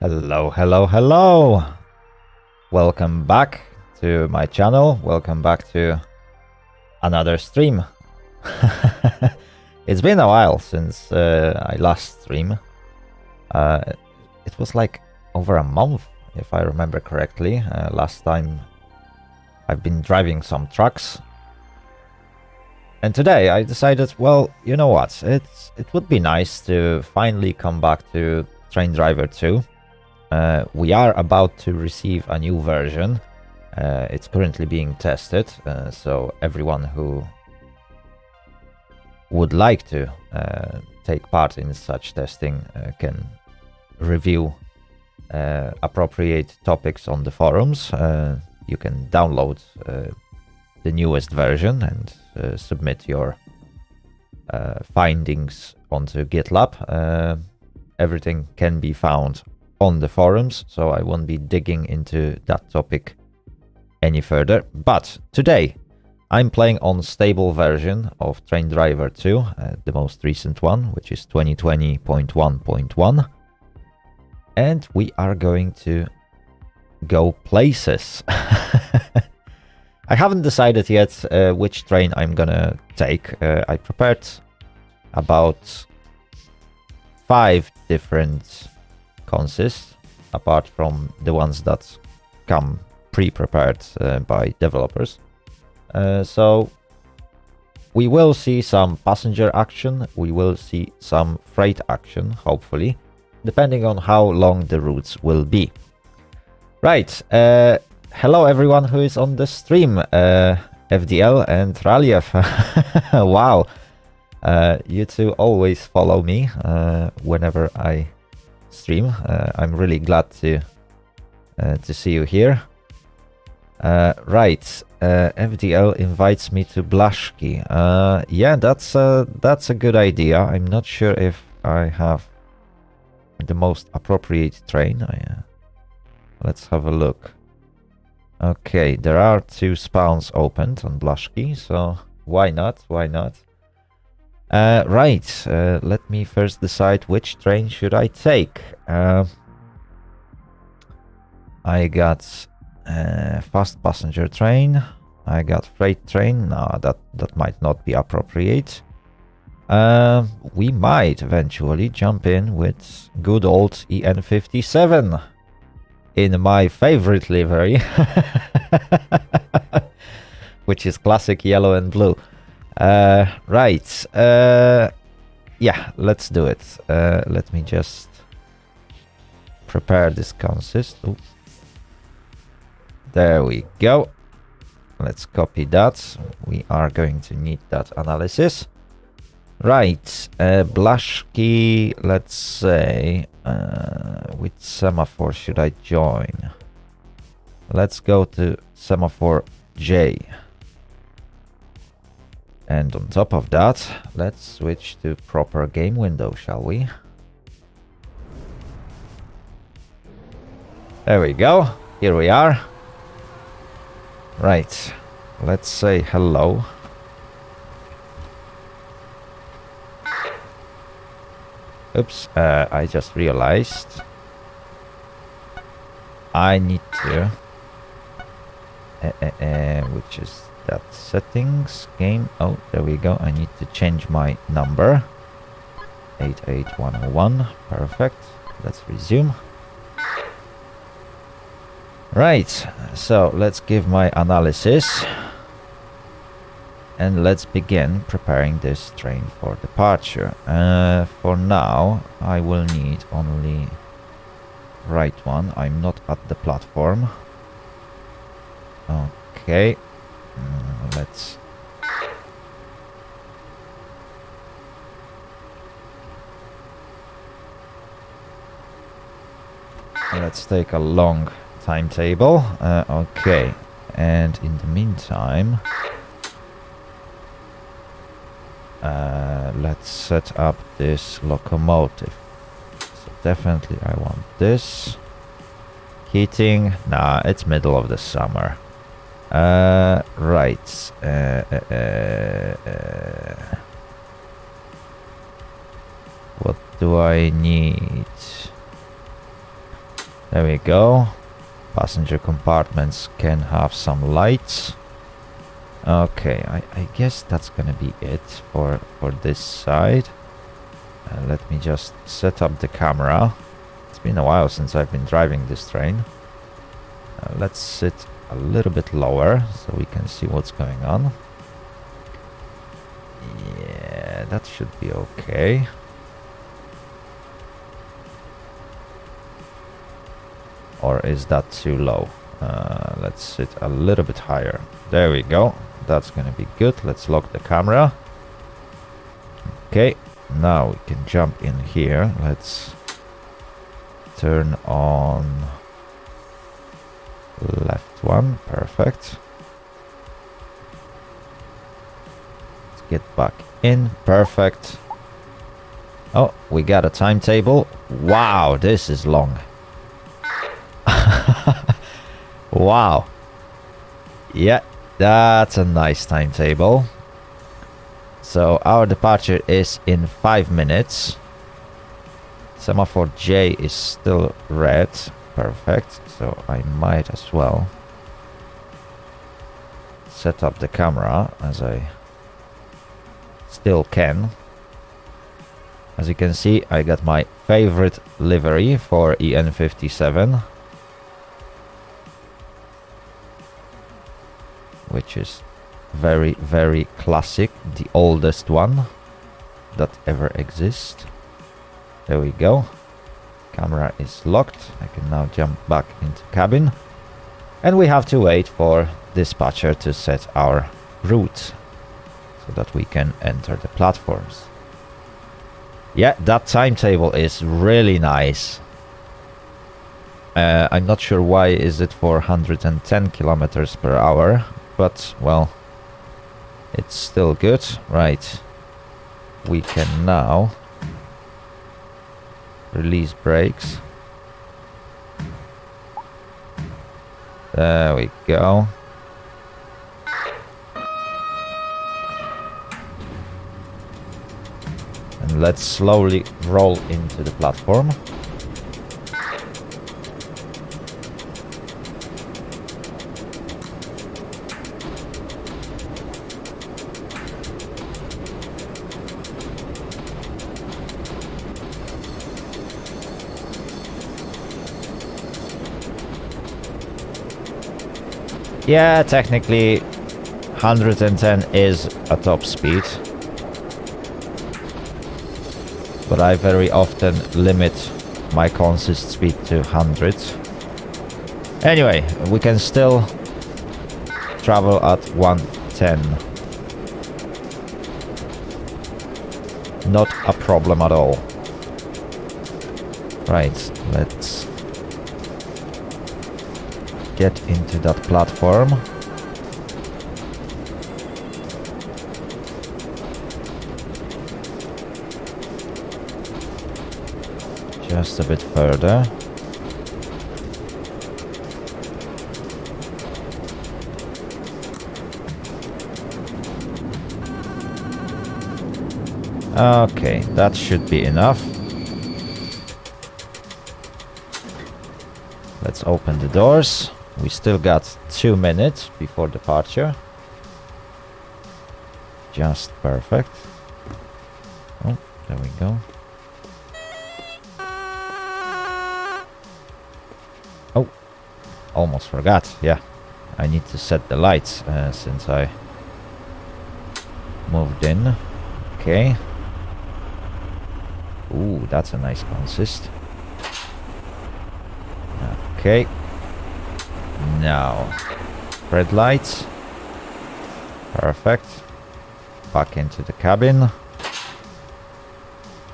Hello, hello, hello! Welcome back to my channel. Welcome back to another stream. It's been a while since I last streamed. It was like over a month, if I remember correctly. Last time I've been driving some trucks. And today I decided, well, you know what? It would be nice to finally come back to Train Driver 2. We are about to receive a new version. It's currently being tested, so everyone who would like to take part in such testing can review appropriate topics on the forums. You can download the newest version and submit your findings onto GitLab. Everything can be found on the forums, so I won't be digging into that topic any further. But today I'm playing on stable version of Train Driver 2, the most recent one, which is 2020.1.1, and we are going to go places. I haven't decided yet which train I'm gonna take. I prepared about 5 different consists, apart from the ones that come pre-prepared by developers. So we will see some passenger action, we will see some freight action, hopefully, depending on how long the routes will be. Right, hello everyone who is on the stream, FDL and Relief. Wow, you two always follow me whenever I stream. I'm really glad to see you here. Right, FDL invites me to Blaszki. Yeah, that's a good idea. I'm not sure if I have the most appropriate train. Let's have a look. Okay, there are 2 spawns opened on Blaszki, so why not? Why not? Right, let me first decide which train should I take. I got fast passenger train. I got freight train. No, that might not be appropriate. We might eventually jump in with good old EN57 in my favorite livery, which is classic yellow and blue. Right, yeah, let's do it. Let me just prepare this consist. Ooh. There we go. Let's copy that. We are going to need that analysis. Right, Blaszki, let's say, which semaphore should I join? Let's go to semaphore J. And on top of that, let's switch to proper game window, shall we? There we go. Here we are. Right. Let's say hello. Oops, I just realized I need to... which is that settings game. Oh, there we go. I need to change my number. 88101. Perfect. Let's resume. Right. So let's give my analysis. And let's begin preparing this train for departure. For now, I will need only right one. I'm not at the platform. Okay. Let's take a long timetable. Okay, and in the meantime, let's set up this locomotive. So definitely I want this. Heating, nah, it's middle of the summer. Right. What do I need? There we go. Passenger compartments can have some lights. Okay, I guess that's gonna be it for this side. Let me just set up the camera. It's been a while since I've been driving this train. Let's sit a little bit lower so we can see what's going on. Yeah, that should be okay. Or is that too low? Let's sit a little bit higher. There we go. That's gonna be good. Let's lock the camera. Okay, now we can jump in here. Let's turn on left one. Perfect. Let's get back in. Perfect. Oh, we got a timetable. Wow, this is long. Wow. Yeah, that's a nice timetable. So our departure is in 5 minutes. Semaphore J is still red. Perfect. So I might as well set up the camera as I still can. As you can see, I got my favorite livery for EN57, which is very, very classic, the oldest one that ever exists. There we go. Camera is locked. I can now jump back into cabin. And we have to wait for dispatcher to set our route so that we can enter the platforms. Yeah, that timetable is really nice. I'm not sure why is it for 110 kilometers per hour, but well, it's still good. Right, we can now release brakes. There we go. And let's slowly roll into the platform. Yeah, technically 110 is a top speed, but I very often limit my consist speed to 100. Anyway, we can still travel at 110. Not a problem at all. Right, let's get into that platform. Just a bit further. Okay, that should be enough. Let's open the doors. We still got 2 minutes before departure. Just perfect. Oh, there we go. Oh, almost forgot. Yeah, I need to set the lights since I moved in. Okay. Ooh, that's a nice consist. Okay. Now, red lights. Perfect. Back into the cabin.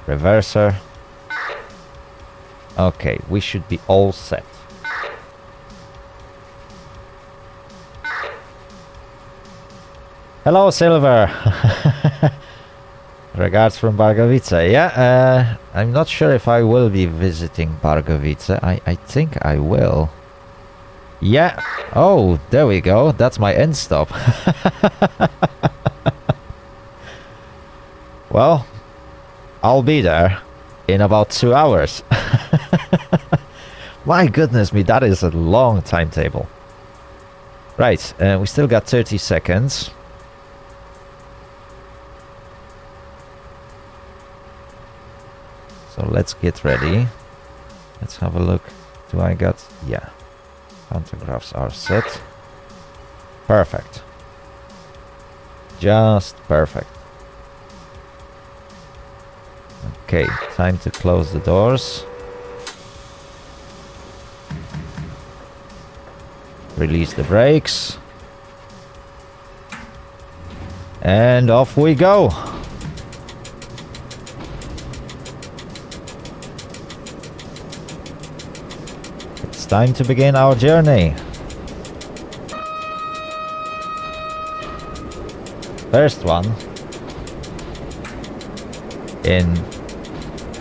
Reverser. Okay, we should be all set. Hello, Silver. Regards from Bargovice. Yeah, I'm not sure if I will be visiting Bargovice. I think I will. Yeah. Oh, there we go. That's my end stop. Well, I'll be there in about 2 hours. My goodness me, that is a long timetable. Right, we still got 30 seconds. So let's get ready. Let's have a look. Do I got... Yeah. Pantographs are set. Perfect. Just perfect. Okay, time to close the doors. Release the brakes. And off we go. It's time to begin our journey. First one in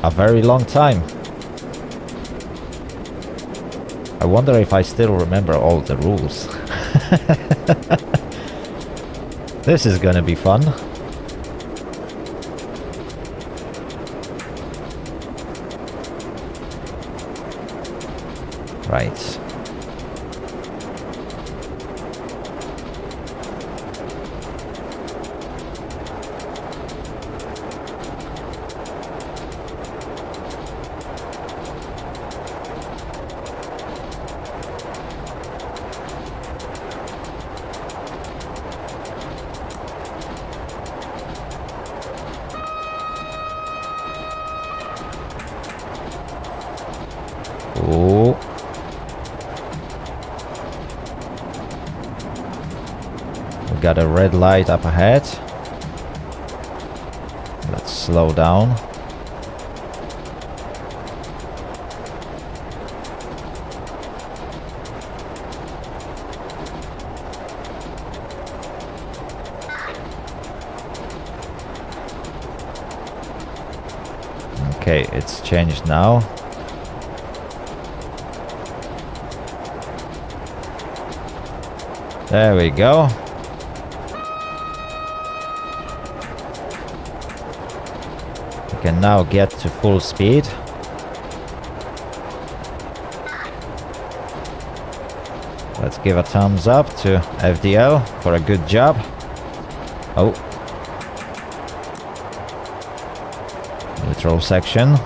a very long time. I wonder if I still remember all the rules. This is gonna be fun. Right. Oh. We got a red light up ahead. Let's slow down. Okay, it's changed now. There we go. We can now get to full speed. Let's give a thumbs up to FDL for a good job. Oh. Neutral section.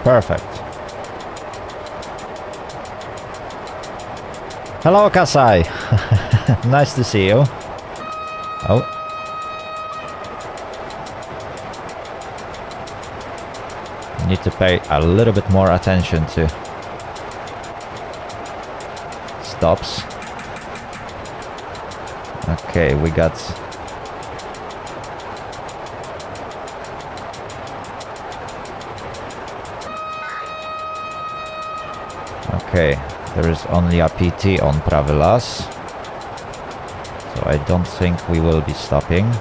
Perfect. Hello, Kasai. Nice to see you. Oh. Need to pay a little bit more attention to stops. Okay, we got... Okay, there is only a PT on Pravelas, so I don't think we will be stopping.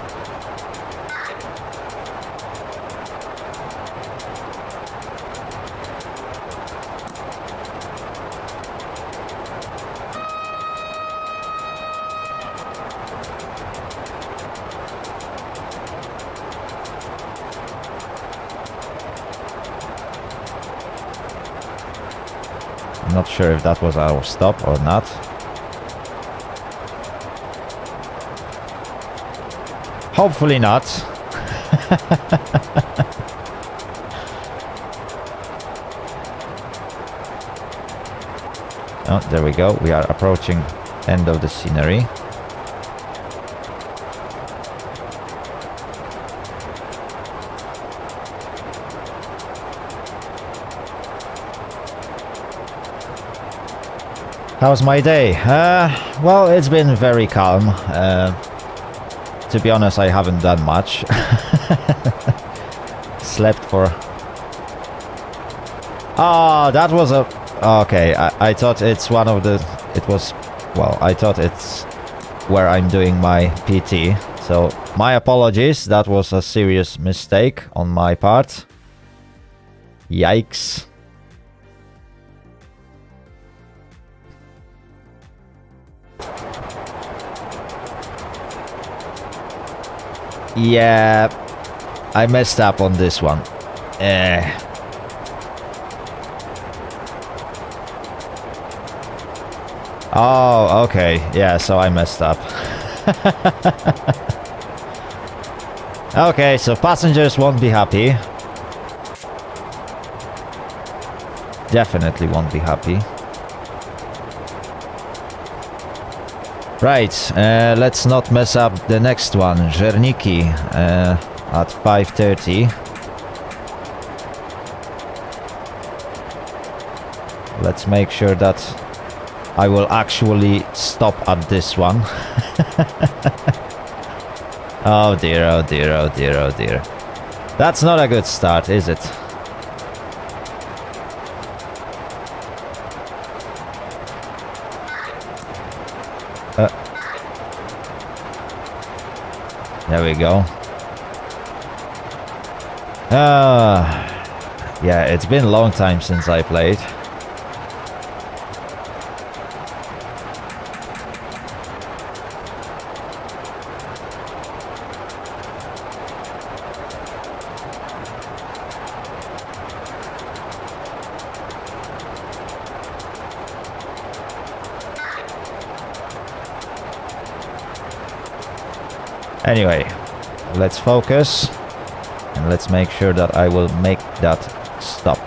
I'm not sure if that was our stop or not. Hopefully not. Oh, there we go. We are approaching end of the scenery. How's my day? Well, it's been very calm. To be honest, I haven't done much. Slept for... Ah, that was a... Okay, I thought it's one of the... It was... Well, I thought it's where I'm doing my PT. So, my apologies. That was a serious mistake on my part. Yikes. Yeah, I messed up on this one. Oh, okay. Yeah, so I messed up. Okay, so passengers won't be happy. Definitely won't be happy. Right, let's not mess up the next one. Żerniki at 5:30. Let's make sure that I will actually stop at this one. Oh dear, oh dear, oh dear, oh dear. That's not a good start, is it? There we go. Yeah, it's been a long time since I played. Anyway, let's focus and let's make sure that I will make that stop.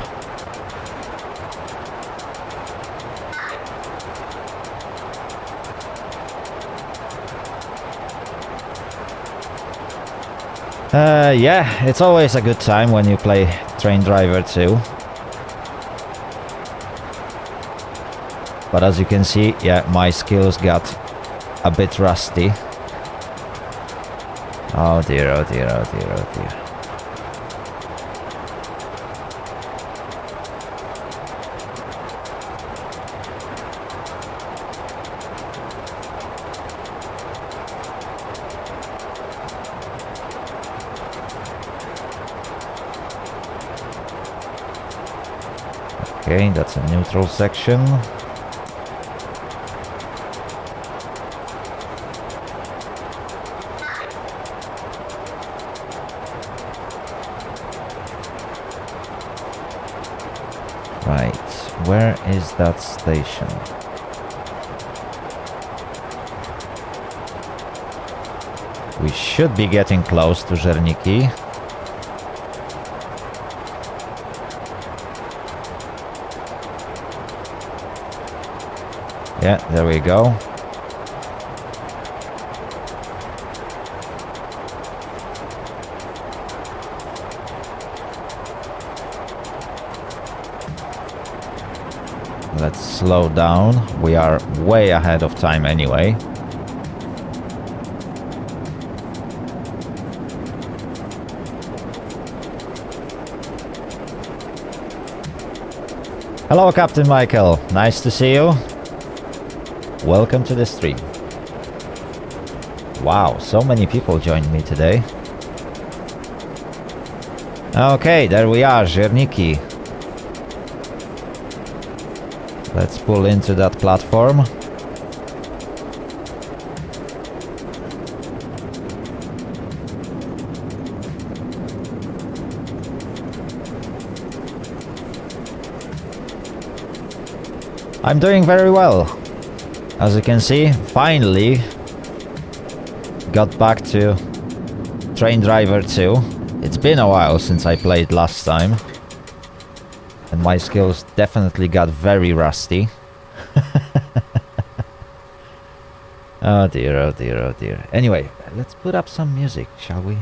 Yeah, it's always a good time when you play Train Driver 2. But as you can see, yeah, my skills got a bit rusty. Oh dear, oh dear, oh dear, oh dear. Okay, that's a neutral section. Right, where is that station? We should be getting close to Żerniki. Yeah, there we go. Let's slow down. We are way ahead of time anyway. Hello, Captain Michael. Nice to see you. Welcome to the stream. Wow, so many people joined me today. Okay, there we are, Żerniki. Let's pull into that platform. I'm doing very well. As you can see, finally got back to Train Driver 2. It's been a while since I played last time. And my skills definitely got very rusty. Oh dear, oh dear, oh dear. Anyway, let's put up some music, shall we?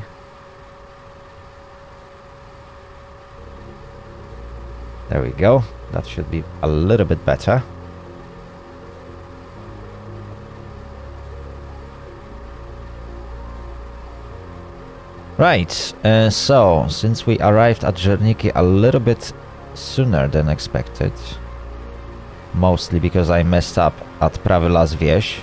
There we go. That should be a little bit better. Right, so since we arrived at Żerniki a little bit sooner than expected, mostly because I messed up at Prawy Las Wieś,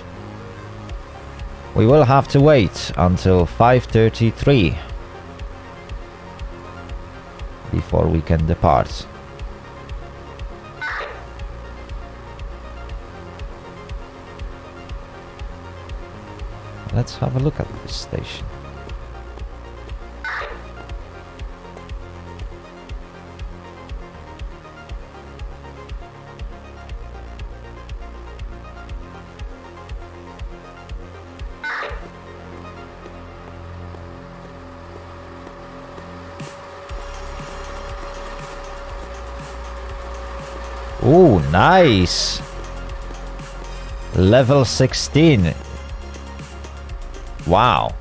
we will have to wait until 5:33 before we can depart. Let's have a look at this station. Ooh, nice! Level 16. Wow.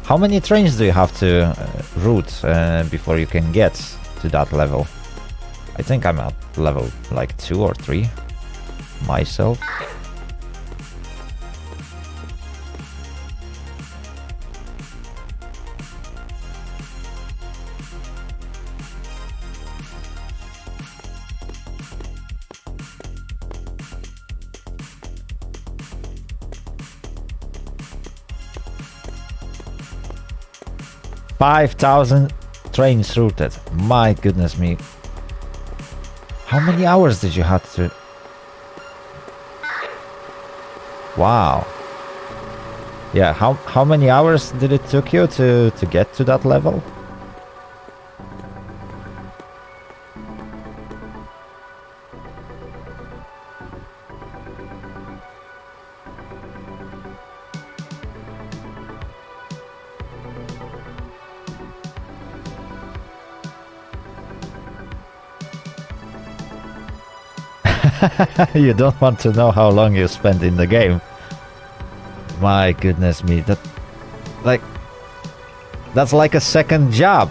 How many trains do you have to route before you can get to that level? I think I'm at level like 2 or 3 myself. $5,000 trains routed. My goodness me. How many hours did you have to... Wow. Yeah, how many hours did it took you to get to that level? You don't want to know how long you spent in the game. My goodness me, that's like a second job.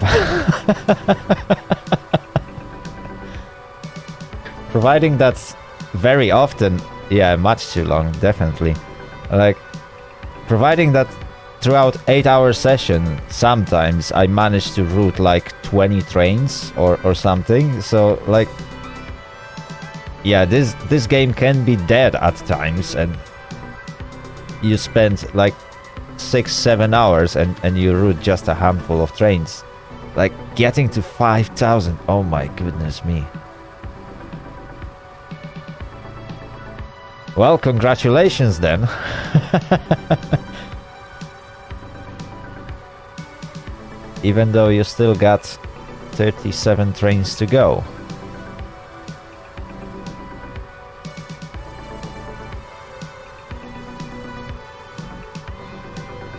Providing that's very often, yeah, much too long, definitely. Like, providing that throughout 8-hour session, sometimes I manage to route like 20 trains or something, so like, yeah, this game can be dead at times, and you spend like 6-7 hours and you route just a handful of trains. Like, getting to 5,000, oh my goodness me. Well, congratulations then. Even though you still got 37 trains to go.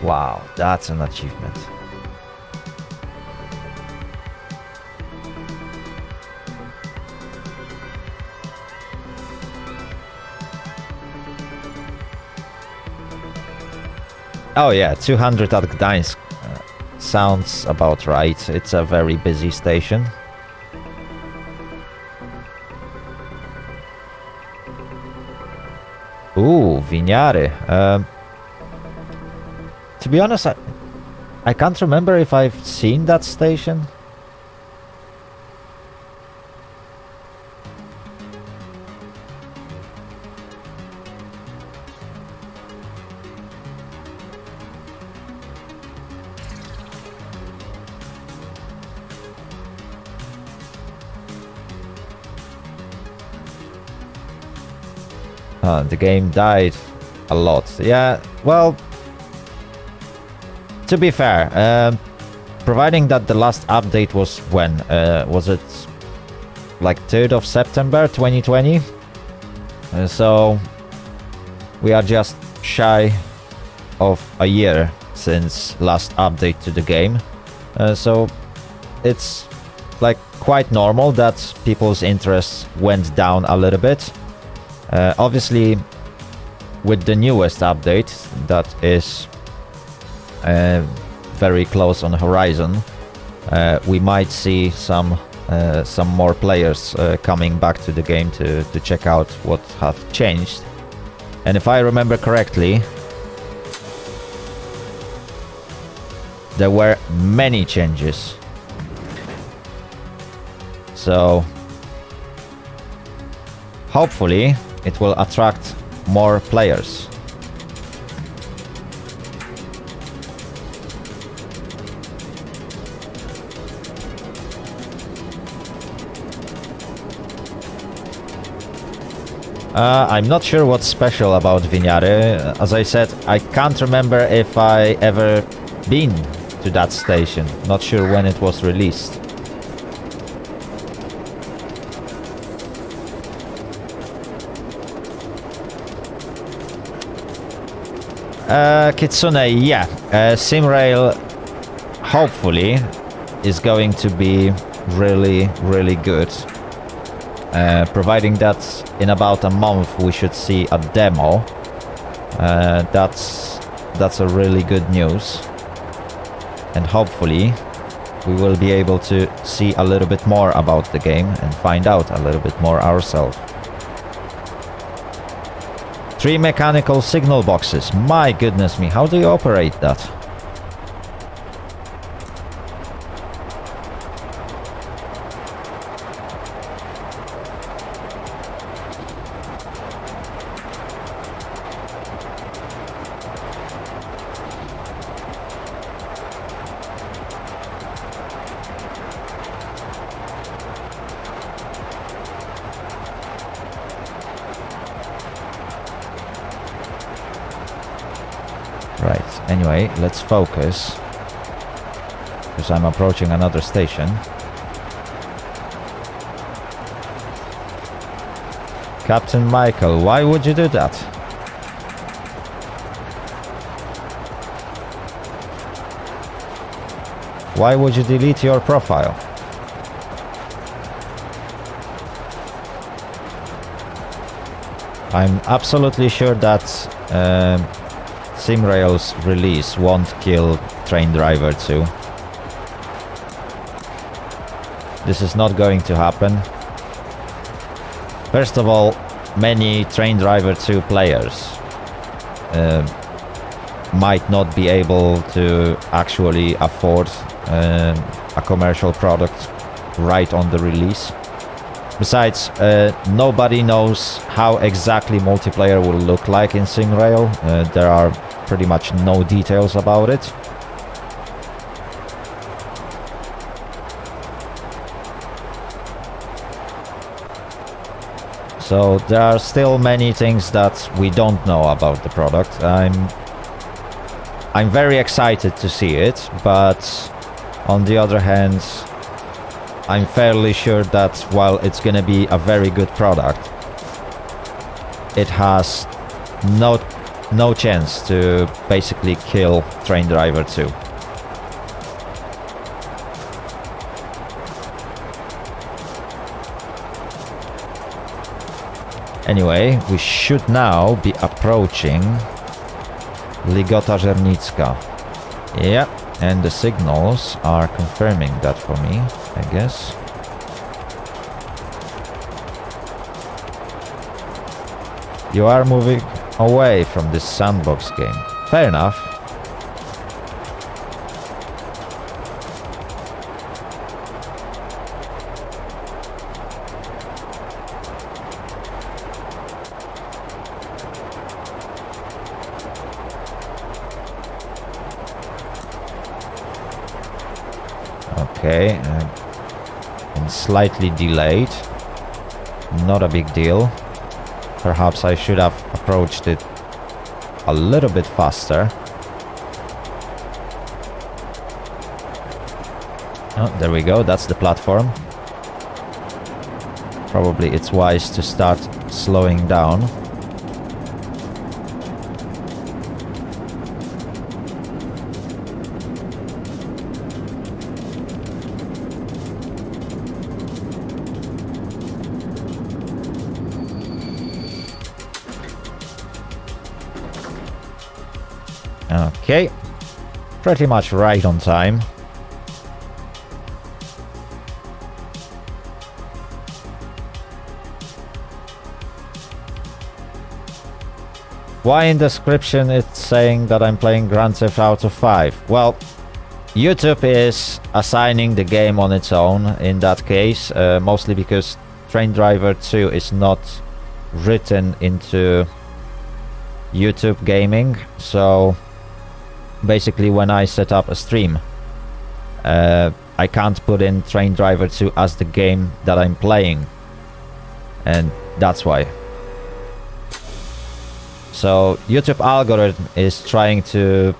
Wow, that's an achievement. Oh yeah, 200 at Gdańsk. Sounds about right. It's a very busy station. Ooh, Winiary. To be honest, I can't remember if I've seen that station. The game died a lot. Yeah, well, to be fair, providing that the last update was when? Was it like 3rd of September 2020? So we are just shy of a year since last update to the game. So it's like quite normal that people's interest went down a little bit. Obviously, with the newest update that is very close on the horizon, we might see some more players coming back to the game to check out what have changed. And if I remember correctly, there were many changes. So hopefully it will attract more players. I'm not sure what's special about Vignare. As I said, I can't remember if I ever been to that station. Not sure when it was released. Kitsune, yeah. SimRail, hopefully, is going to be really, really good. Providing that in about a month we should see a demo. That's a really good news. And hopefully we will be able to see a little bit more about the game and find out a little bit more ourselves. 3 mechanical signal boxes. My goodness me, how do you operate that? Right, anyway, let's focus, because I'm approaching another station. Captain Michael, why would you do that? Why would you delete your profile? I'm absolutely sure that SimRail's release won't kill Train Driver 2. This is not going to happen. First of all, many Train Driver 2 players might not be able to actually afford a commercial product right on the release. Besides, nobody knows how exactly multiplayer will look like in SimRail. There are pretty much no details about it. So there are still many things that we don't know about the product. I'm very excited to see it, but on the other hand, I'm fairly sure that while it's gonna be a very good product, it has no chance to basically kill Train Driver 2. Anyway, we should now be approaching Ligota Żernicka. Yeah, and the signals are confirming that for me, I guess. You are moving away from this sandbox game. Fair enough. Okay, and slightly delayed. Not a big deal. Perhaps I should have approached it a little bit faster. Oh, there we go, that's the platform. Probably it's wise to start slowing down. Okay, pretty much right on time. Why in description it's saying that I'm playing Grand Theft Auto 5? Well, YouTube is assigning the game on its own in that case, mostly because Train Driver 2 is not written into YouTube gaming, so basically when I set up a stream, I can't put in Train Driver 2 as the game that I'm playing, and that's why. So YouTube algorithm is trying to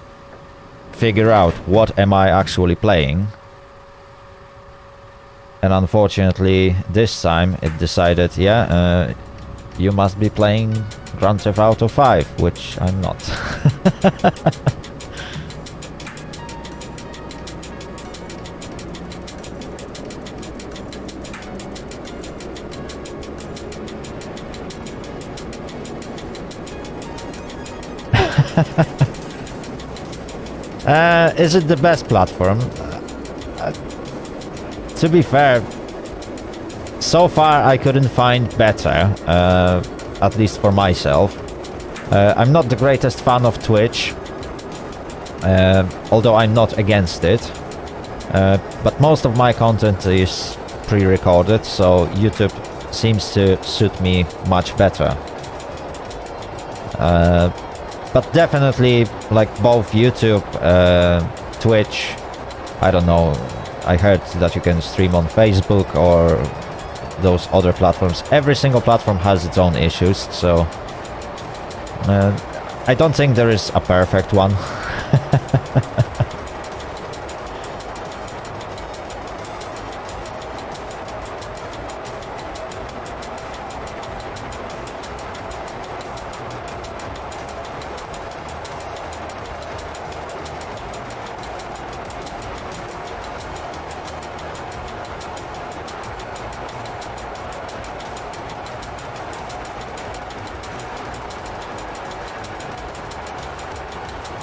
figure out what am I actually playing. And unfortunately, this time it decided, yeah, you must be playing Grand Theft Auto 5, which I'm not. Is it the best platform? To be fair, so far I couldn't find better, at least for myself. I'm not the greatest fan of Twitch, although I'm not against it. But most of my content is pre-recorded, so YouTube seems to suit me much better. But definitely, like both YouTube, Twitch, I don't know, I heard that you can stream on Facebook or those other platforms. Every single platform has its own issues, so I don't think there is a perfect one.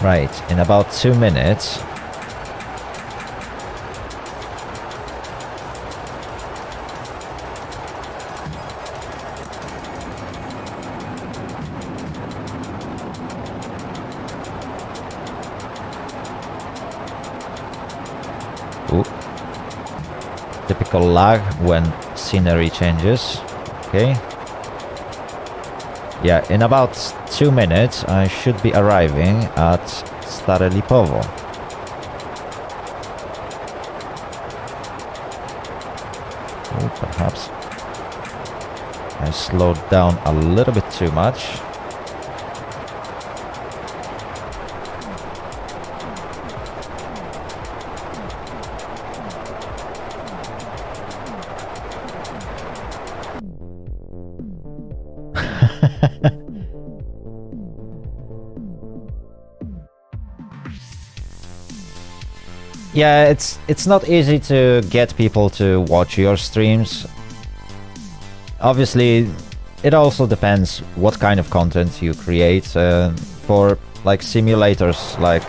Right, in about 2 minutes. Ooh. Typical lag when scenery changes. Okay. Yeah, in about 2 minutes I should be arriving at Stare Lipovo. Oh, perhaps I slowed down a little bit too much. Yeah, it's not easy to get people to watch your streams. Obviously, it also depends what kind of content you create. For like simulators, like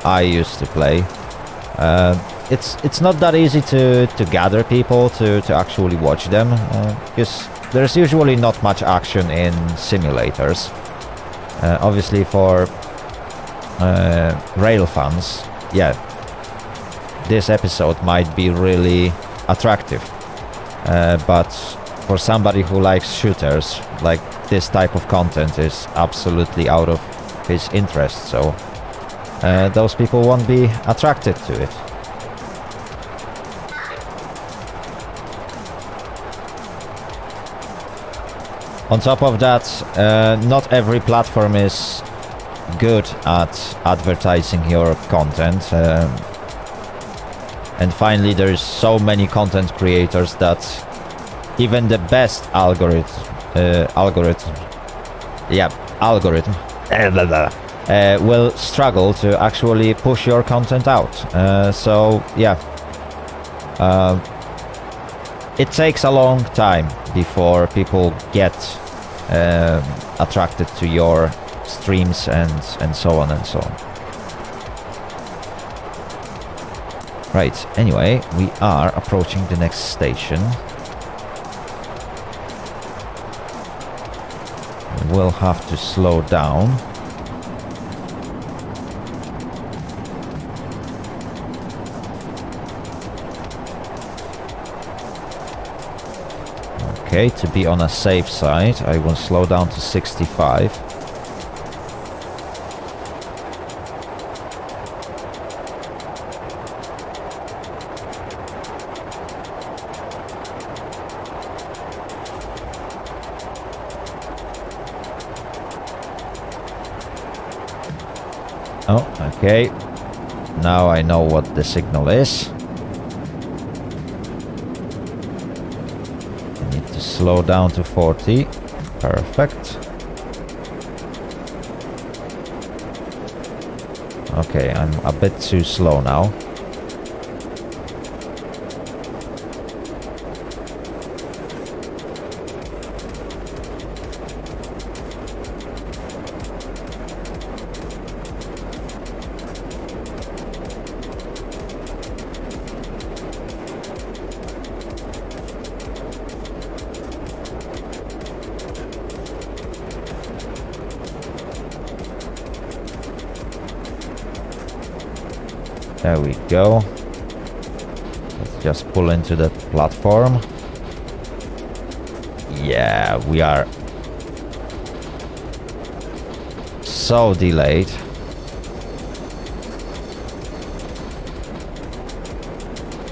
I used to play, it's not that easy to gather people to actually watch them, because there's usually not much action in simulators. Obviously, for rail fans, yeah, this episode might be really attractive, but for somebody who likes shooters, like this type of content is absolutely out of his interest, so those people won't be attracted to it. On top of that, not every platform is good at advertising your content. And finally, there's so many content creators that even the best algorithm will struggle to actually push your content out. So yeah, it takes a long time before people get attracted to your streams and so on and so on. Right, anyway, we are approaching the next station. We'll have to slow down. Okay, to be on a safe side, I will slow down to 65. Oh, okay. Now I know what the signal is. I need to slow down to 40. Perfect. Okay, I'm a bit too slow now. There we go. Let's just pull into the platform. Yeah, we are so delayed.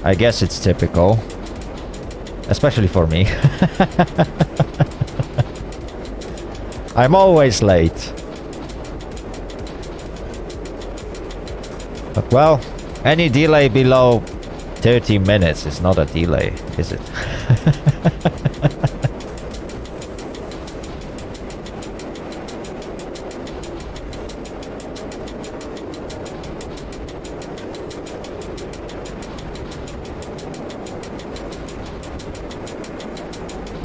I guess it's typical, especially for me. I'm always late. But well, any delay below 30 minutes is not a delay, is it?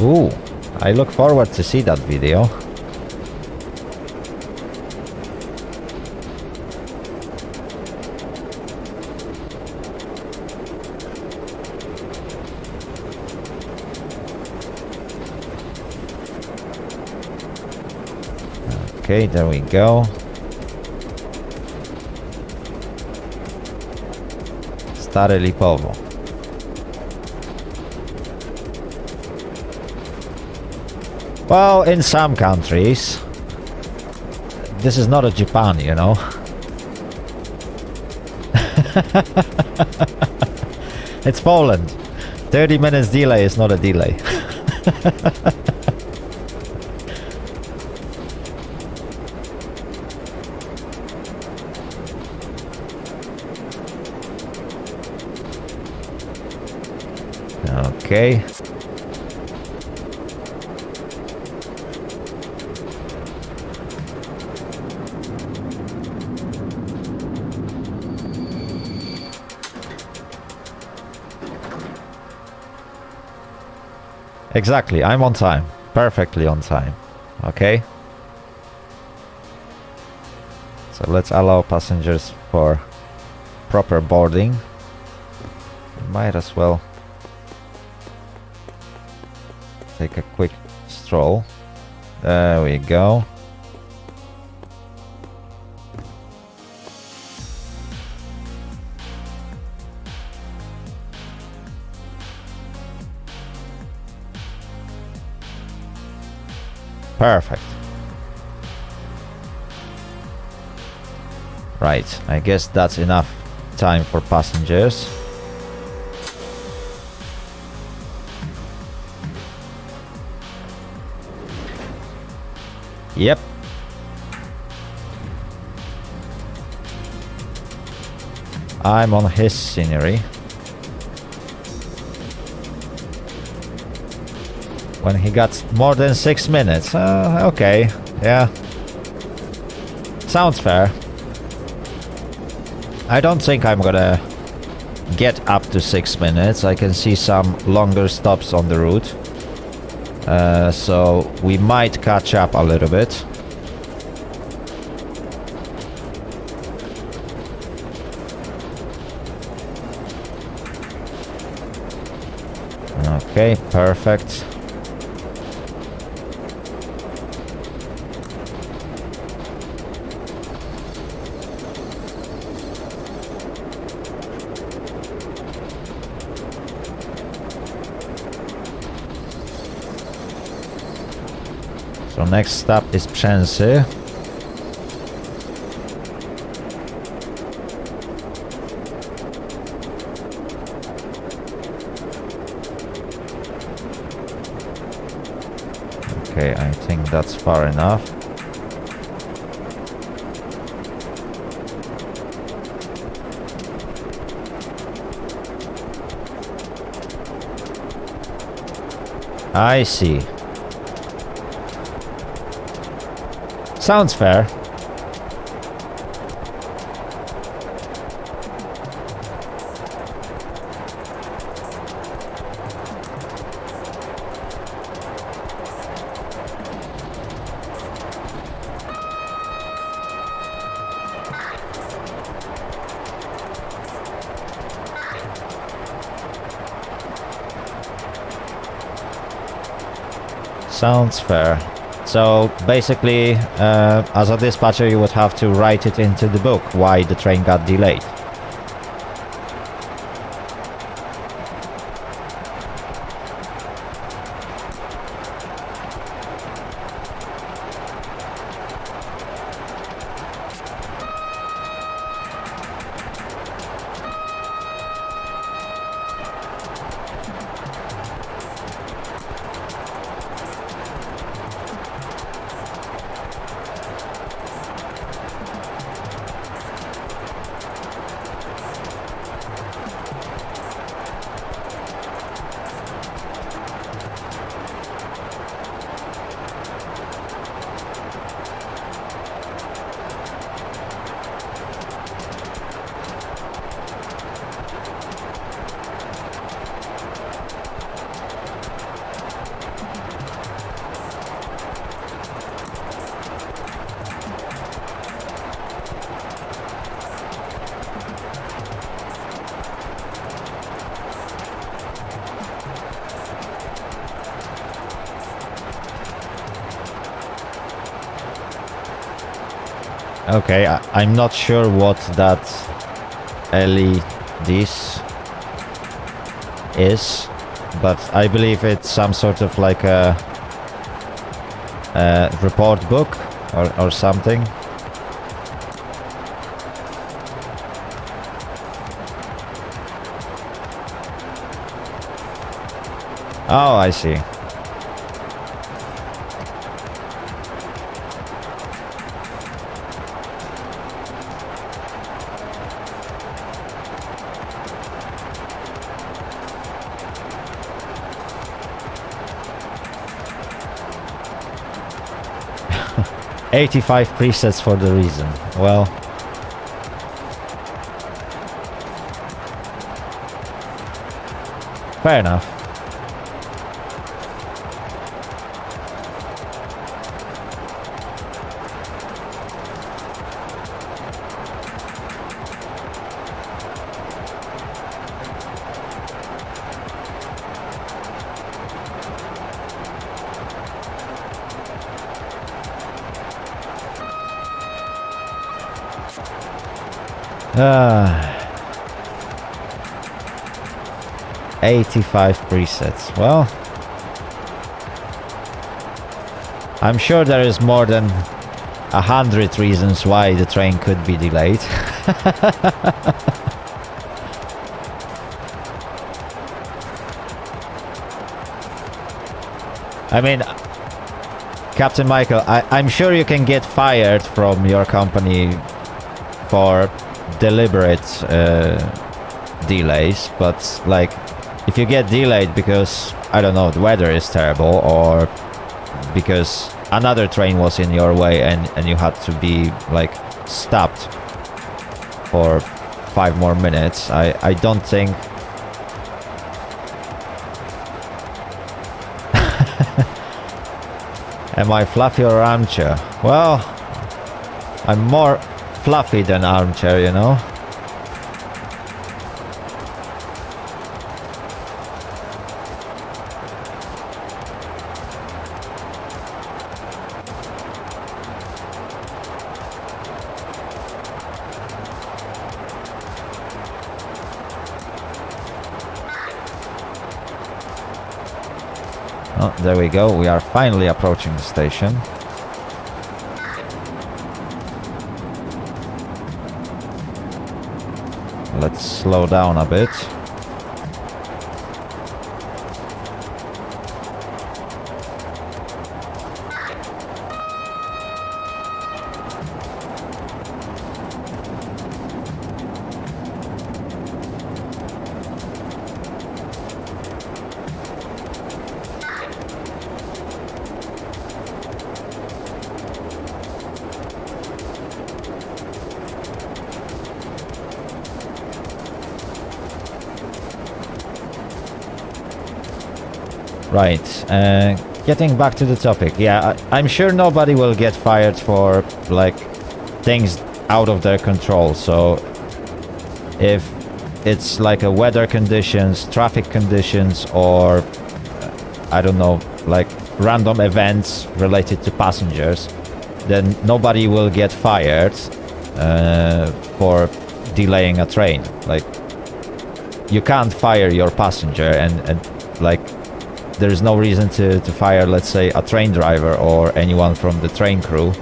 Ooh, I look forward to see that video. Okay, there we go. Stare Lipowo. Well, in some countries, this is not a Japan, you know. It's Poland. 30 minutes delay is not a delay. Okay. Exactly, I'm on time. Perfectly on time. Okay. So let's allow passengers for proper boarding. Might as well take a quick stroll. There we go. Perfect. Right, I guess that's enough time for passengers. Yep. I'm on his scenery. When he got more than 6 minutes. Okay. Yeah. Sounds fair. I don't think I'm gonna get up to 6 minutes. I can see some longer stops on the route. So we might catch up a little bit. Okay, perfect. So next stop is Przęsy. Okay, I think that's far enough. I see. Sounds fair. Sounds fair. So basically, as a dispatcher, you would have to write it into the book why the train got delayed. Okay, I'm not sure what that LEDs is, but I believe it's some sort of like a report book or something. Oh, I see. $85 presets for the reason. Well, fair enough. Ah, 85 presets. Well, I'm sure there is more than 100 reasons why the train could be delayed. I mean, Captain Michael, I'm sure you can get fired from your company for deliberate delays, but like if you get delayed because, I don't know, the weather is terrible or because another train was in your way and you had to be like stopped for 5 more minutes, I don't think am I fluffy or armchair? Well, I'm more fluffy than armchair, you know. Oh, there we go. We are finally approaching the station. Let's slow down a bit. Right, getting back to the topic. Yeah, I'm sure nobody will get fired for, like, things out of their control. So if it's like a weather conditions, traffic conditions, or I don't know, like random events related to passengers, then nobody will get fired for delaying a train. Like, you can't fire your passenger, and like, there's no reason to fire, let's say, a train driver or anyone from the train crew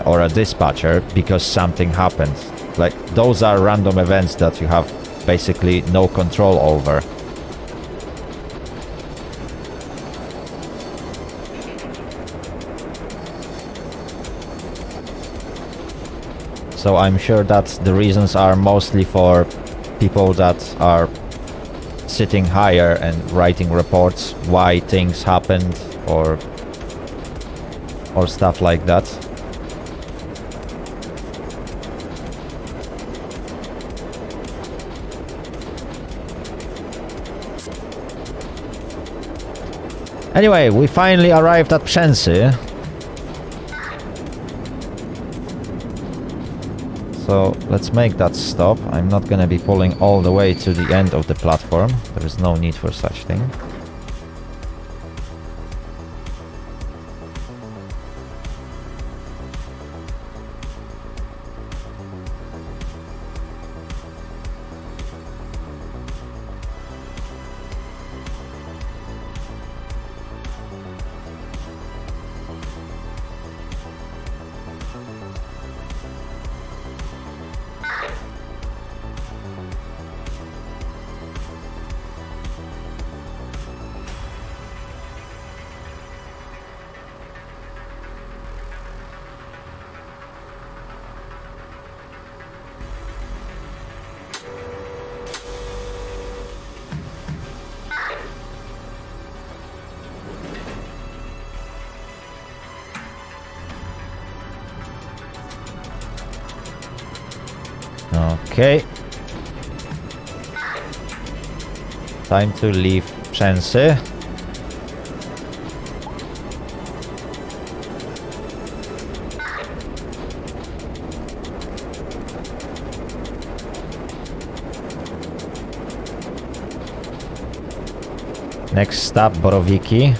or a dispatcher because something happened. Like, those are random events that you have basically no control over. So I'm sure that the reasons are mostly for people that are sitting higher and writing reports why things happened or stuff like that. Anyway, we finally arrived at Przęsy. So let's make that stop. I'm not gonna be pulling all the way to the end of the platform. There is no need for such thing. Okay. Time to leave Przęsy. Next stop, Borowiki.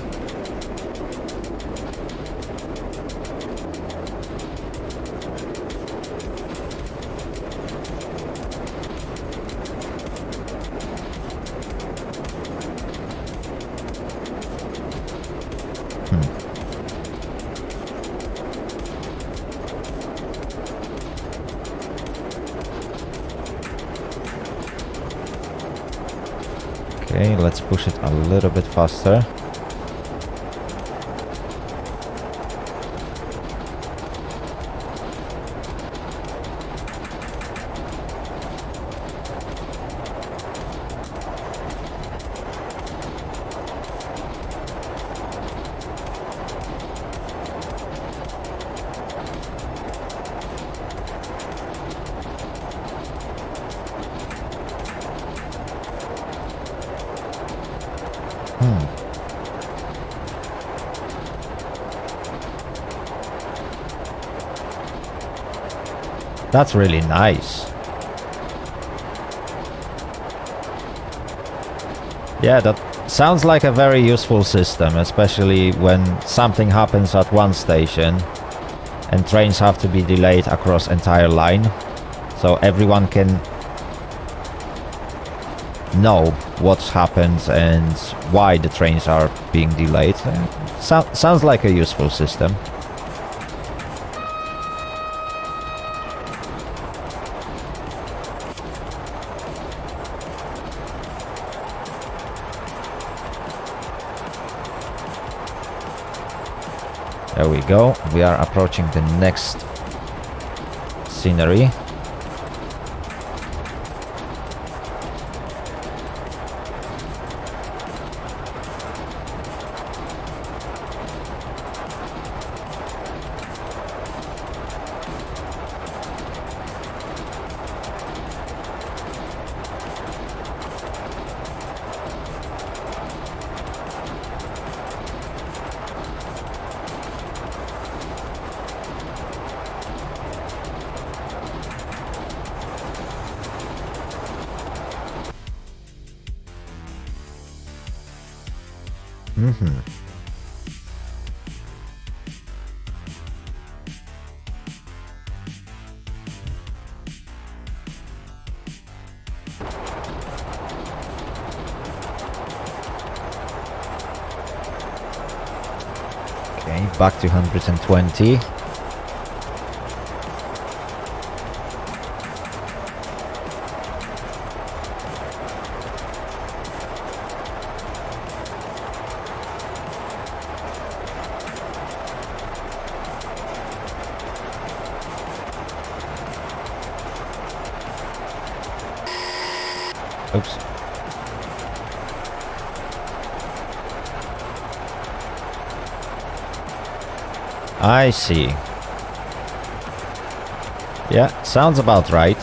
Okay, let's push it a little bit faster. That's really nice. Yeah, that sounds like a very useful system, especially when something happens at one station and trains have to be delayed across entire line. So everyone can know what's happened and why the trains are being delayed. Sounds like a useful system. There we go. We are approaching the next scenery. Mm-hmm. Okay, back to 120. Oops. I see. Yeah, sounds about right.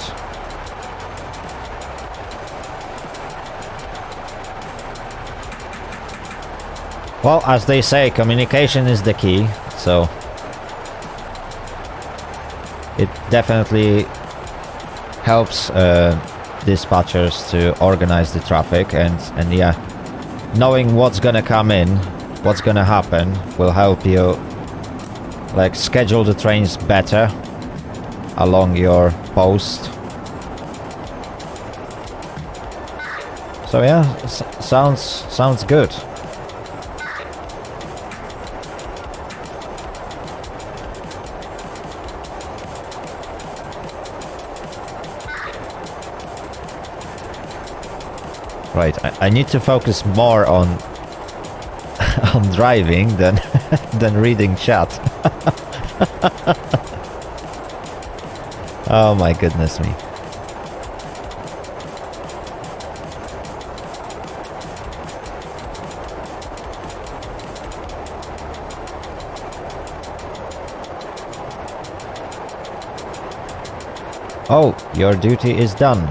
Well, as they say, communication is the key, so it definitely helps dispatchers to organize the traffic, and yeah, knowing what's gonna come in, what's gonna happen, will help you like schedule the trains better along your post. So yeah, sounds good. Right, I need to focus more on on driving than than reading chat. Oh my goodness me. Oh, your duty is done.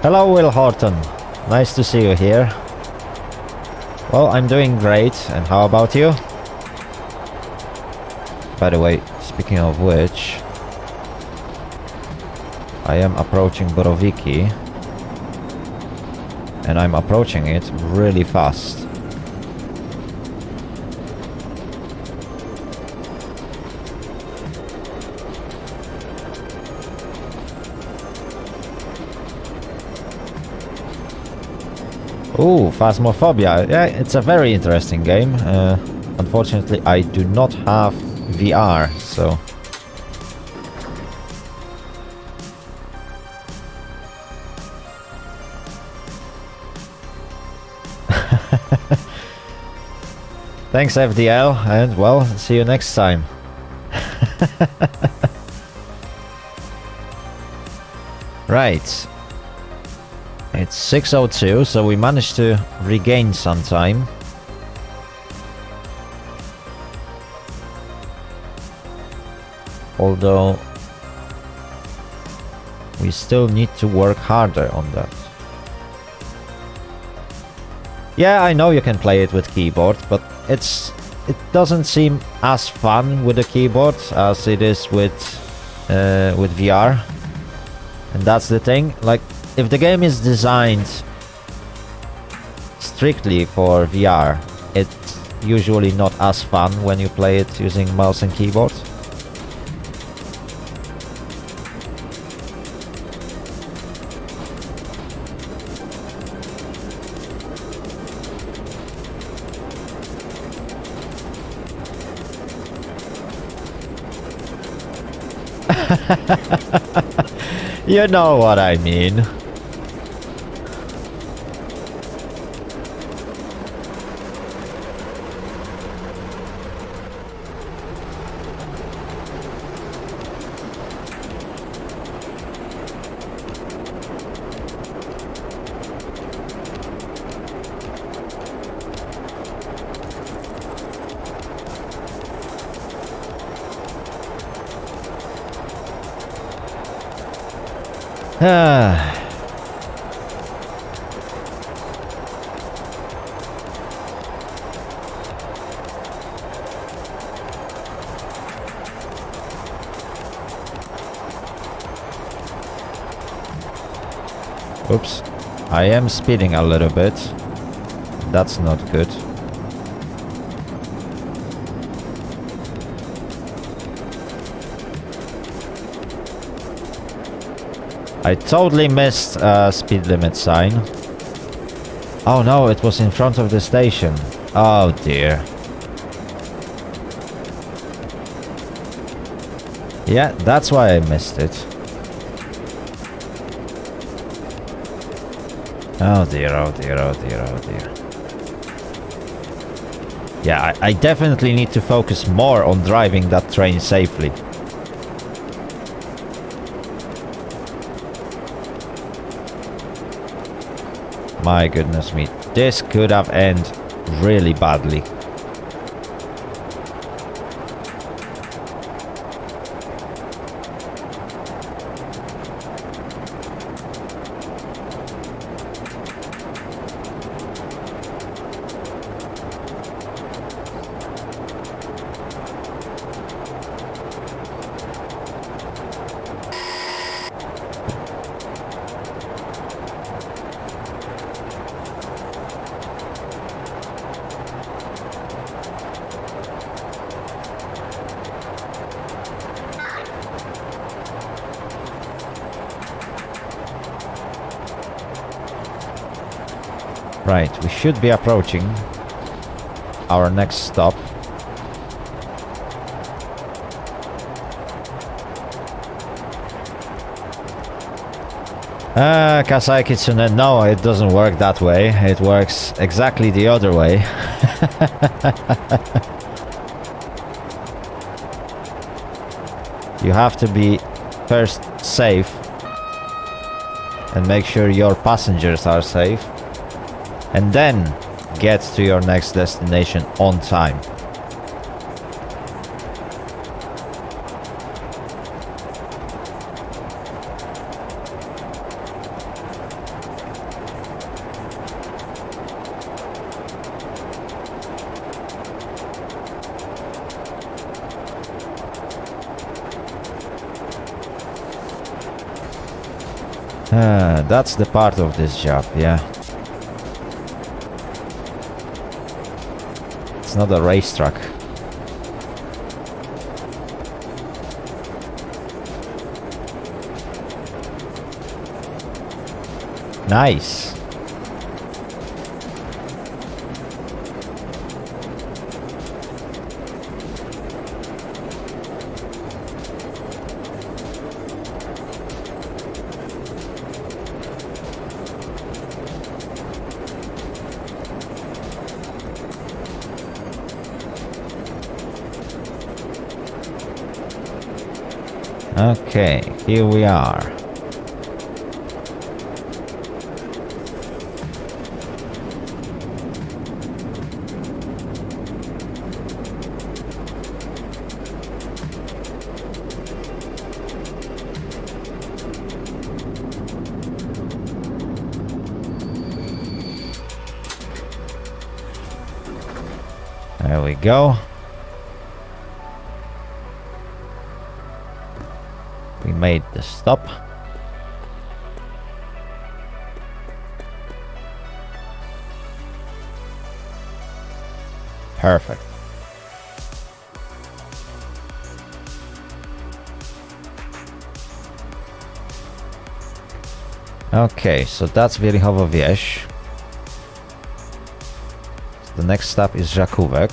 Hello, Will Horton. Nice to see you here. Well, I'm doing great, and how about you? By the way, speaking of which, I am approaching Borowiki, and I'm approaching it really fast. Ooh, Phasmophobia. Yeah, it's a very interesting game. Unfortunately, I do not have VR, so... Thanks, FDL, and well, see you next time. Right. It's 6:02, so we managed to regain some time. Although we still need to work harder on that. Yeah, I know you can play it with keyboard, but it doesn't seem as fun with the keyboard as it is with VR. And that's the thing, like, if the game is designed strictly for VR, it's usually not as fun when you play it using mouse and keyboard. You know what I mean. Oops. I am speeding a little bit. That's not good. I totally missed a speed limit sign. Oh no, it was in front of the station. Oh dear. Yeah, that's why I missed it. Oh dear, oh dear, oh dear, oh dear. Yeah, I definitely need to focus more on driving that train safely. My goodness me, this could have ended really badly. Right, we should be approaching our next stop. Kasai Kitsune, no, it doesn't work that way. It works exactly the other way. You have to be first safe and make sure your passengers are safe, and then get to your next destination on time. That's the part of this job, yeah. It's not a racetrack. Nice. Okay, here we are. There we go. We made the stop. Perfect. Okay, so that's Wierzchowa Wieś. The next stop is Żakówek.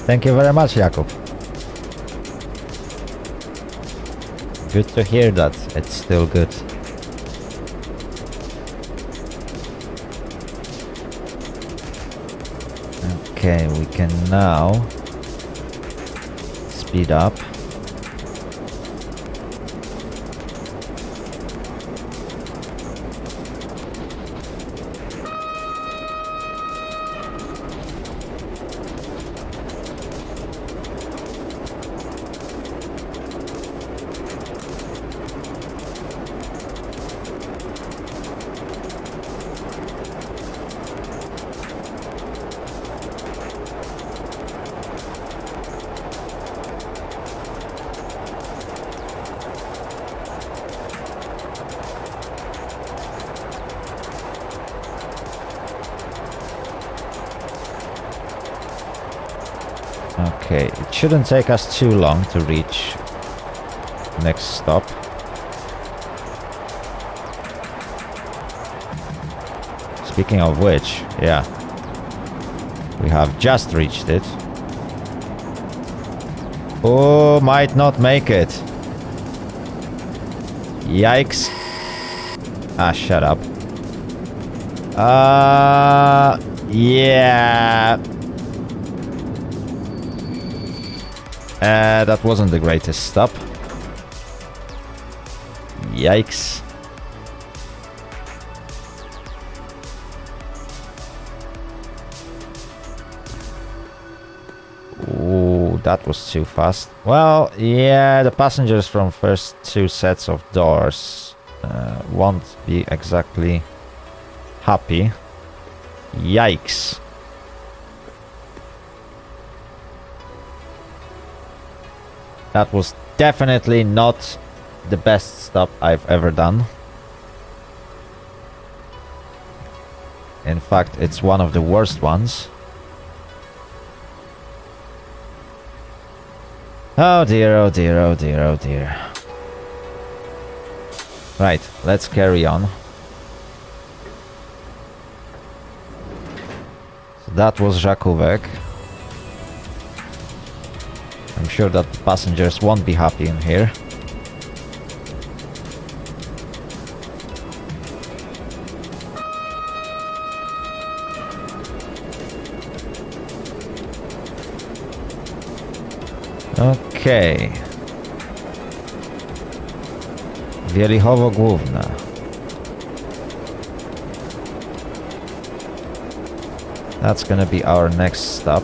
Thank you very much, Jakub. Good to hear that it's still good. Okay, we can now speed up. Okay, it shouldn't take us too long to reach next stop. Speaking of which, yeah, we have just reached it. Oh, might not make it. Yikes. Ah, shut up. Yeah. That wasn't the greatest stop. Yikes. Ooh, that was too fast. Well, yeah, the passengers from first two sets of doors won't be exactly happy. Yikes. That was definitely not the best stop I've ever done. In fact, it's one of the worst ones. Oh dear, oh dear, oh dear, oh dear. Right, let's carry on. So that was Żakówek. I'm sure that passengers won't be happy in here. Okay. Wielichowo Główne. That's gonna be our next stop.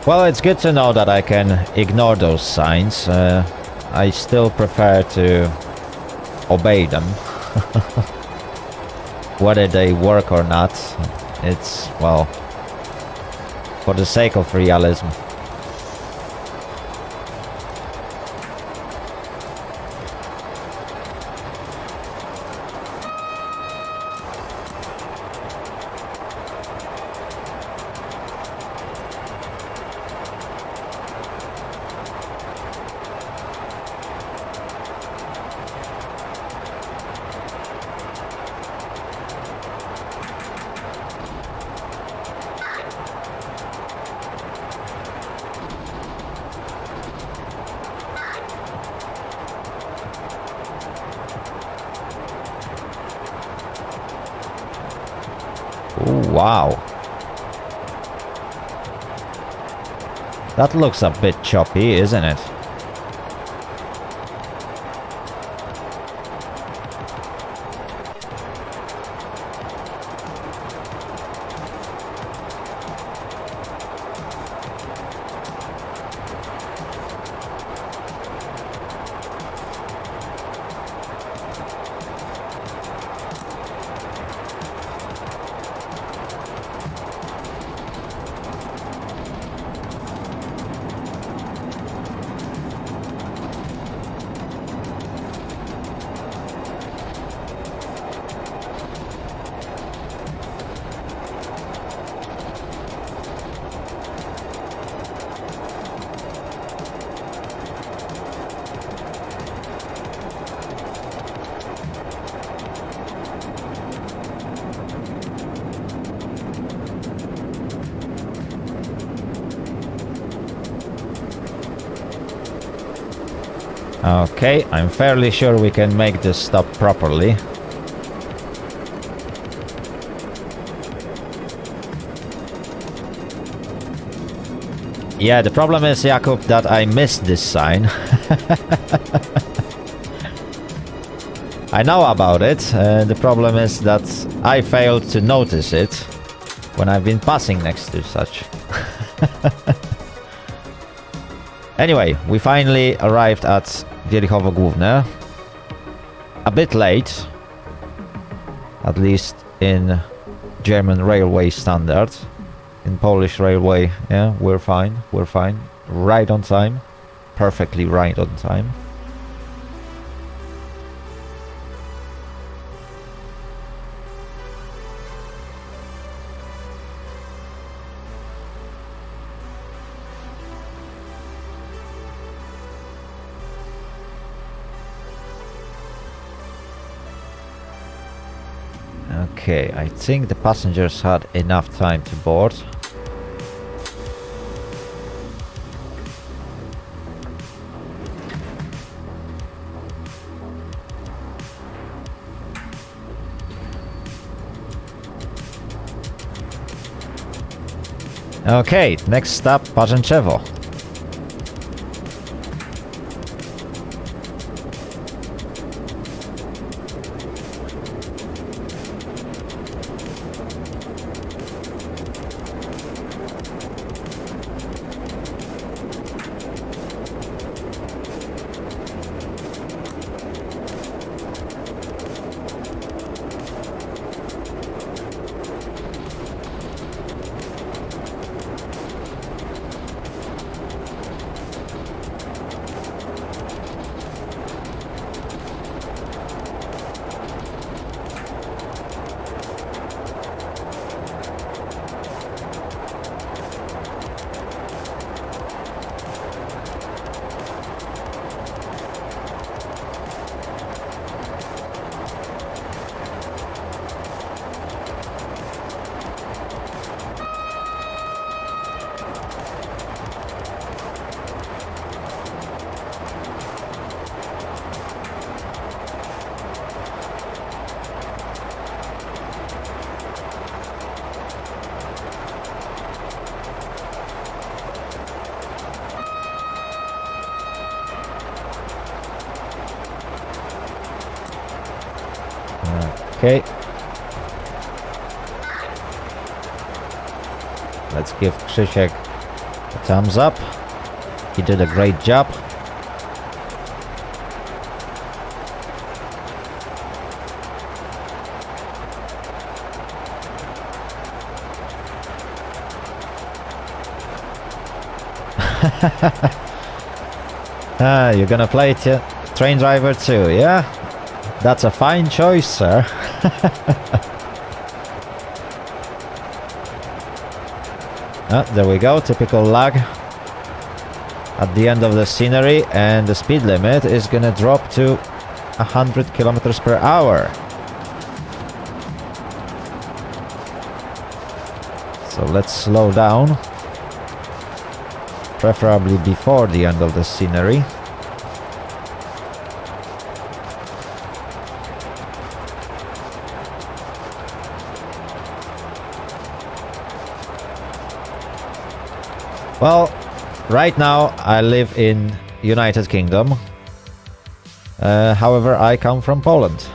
Well, it's good to know that I can ignore those signs. I still prefer to obey them. Whether they work or not, it's, well, for the sake of realism. Ooh, wow. That looks a bit choppy, isn't it? Okay, I'm fairly sure we can make this stop properly. Yeah, the problem is, Jakub, that I missed this sign. I know about it. The problem is that I failed to notice it when I've been passing next to such. Anyway, we finally arrived at Wierchowo Główne. A bit late, at least in German railway standard. In Polish railway, yeah, we're fine, we're fine. Right on time, perfectly right on time. Okay, I think the passengers had enough time to board. Okay, next stop, Parzęczewo. Okay. Let's give Krzysiek a thumbs up. He did a great job. You're gonna play train driver too, yeah? That's a fine choice, sir. There we go, typical lag at the end of the scenery, and the speed limit is gonna drop to 100 kilometers per hour. So let's slow down, preferably before the end of the scenery. Well, right now I live in United Kingdom. However, I come from Poland.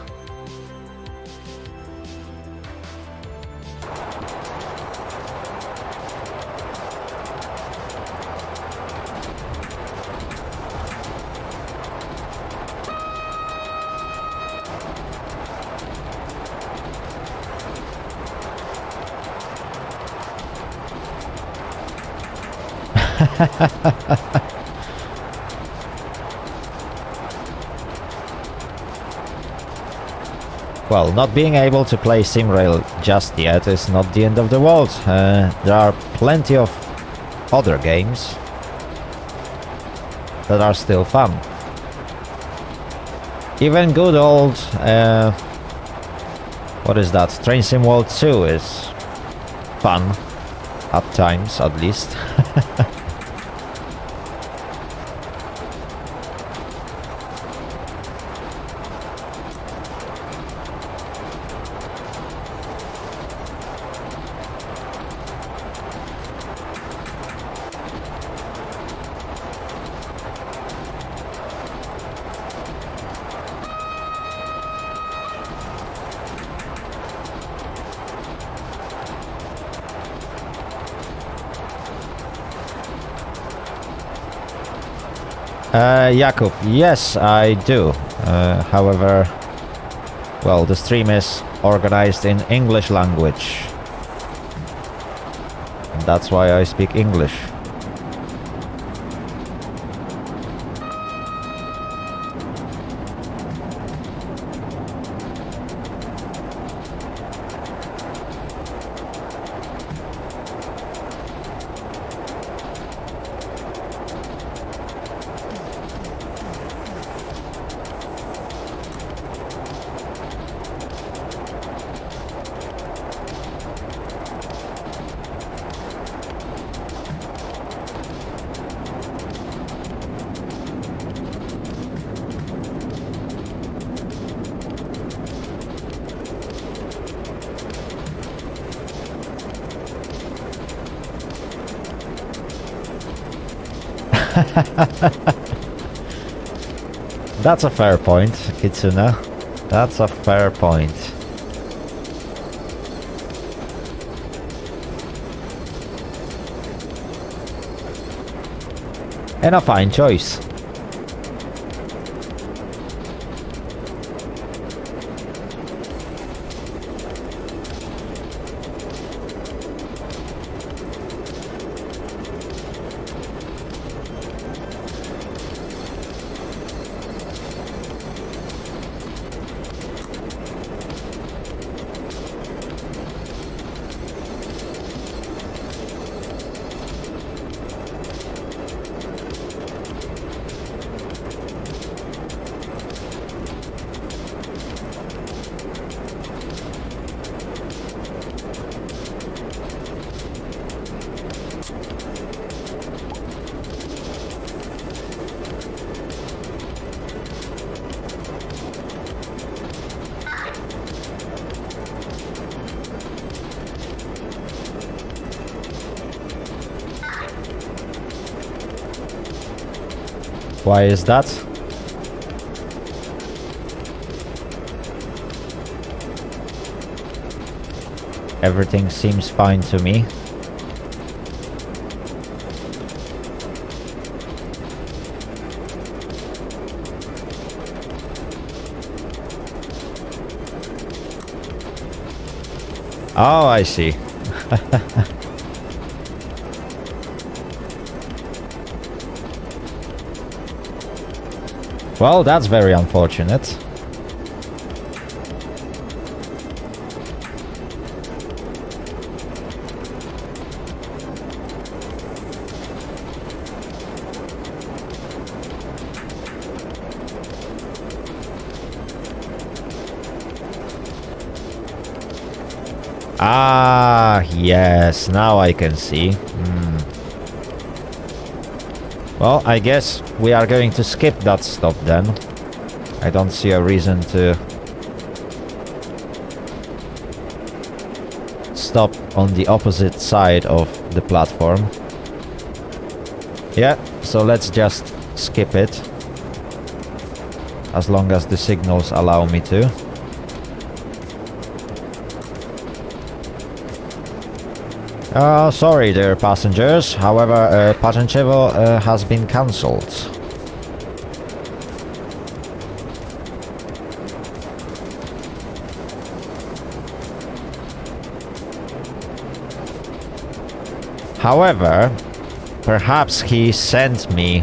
Well, not being able to play SimRail just yet is not the end of the world. There are plenty of other games that are still fun. Even good old, what is that? Train Sim World 2 is fun, at times at least. Jakub, yes, I do. However, well, the stream is organized in English language. And that's why I speak English. That's a fair point, Kitsuna. That's a fair point. And a fine choice. Why is that? Everything seems fine to me. Oh, I see. Well, that's very unfortunate. Ah, yes, now I can see. Well, I guess we are going to skip that stop then. I don't see a reason to stop on the opposite side of the platform. Yeah, so let's just skip it. As long as the signals allow me to. Sorry dear passengers, however, Parzęczewo has been cancelled. However, perhaps he sent me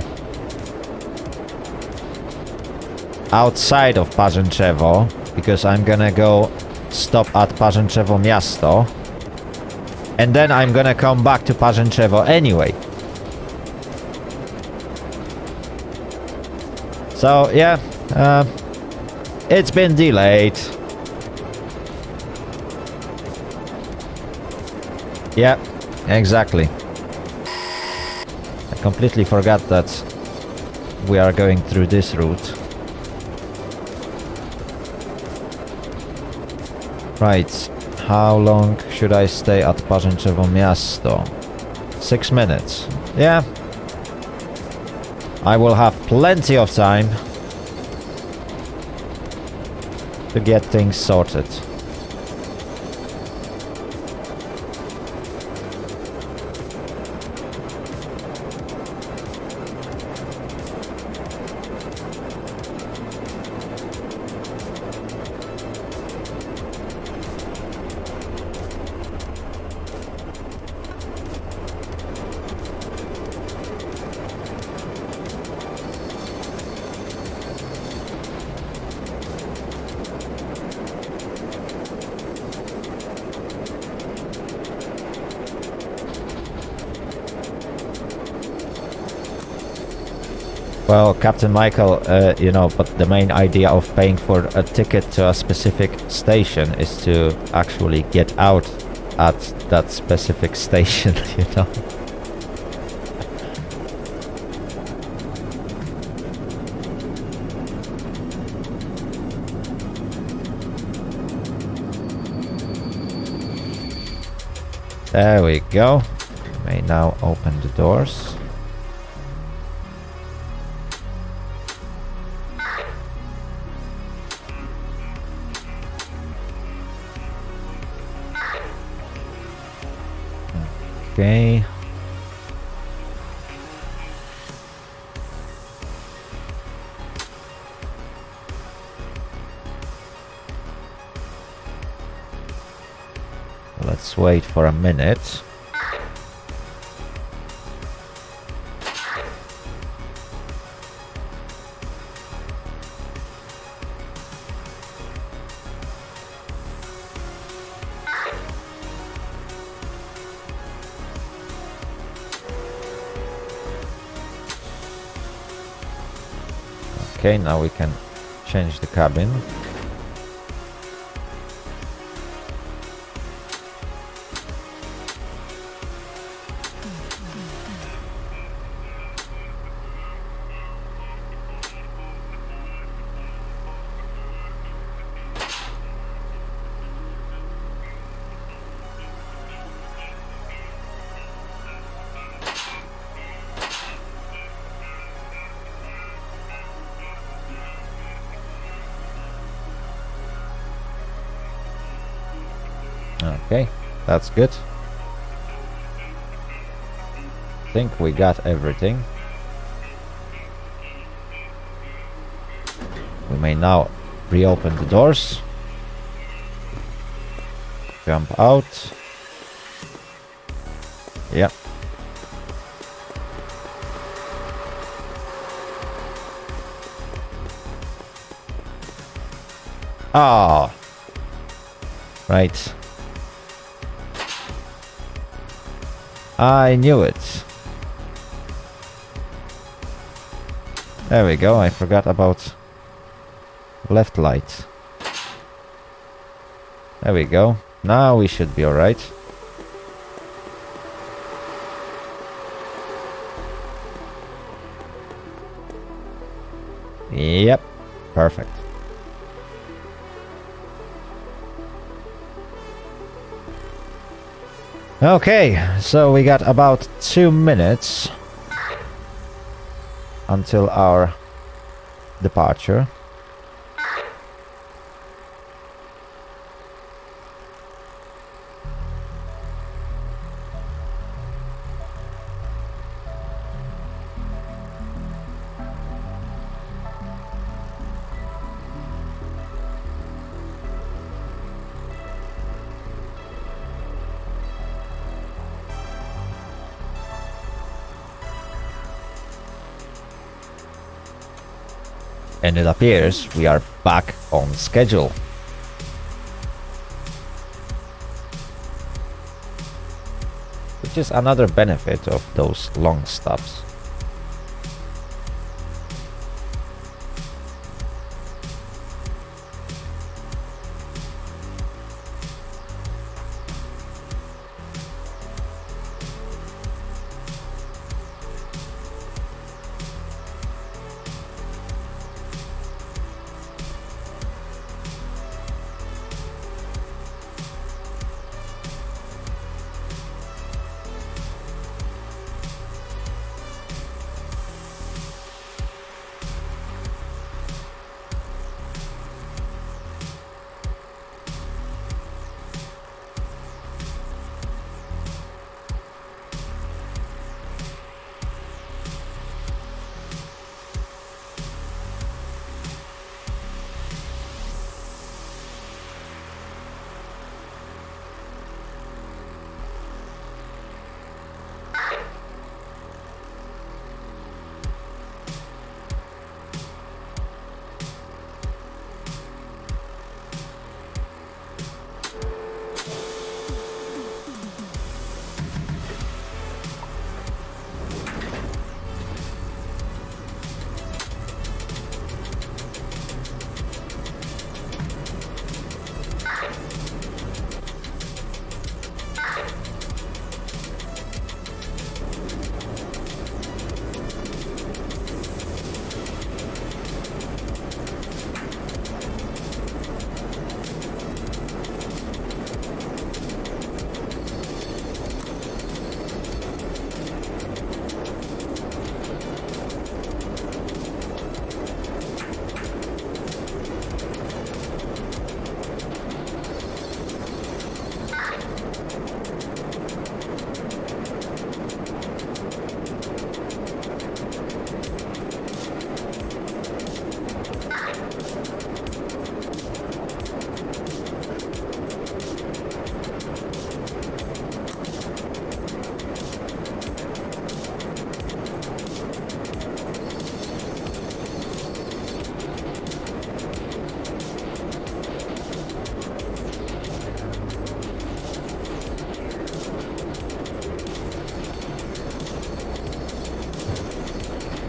outside of Parzęczewo, because I'm gonna go stop at Parzęczewo Miasto. And then I'm gonna come back to Parzęczewo anyway. So, yeah, it's been delayed. Yeah, exactly. I completely forgot that we are going through this route. Right. How long should I stay at Parzęczewo Miasto? 6 minutes. Yeah. I will have plenty of time to get things sorted. Well, Captain Michael, you know, but the main idea of paying for a ticket to a specific station is to actually get out at that specific station, you know. There we go. We may now open the doors. Okay. Let's wait for a minute. Okay, now we can change the cabin. Okay, that's good. I think we got everything. We may now reopen the doors. Jump out. Yeah. Ah. Right. I knew it. There we go, I forgot about left light. There we go. Now we should be alright. Yep, perfect. Okay, so we got about 2 minutes until our departure. And it appears we are back on schedule. Which is another benefit of those long stops.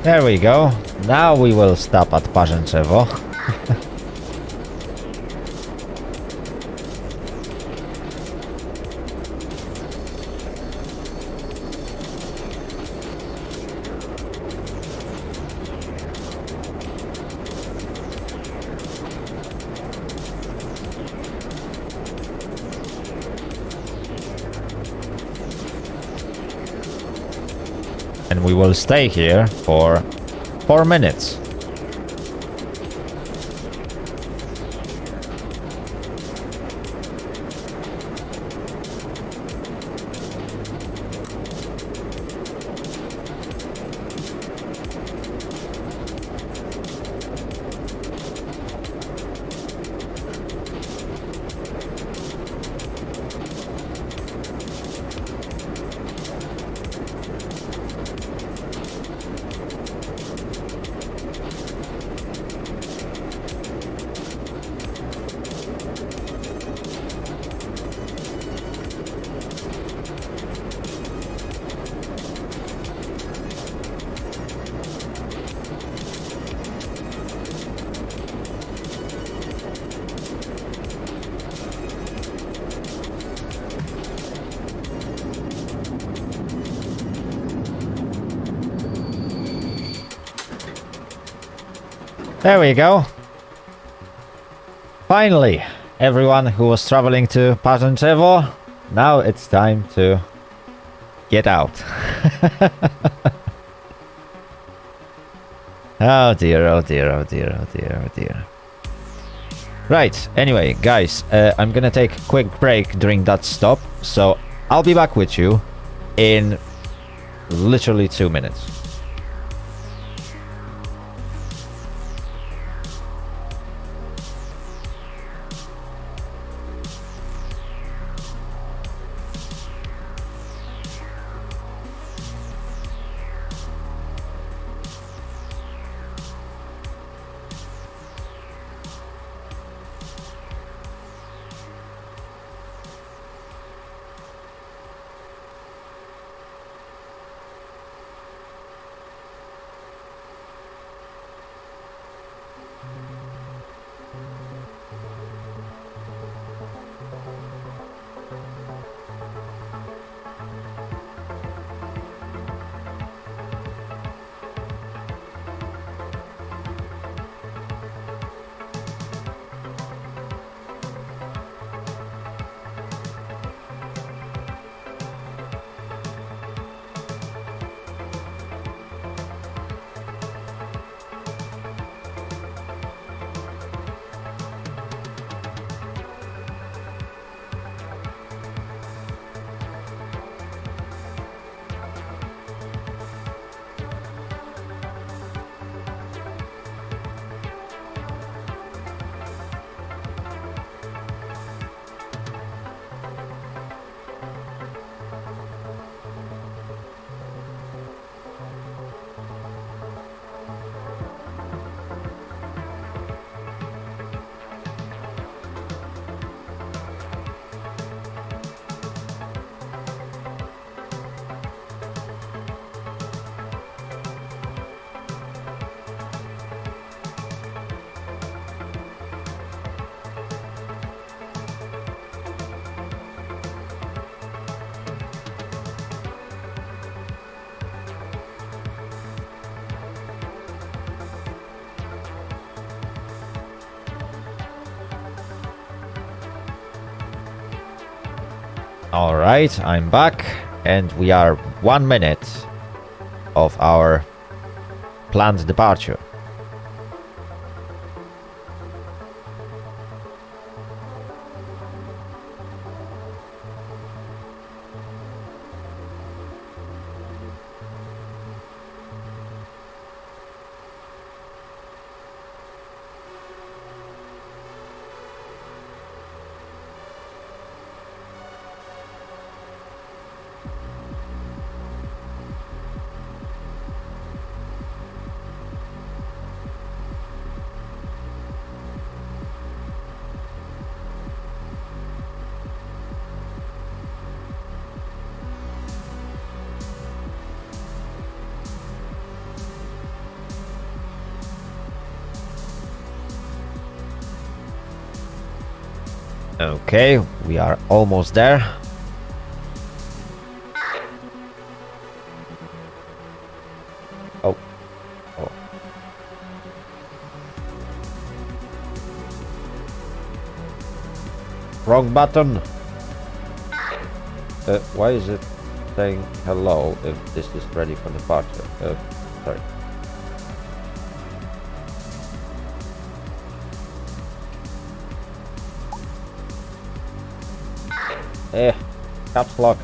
There we go. Now we will stop at Parzęczewo. And we will stay here for 4 minutes. There we go. Finally, everyone who was traveling to Parzęczewo, now it's time to get out. Oh dear, oh dear, oh dear, oh dear, oh dear. Right, anyway, guys, I'm gonna take a quick break during that stop, so I'll be back with you in literally 2 minutes. Alright, I'm back, and we are 1 minute of our planned departure. Okay, we are almost there. Oh. Oh. Wrong button. Why is it saying hello if this is ready for departure? Sorry. Caps lock.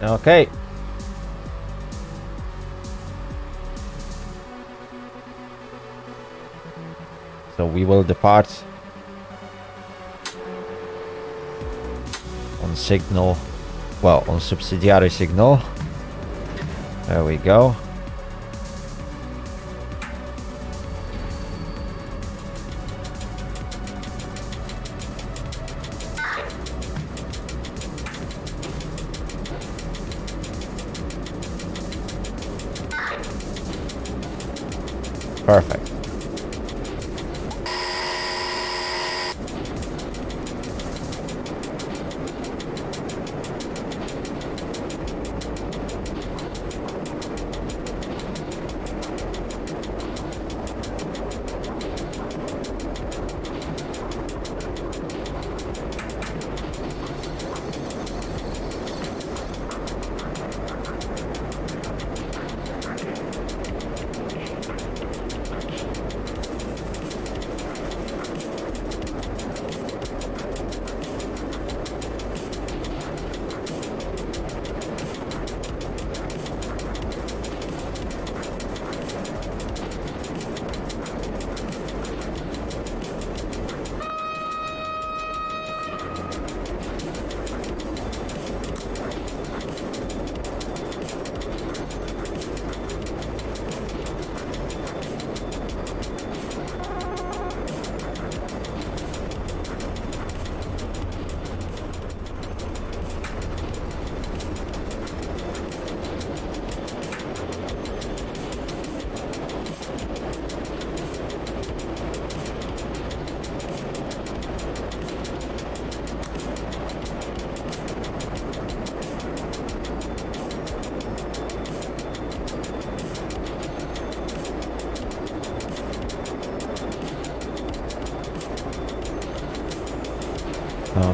Okay. So we will depart on signal, well, on subsidiary signal. There we go. Perfect.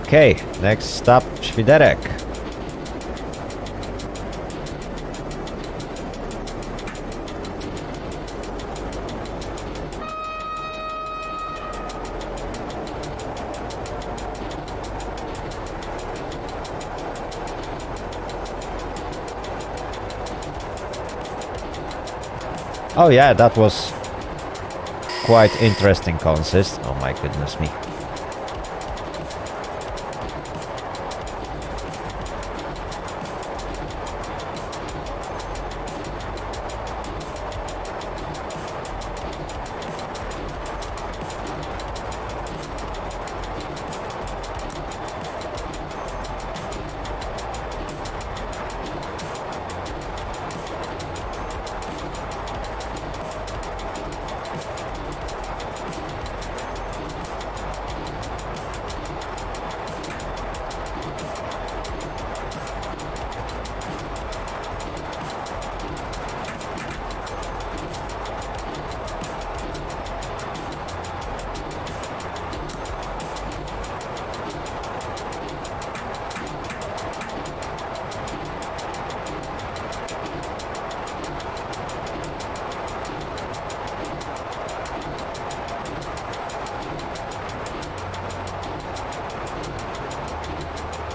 Okay, next stop, Świderek. Oh yeah, that was quite interesting consist. Oh my goodness me.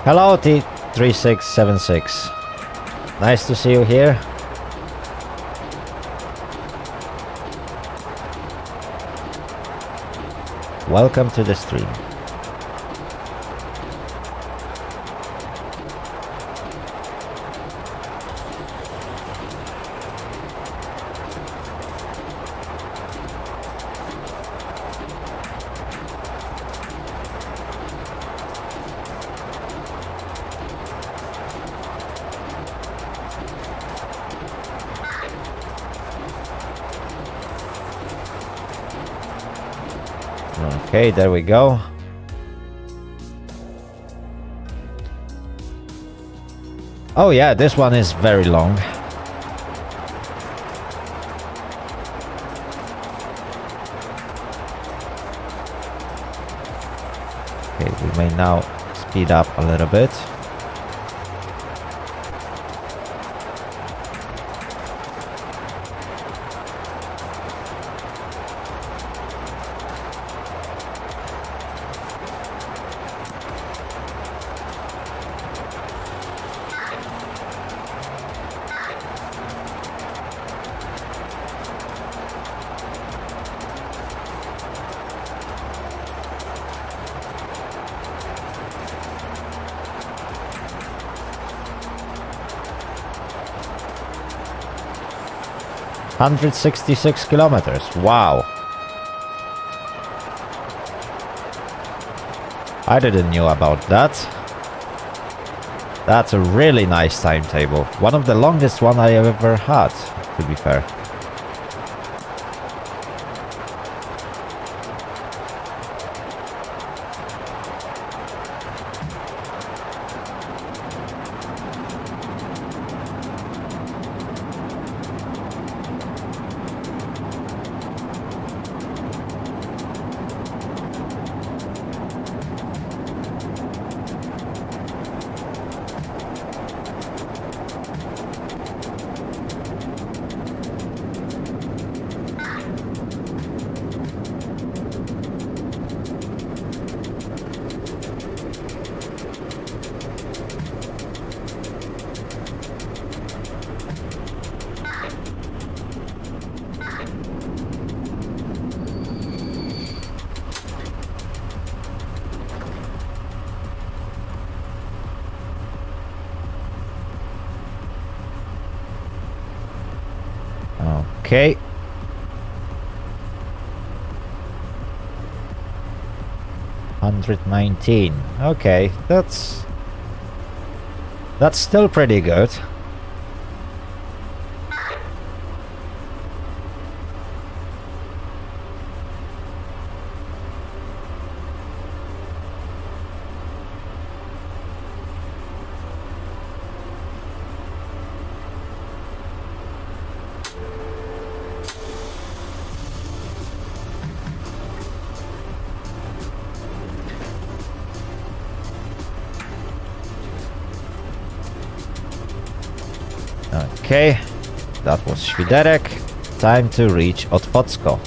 Hello T3676. Nice to see you here. Welcome to the stream. Okay, there we go. Oh yeah, this one is very long. Okay, we may now speed up a little bit. $166 kilometers. Wow. I didn't know about that. That's a really nice timetable. One of the longest one I ever had, to be fair. Okay. $119. Okay, that's still pretty good. Okay, that was Świderek. Time to reach Otwocko.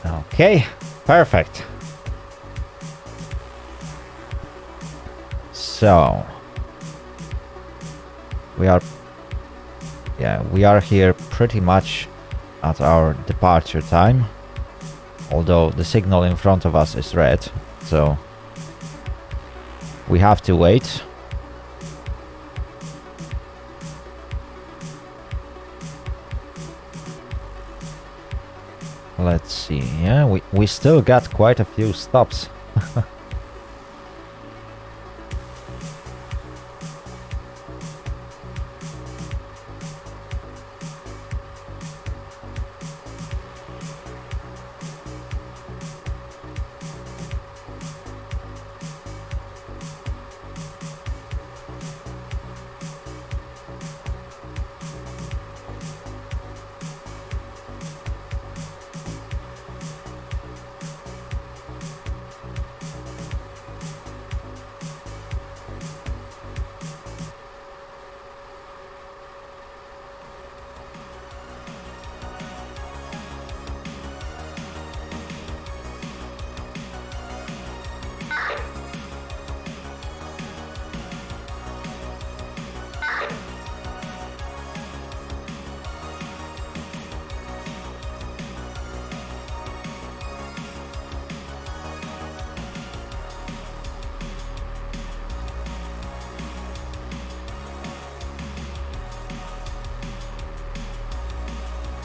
Okay, perfect. So we are here pretty much at our departure time, although the signal in front of us is red, so we have to wait. Let's see. Yeah, we still got quite a few stops.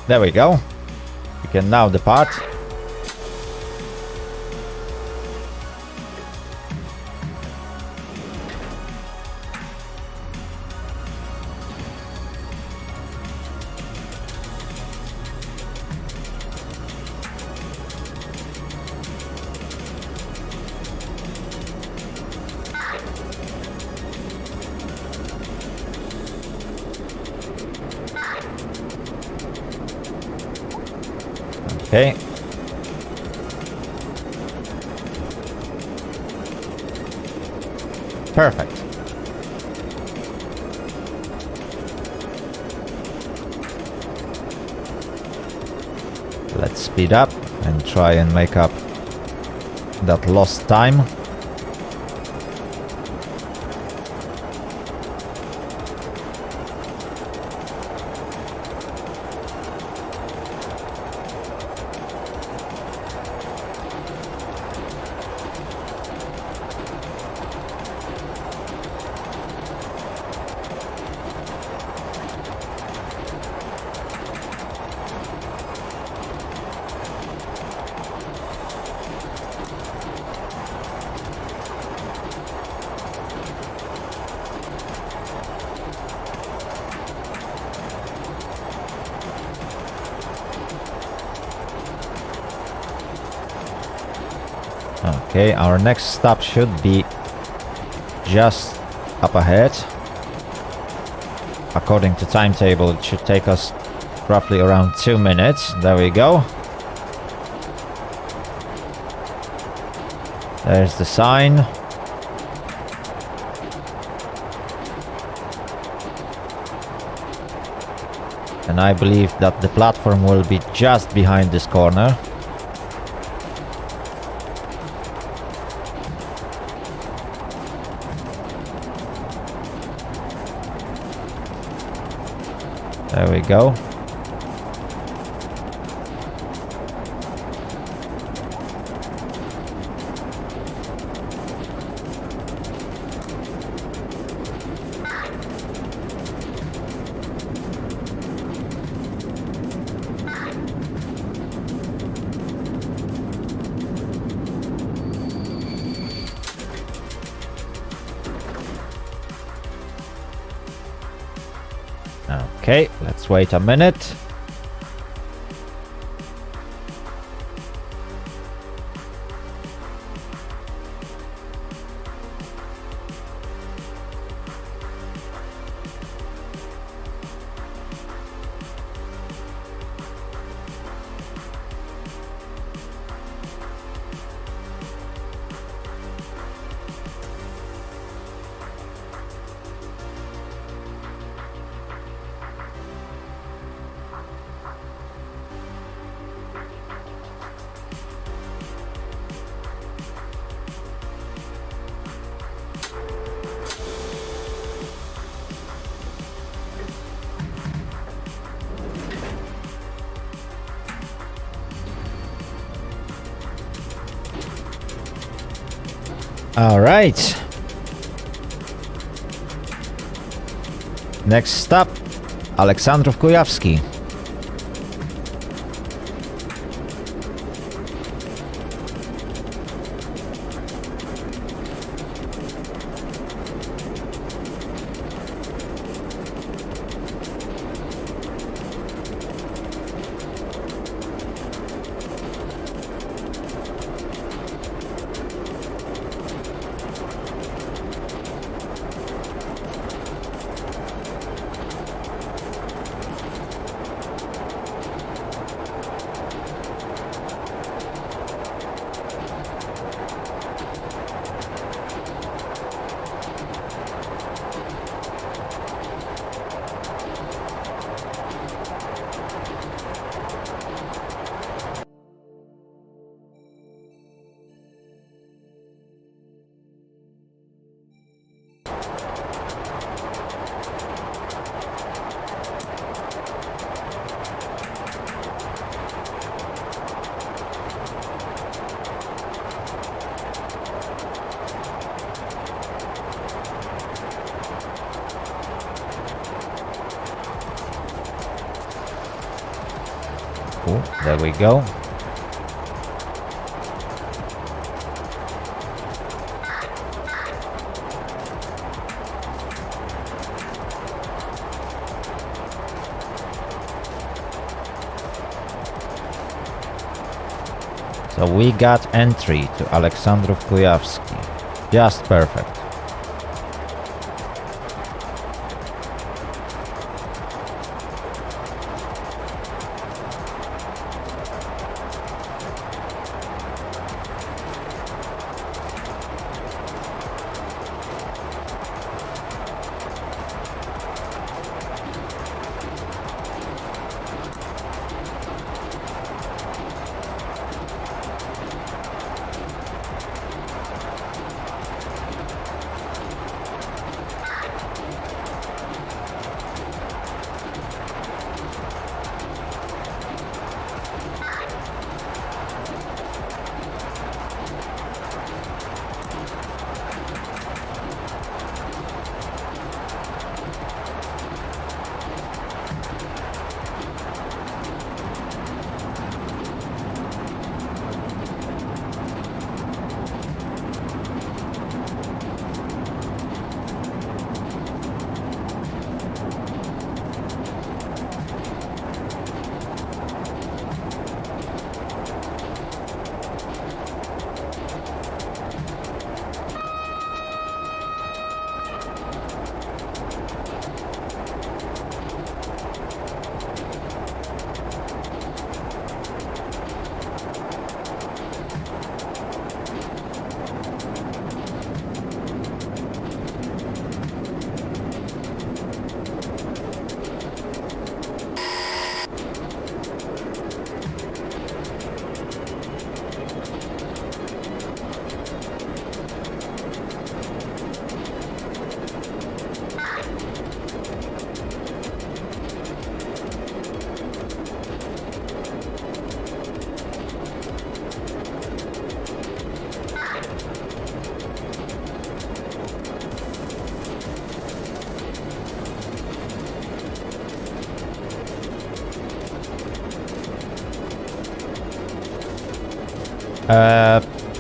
There we go. We can now depart. Okay. Perfect. Let's speed up and try and make up that lost time. Okay, our next stop should be just up ahead. According to timetable, it should take us roughly around 2 minutes. There we go. There's the sign. And I believe that the platform will be just behind this corner. There we go. Okay, let's wait a minute. All right. Next stop, Aleksandrów Kujawski. Cool. There we go. So we got entry to Aleksandrów Kujawski. Just perfect.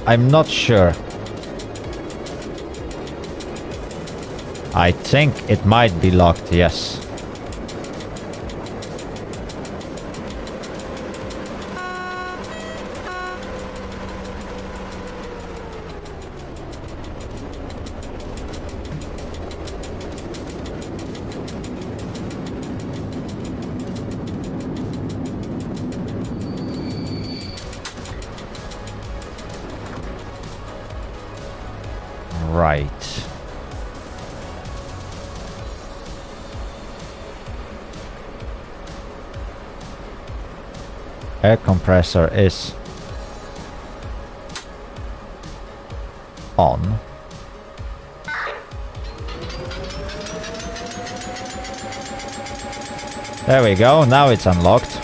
I'm not sure. I think it might be locked, yes. Right. Air compressor is on. There we go, now it's unlocked.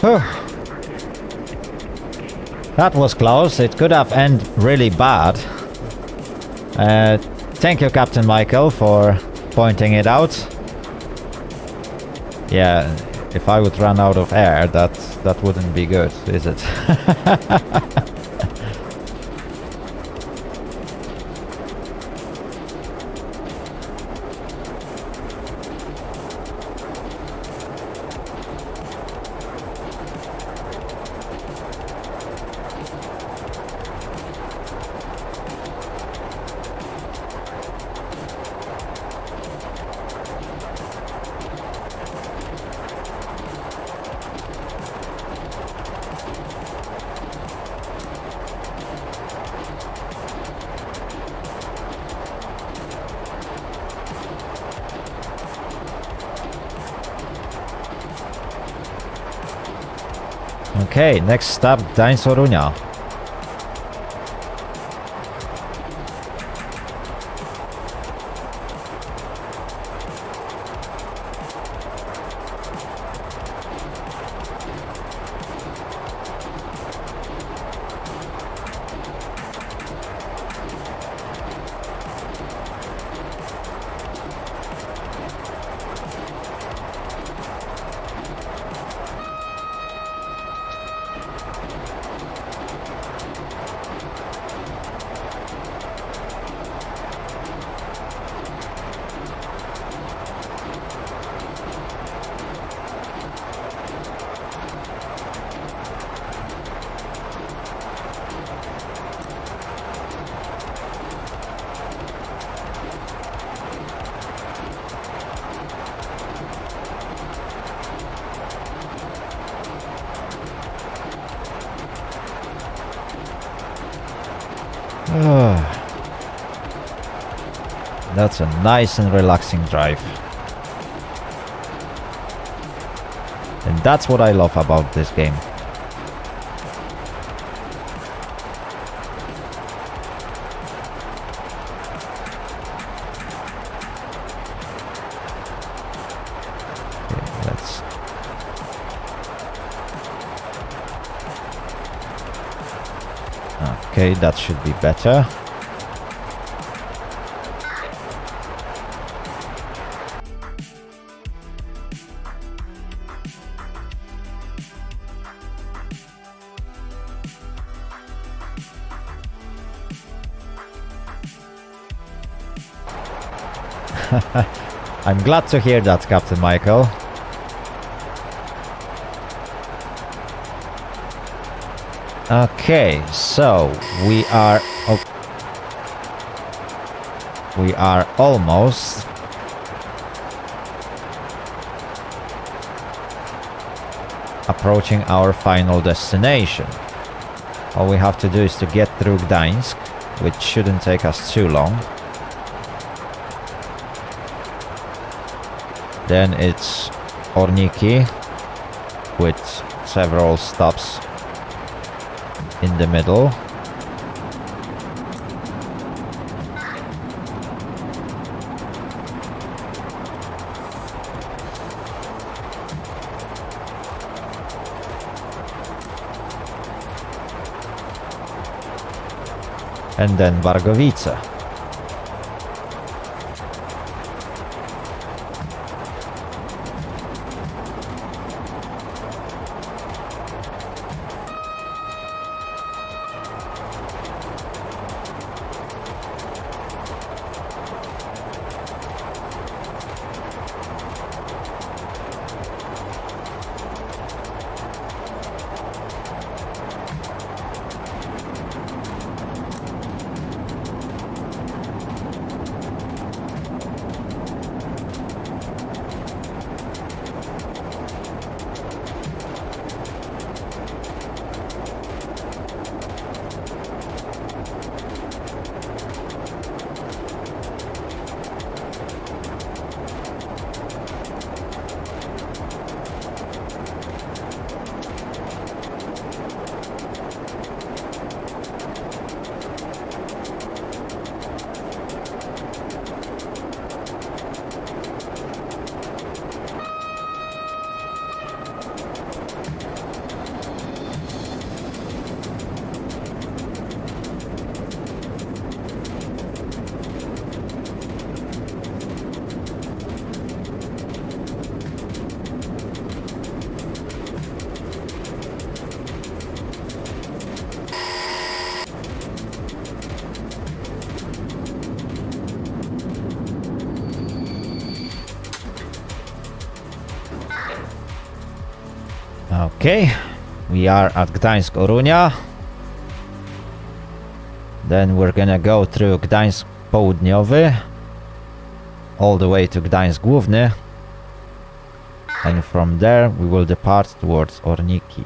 Whew. That was close. It could have ended really bad. Thank you, Captain Michael, for pointing it out. Yeah, if I would run out of air, that wouldn't be good, is it? Okay, next stop, Gdańsk Orunia. That's a nice and relaxing drive. And that's what I love about this game. Okay, that should be better. I'm glad to hear that, Captain Michael. Okay, so we are almost approaching our final destination. All we have to do is to get through Gdańsk, which shouldn't take us too long. Then it's Orniki with several stops in the middle. And then Wargowice. Okay, we are at Gdańsk Orunia. Then we're gonna go through Gdańsk Południowy all the way to Gdańsk Główny, and from there we will depart towards Orniki.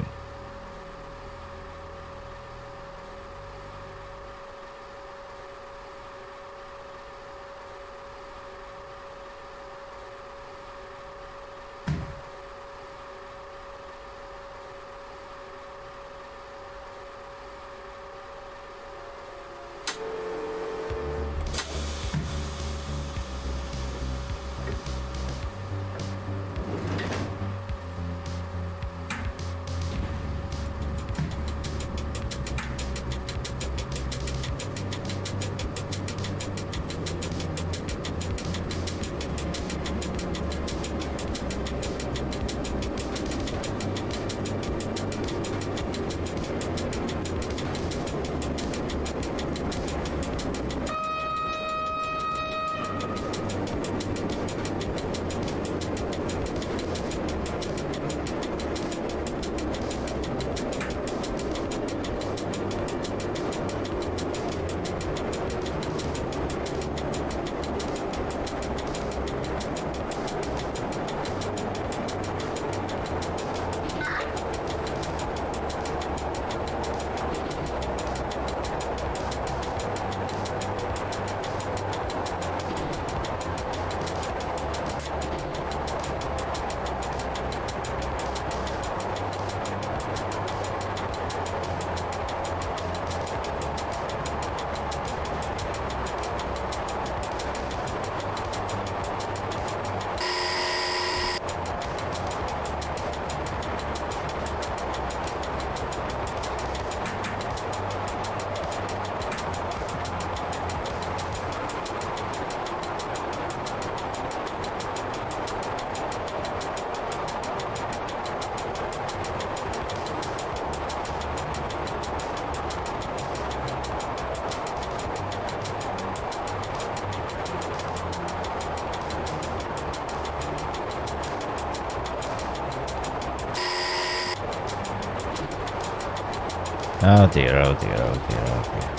Oh dear, oh dear, oh dear, oh dear.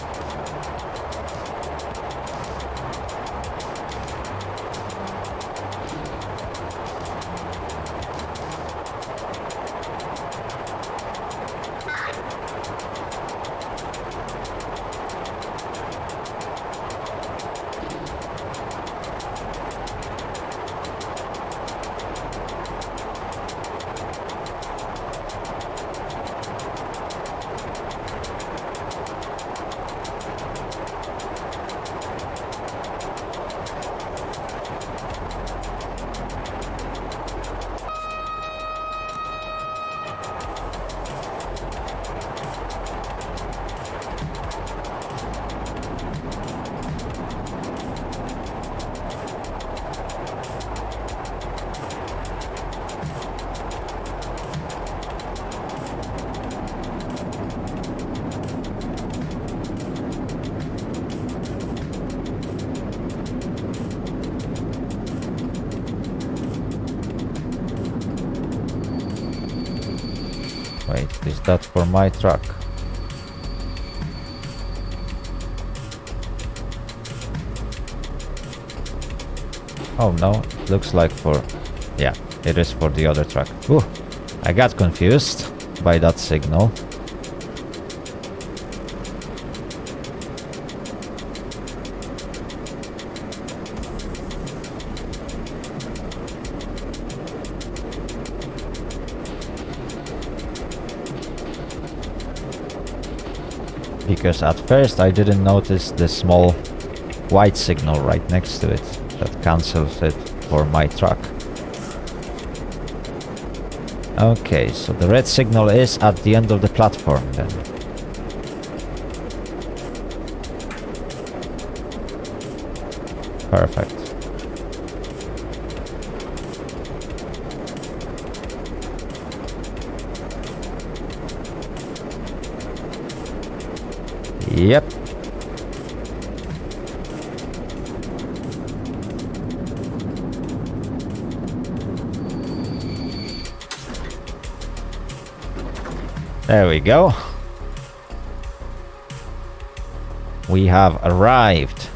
Wait, is that for my truck? Oh no, it looks like for... yeah, it is for the other truck. Ooh, I got confused by that signal. Because at first I didn't notice the small white signal right next to it that cancels it for my truck. Okay, so the red signal is at the end of the platform then. Perfect. Yep. There we go. We have arrived.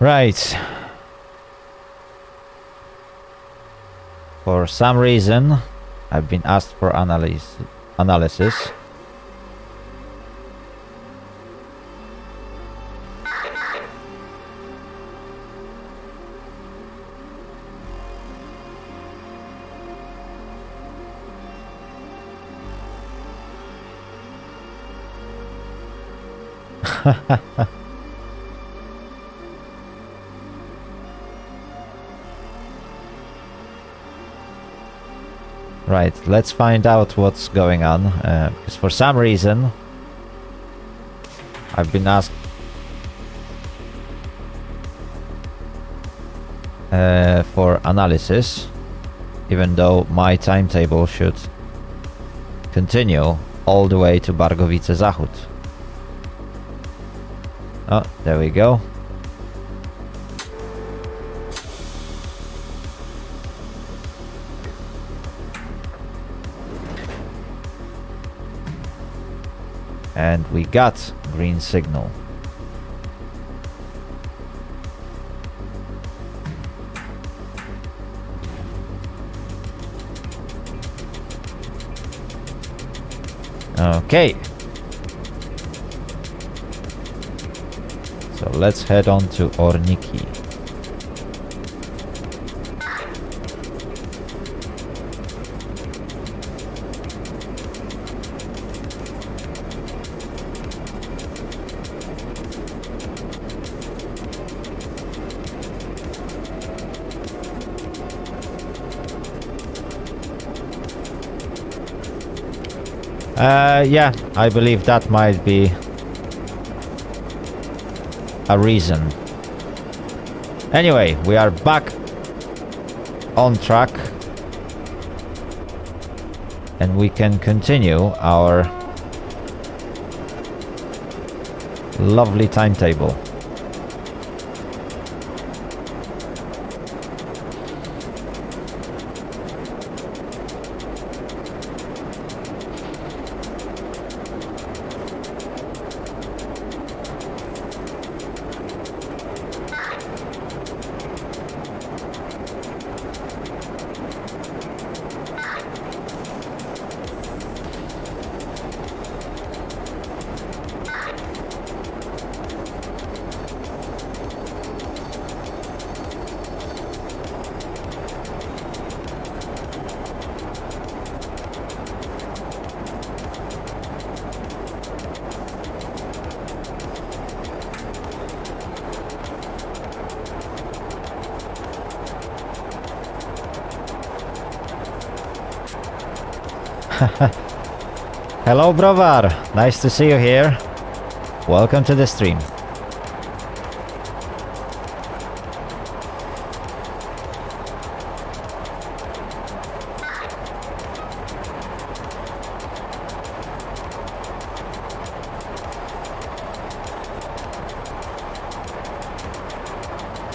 Right. For some reason, I've been asked for analysis. Right, let's find out what's going on, because for some reason I've been asked for analysis, even though my timetable should continue all the way to Bargowice Zachód. Oh, there we go. And we got green signal. Okay. So let's head on to Orniki. Yeah, I believe that might be a reason. Anyway, we are back on track and we can continue our lovely timetable. Hello, Brovar. Nice to see you here. Welcome to the stream.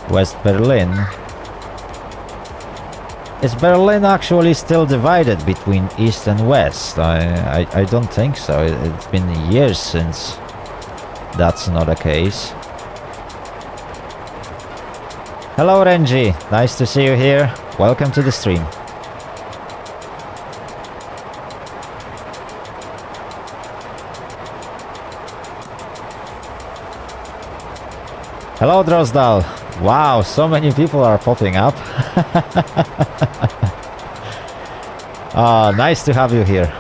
West Berlin. Is Berlin actually still divided between East and West? I don't think so. It's been years since that's not the case. Hello, Renji. Nice to see you here. Welcome to the stream. Hello, Drozdal. Wow, so many people are popping up. Nice to have you here.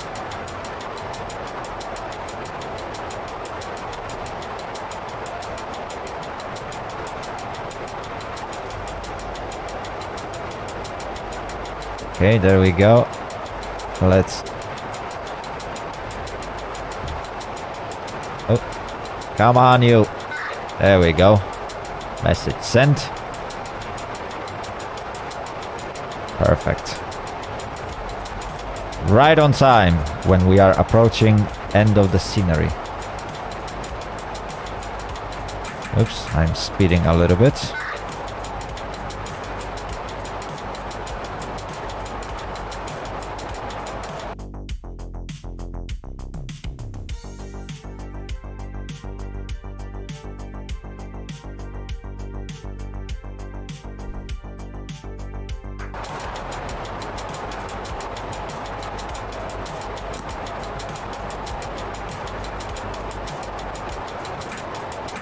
Okay, there we go. Let's... Oh, come on you. There we go. Message sent. Perfect. Right on time when we are approaching end of the scenery. Oops, I'm speeding a little bit.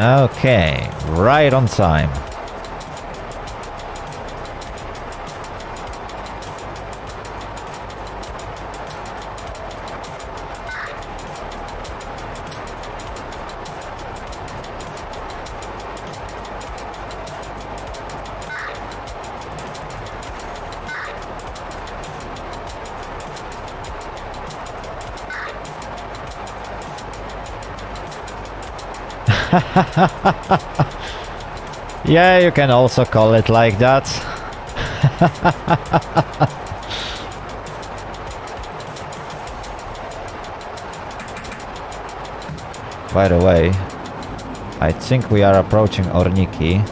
Okay, right on time. Yeah, you can also call it like that. By the way, I think we are approaching Orniki.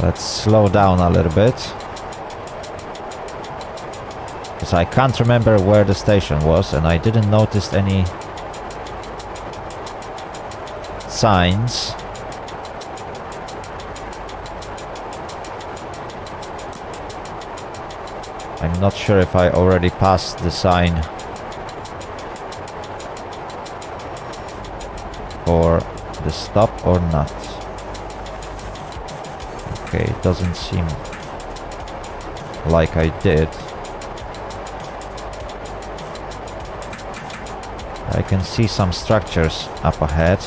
Let's slow down a little bit. Because I can't remember where the station was and I didn't notice any signs. I'm not sure if I already passed the sign for the stop or not. Okay, it doesn't seem like I did. I can see some structures up ahead.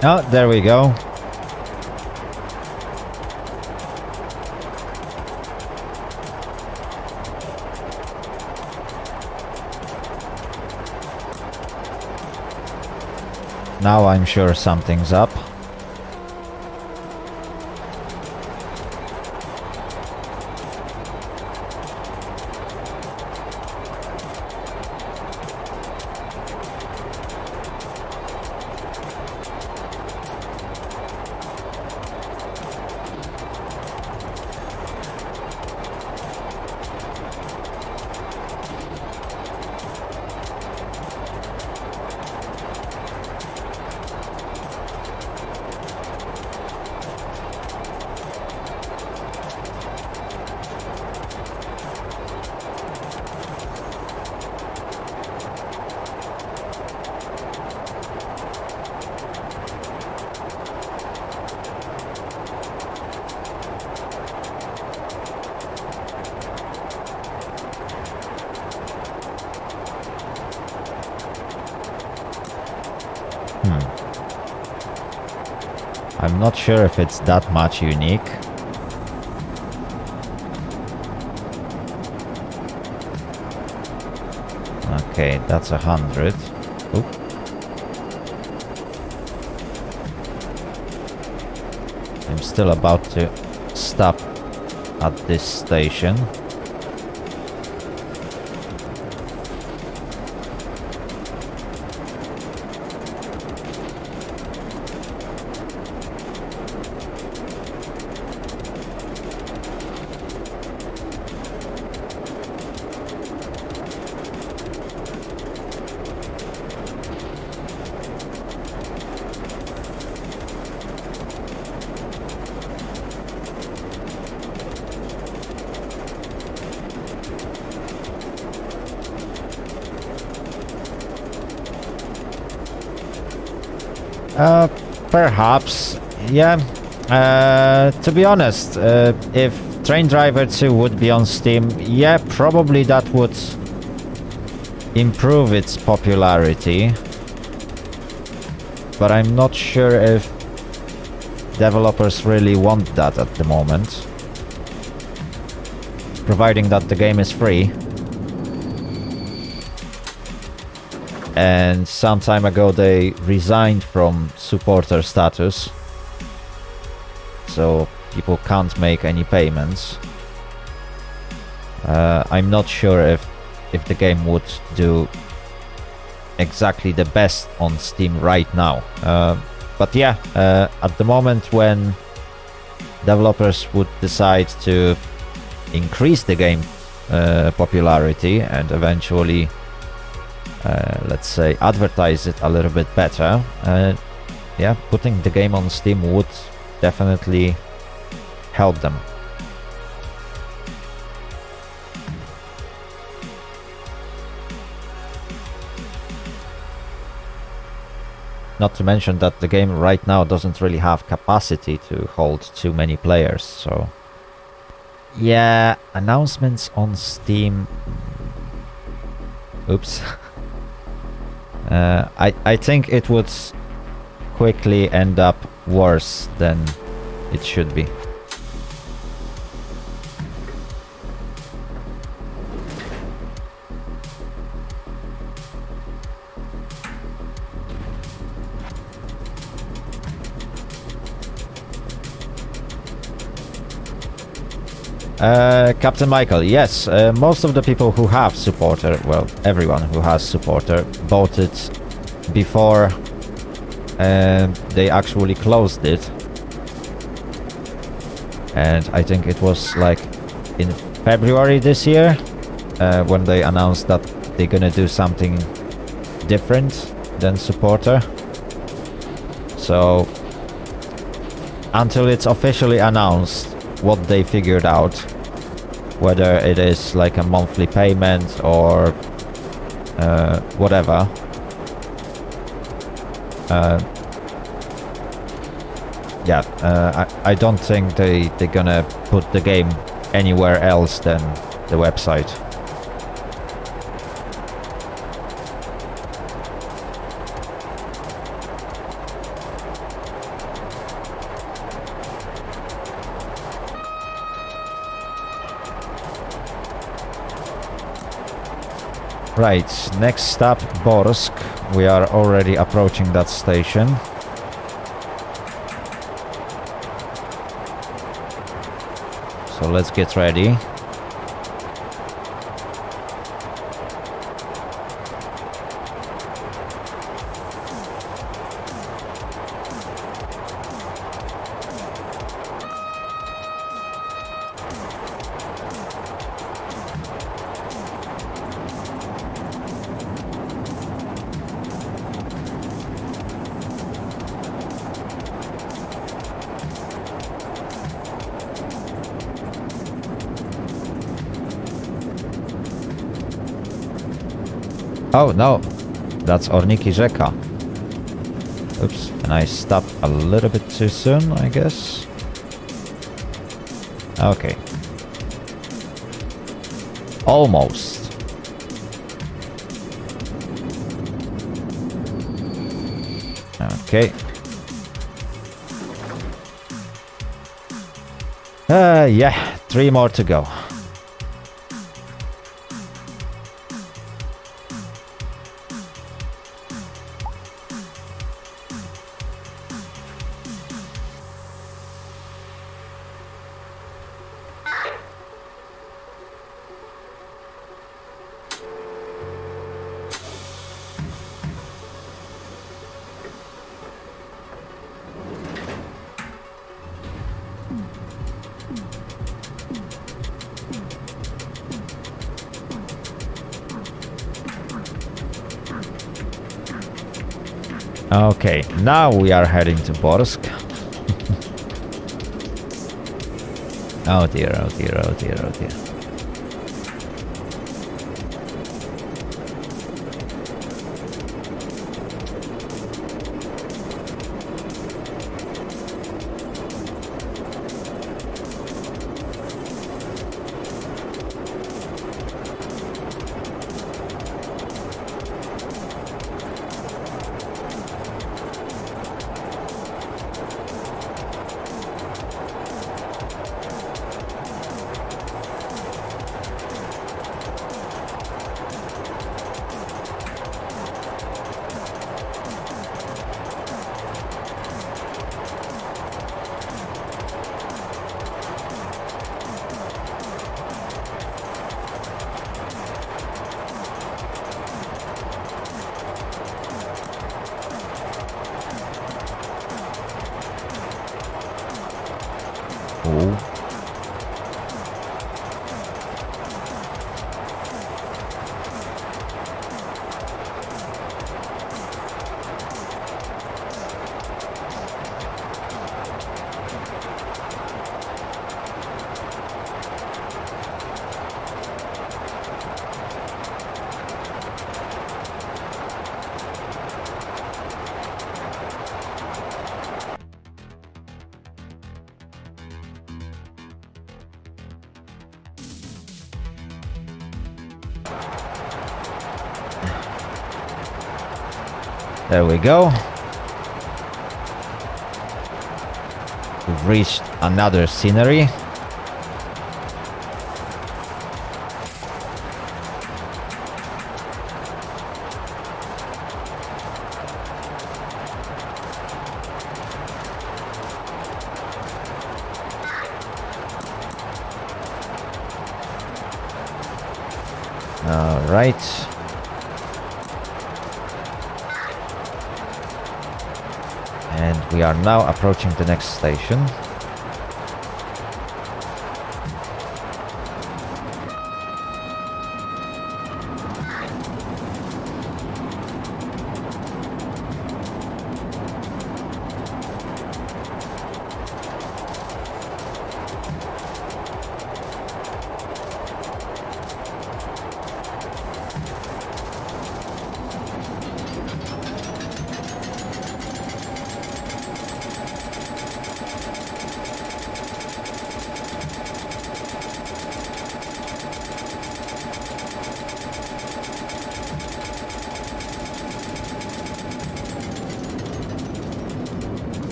Oh, there we go. Now I'm sure something's up. I'm not sure if it's that much unique. Okay, that's 100. Oop. I'm still about to stop at this station. Perhaps, yeah. To be honest, if Train Driver 2 would be on Steam, yeah, probably that would improve its popularity. But I'm not sure if developers really want that at the moment. Providing that the game is free. And some time ago they resigned from supporter status. So people can't make any payments. I'm not sure if the game would do exactly the best on Steam right now. But yeah, at the moment when developers would decide to increase the game popularity and eventually, let's say, advertise it a little bit better, yeah, putting the game on Steam would definitely help them. Not to mention that the game right now doesn't really have capacity to hold too many players, so... Yeah, announcements on Steam... Oops. I think it would quickly end up worse than it should be. Captain Michael, yes, most of the people who have supporter, well, everyone who has supporter, bought it before they actually closed it. And I think it was like in February this year when they announced that they're gonna do something different than supporter. So until it's officially announced what they figured out, whether it is like a monthly payment or whatever, yeah, I don't think they're gonna put the game anywhere else than the website. Right, next stop, Borsk. We are already approaching that station. So let's get ready. Oh no, that's Orniki Rzeka. Oops, and I stopped a little bit too soon, I guess. Okay. Almost. Okay. Yeah, 3 more to go. Okay, now we are heading to Borsk. Oh dear, oh dear, oh dear, oh dear. Ooh. There we go. We've reached another scenery. All right. And we are now approaching the next station.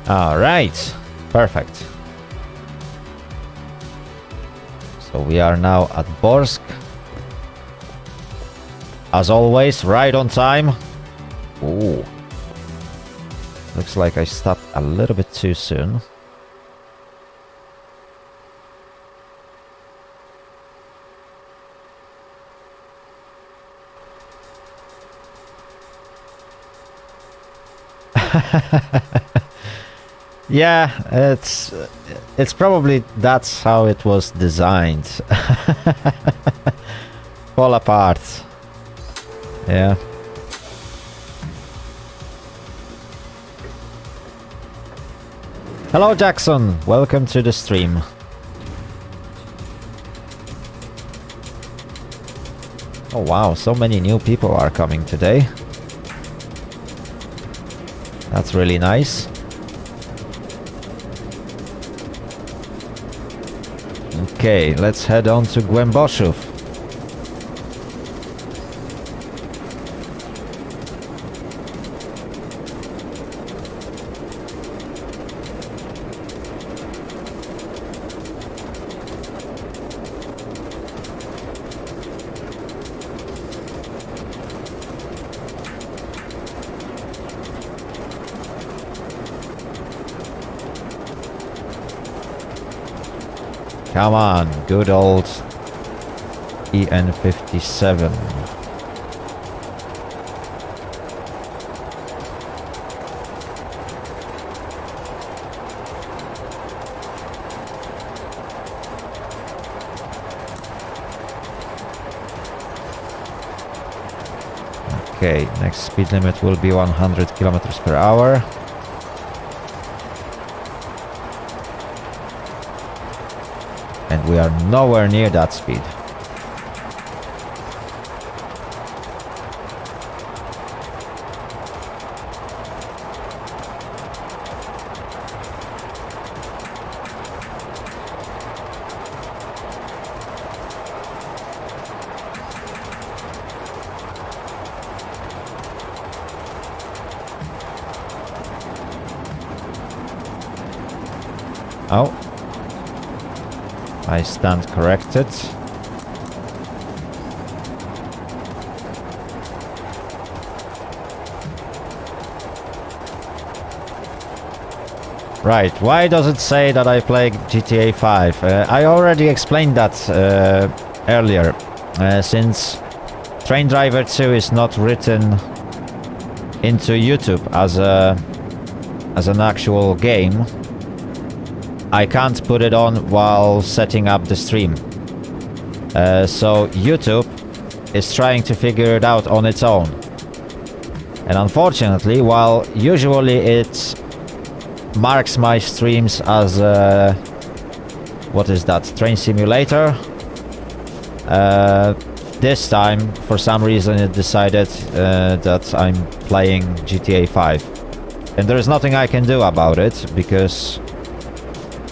All right, perfect. So we are now at Borsk. As always, right on time. Ooh. Looks like I stopped a little bit too soon. Yeah, it's probably that's how it was designed. Fall apart. Yeah. Hello Jackson, welcome to the stream. Oh wow, so many new people are coming today. That's really nice. Okay, let's head on to Głęboszów. Come on, good old EN57. Okay, next speed limit will be 100 kilometers per hour. And we are nowhere near that speed. Oh. I stand corrected. Right, why does it say that I play GTA 5? I already explained that earlier, since Train Driver 2 is not written into YouTube as an actual game, I can't put it on while setting up the stream. So YouTube is trying to figure it out on its own. And unfortunately, while usually it marks my streams as what is that, train simulator, this time for some reason it decided that I'm playing GTA 5, and there is nothing I can do about it because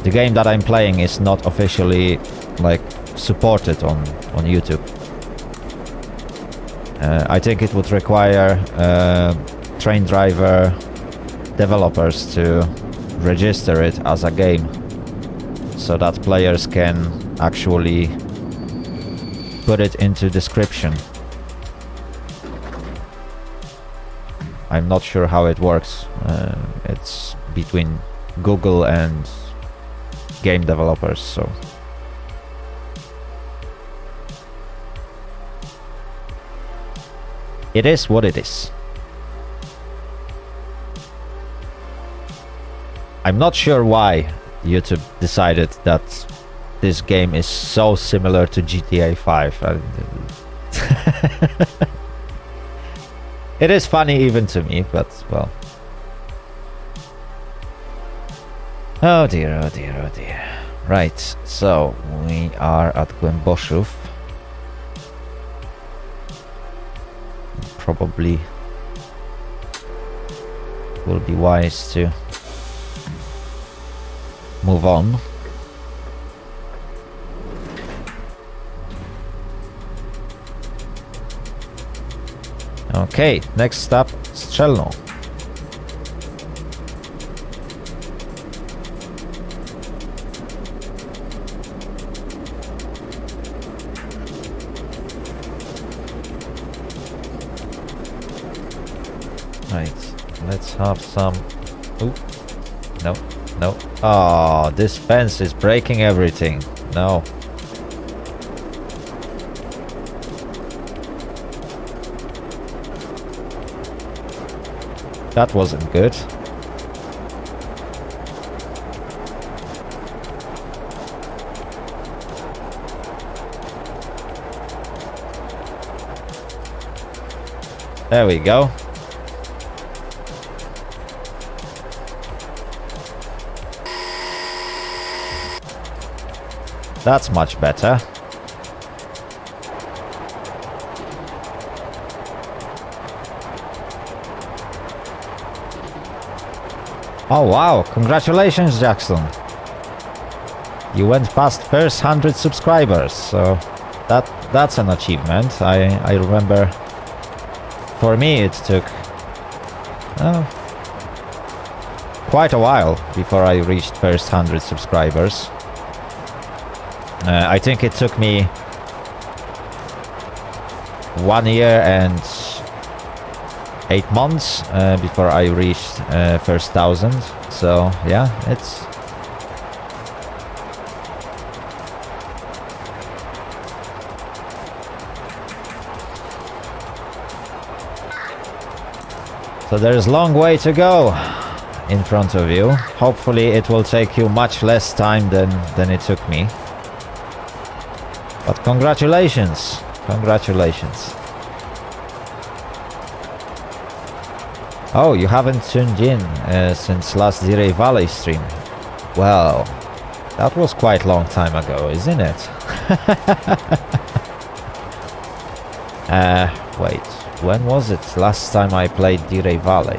the game that I'm playing is not officially like supported on YouTube. I think it would require Train Driver developers to register it as a game so that players can actually put it into description. I'm not sure how it works. It's between Google and game developers, so it is what it is. I'm not sure why YouTube decided that this game is so similar to GTA 5. It is funny even to me, but well. Oh dear, oh dear, oh dear. Right, so we are at Głęboszów. Probably will be wise to move on. Okay, next stop, Strzelno. Right, let's have some... Ooh, no, no. Oh, this fence is breaking everything. No. That wasn't good. There we go. That's much better. Oh wow, congratulations Jackson. You went past first 100 subscribers, so that's an achievement. I remember for me it took quite a while before I reached first 100 subscribers. I think it took me 1 year and 8 months before I reached first 1,000. So yeah, it's... So there's a long way to go in front of you. Hopefully it will take you much less time than it took me. But congratulations, congratulations. Oh, you haven't tuned in since last Direi Valley stream. Well, that was quite a long time ago, isn't it? Wait, when was it last time I played Direi Valley?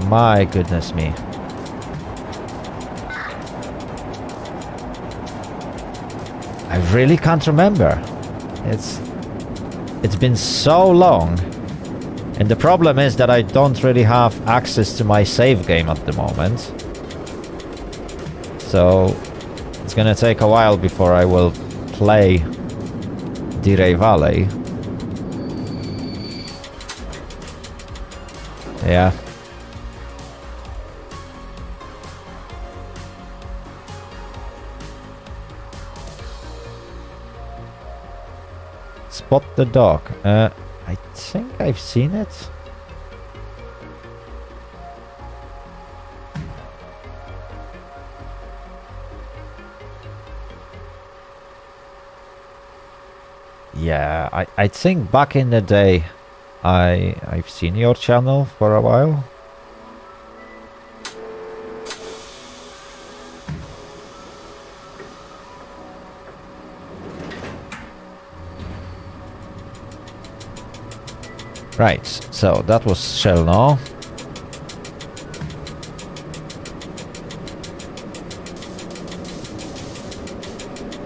My goodness me. I really can't remember. It's been so long, and the problem is that I don't really have access to my save game at the moment, so it's gonna take a while before I will play Direi Valley. Yeah. Spot the dog. I think I've seen it. Yeah, I think back in the day I've seen your channel for a while. Right, so that was Shelno.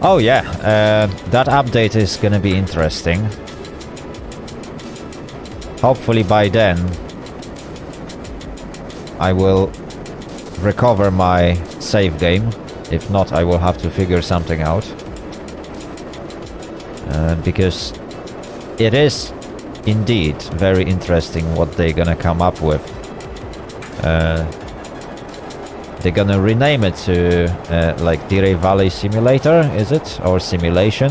Oh yeah, that update is gonna be interesting. Hopefully by then I will recover my save game. If not, I will have to figure something out. Because it is indeed very interesting what they're gonna come up with. They're gonna rename it to like Deer Valley Simulator, is it? Or Simulation?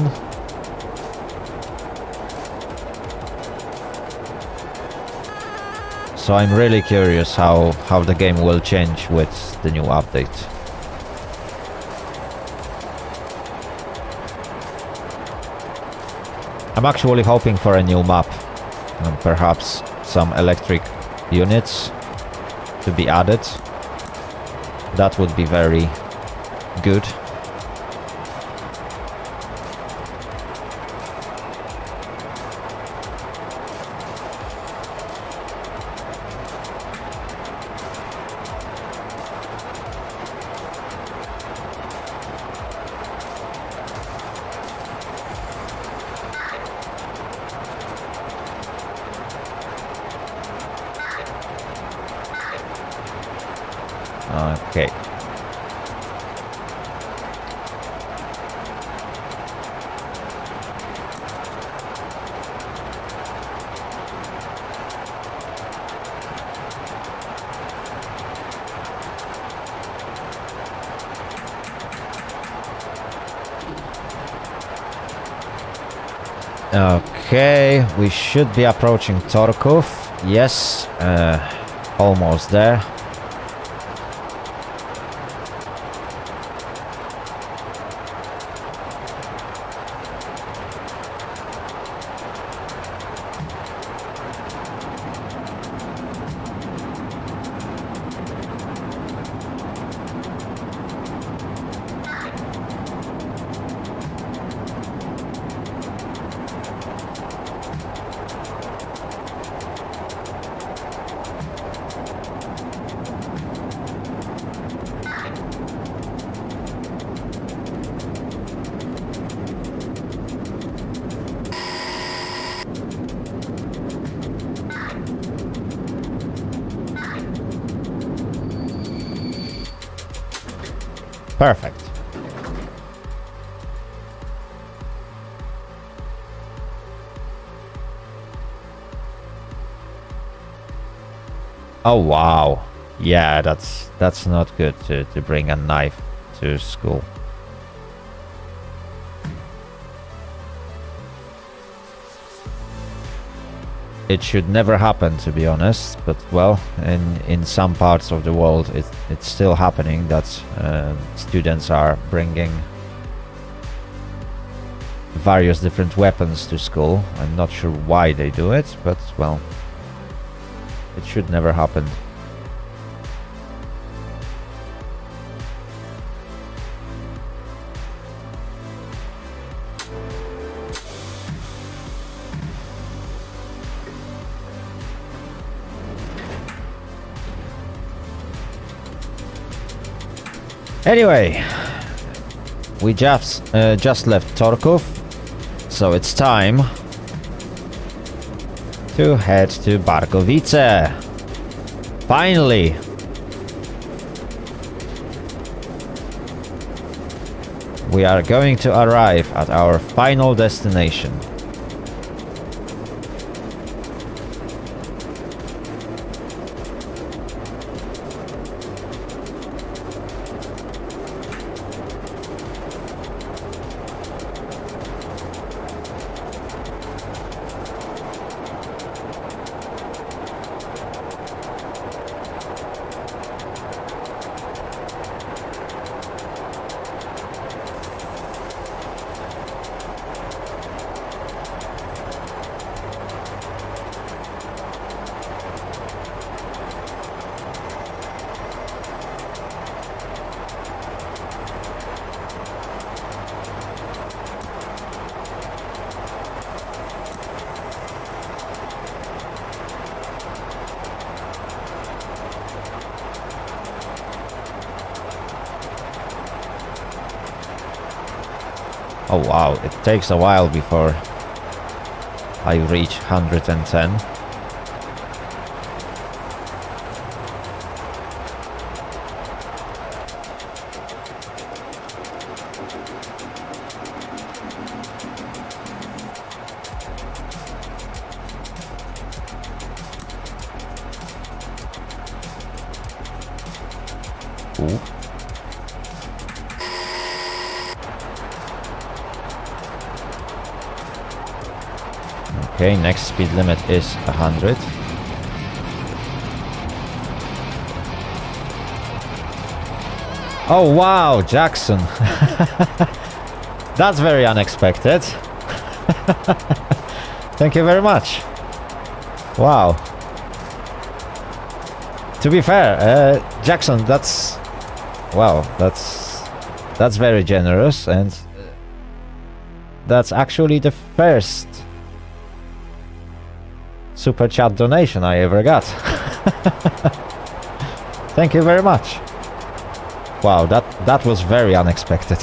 So I'm really curious how the game will change with the new update. I'm actually hoping for a new map. And perhaps some electric units to be added. That would be very good. Okay. Okay, we should be approaching Torkov. Yes, almost there. Perfect. Oh wow. Yeah, that's not good to bring a knife to school. It should never happen, to be honest, but well, in some parts of the world it's still happening that students are bringing various different weapons to school. I'm not sure why they do it, but well, it should never happen. Anyway, we just left Torkov, so it's time to head to Barkowice. Finally! We are going to arrive at our final destination. Oh wow, it takes a while before I reach 110. Ooh. Okay, next speed limit is 100. Oh wow, Jackson. That's very unexpected. Thank you very much. Wow. To be fair, Jackson, that's... Wow, that's very generous, and that's actually the first super chat donation I ever got. Thank you very much. Wow, that was very unexpected.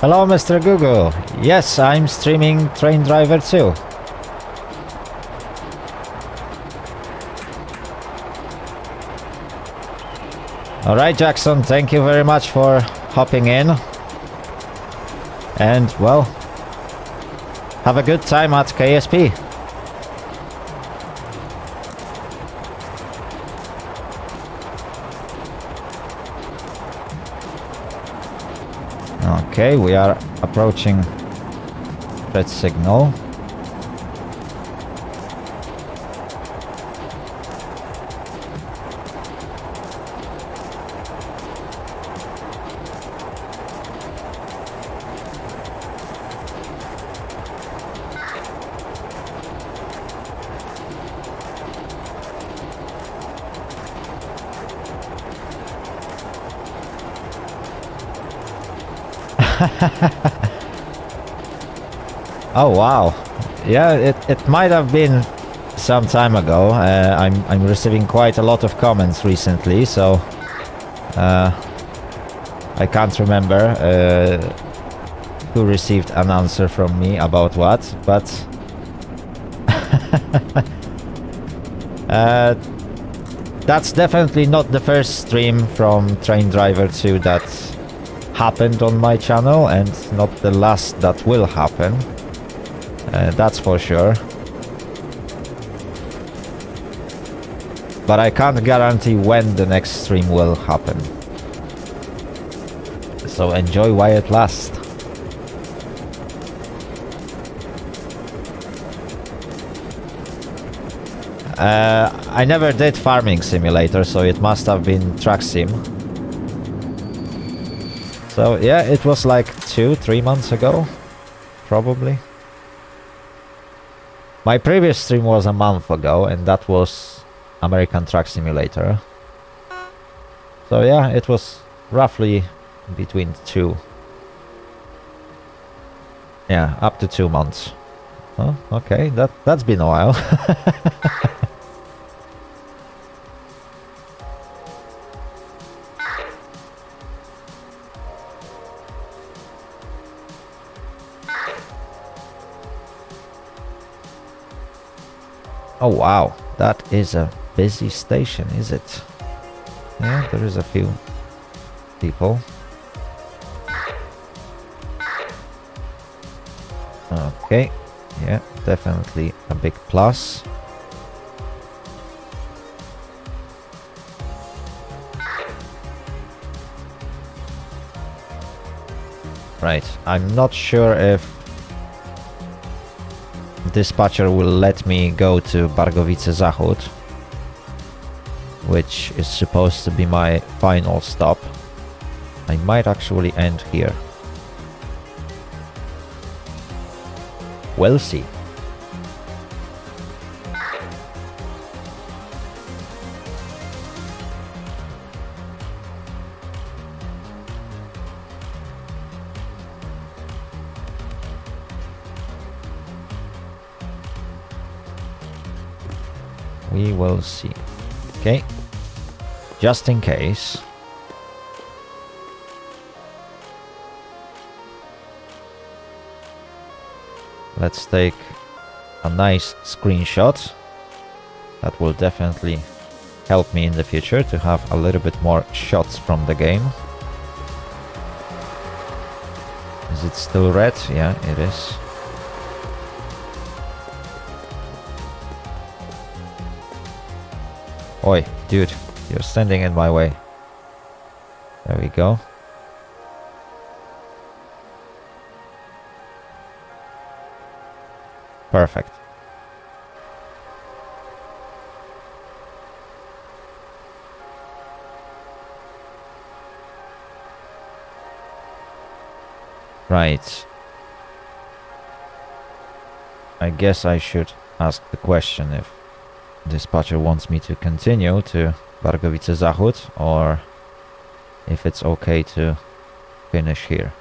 Hello, Mr. Google. Yes, I'm streaming Train Driver 2. Alright, Jackson, thank you very much for hopping in. And, well, have a good time at KSP. Okay, we are approaching red signal. Oh wow, yeah, it might have been some time ago. I'm receiving quite a lot of comments recently, so I can't remember who received an answer from me about what, but that's definitely not the first stream from Train Driver 2 that happened on my channel, and not the last that will happen. That's for sure. But I can't guarantee when the next stream will happen. So enjoy while it lasts. I never did Farming Simulator, so it must have been Track Sim. So yeah, it was like 2-3 months ago, probably. My previous stream was a month ago, and that was American Truck Simulator. So yeah, it was roughly between up to 2 months. Oh, okay, that's been a while. Oh wow, that is a busy station, is it? Yeah, there is a few people. Okay, yeah, definitely a big plus. Right, I'm not sure if dispatcher will let me go to Bargowice Zachód, which is supposed to be my final stop. I might actually end here. We'll see. We will see. Okay. Just in case. Let's take a nice screenshot. That will definitely help me in the future to have a little bit more shots from the game. Is it still red? Yeah, it is. Oi, dude, you're standing in my way. There we go. Perfect. Right. I guess I should ask the question if dispatcher wants me to continue to Bargowice Zachód or if it's okay to finish here.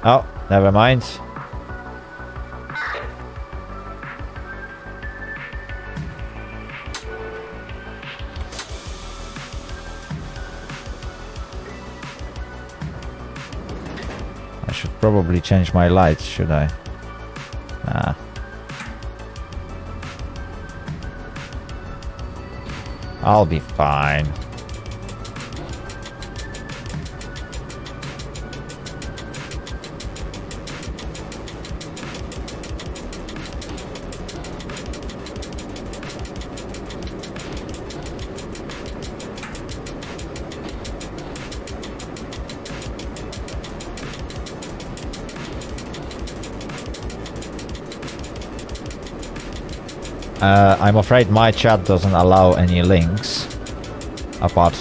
Oh, never mind. I should probably change my lights, should I? Nah. I'll be fine. I'm afraid my chat doesn't allow any links apart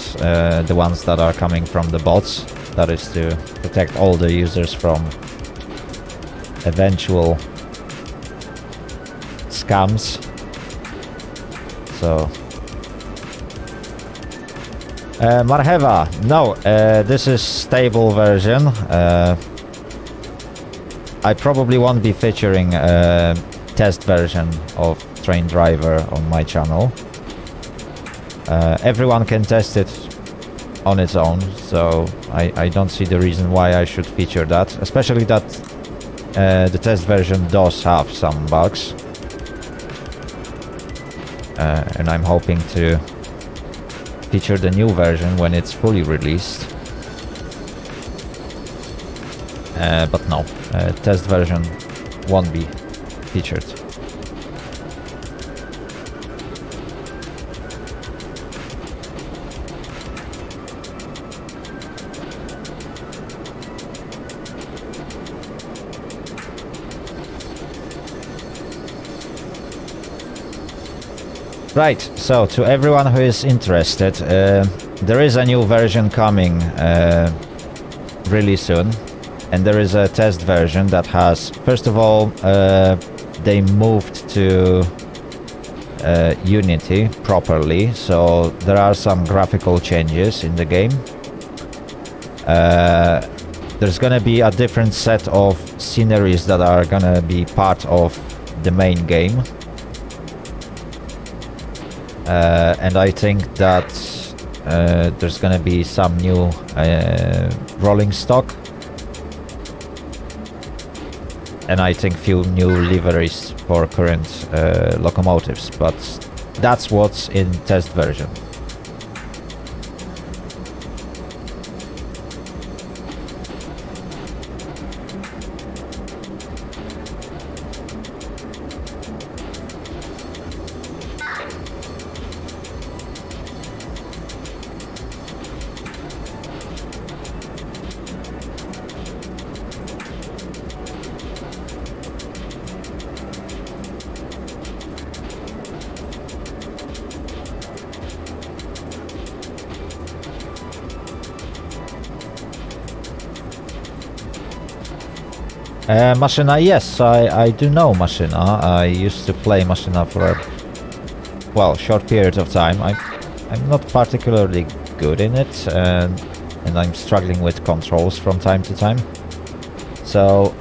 the ones that are coming from the bots. That is to protect all the users from eventual scams. So Marheva, no, this is stable version. I probably won't be featuring a test version of Train Driver on my channel. Everyone can test it on its own, so I don't see the reason why I should feature that, especially that the test version does have some bugs, and I'm hoping to feature the new version when it's fully released. But no, test version won't be featured. Right, so to everyone who is interested, there is a new version coming really soon, and there is a test version that has, first of all, they moved to Unity properly, so there are some graphical changes in the game. There's gonna be a different set of sceneries that are gonna be part of the main game. And I think that there's gonna be some new rolling stock, and I think few new liveries for current locomotives, but that's what's in test version. Machina, yes, I do know Machina. I used to play Machina for a, well, short period of time. I'm not particularly good in it, and I'm struggling with controls from time to time. So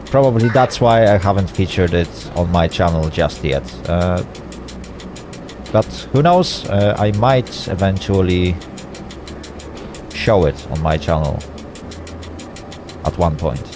probably that's why I haven't featured it on my channel just yet. But who knows, I might eventually show it on my channel at one point.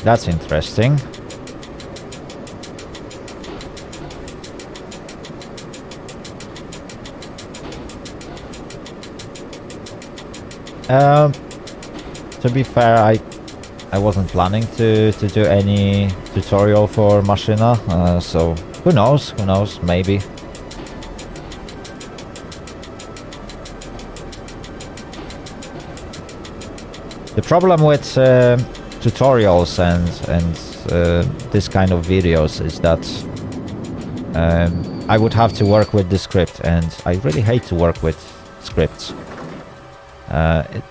That's interesting. To be fair, I wasn't planning to do any tutorial for Machina, so who knows, maybe. The problem with tutorials and this kind of videos is that I would have to work with the script, and I really hate to work with scripts.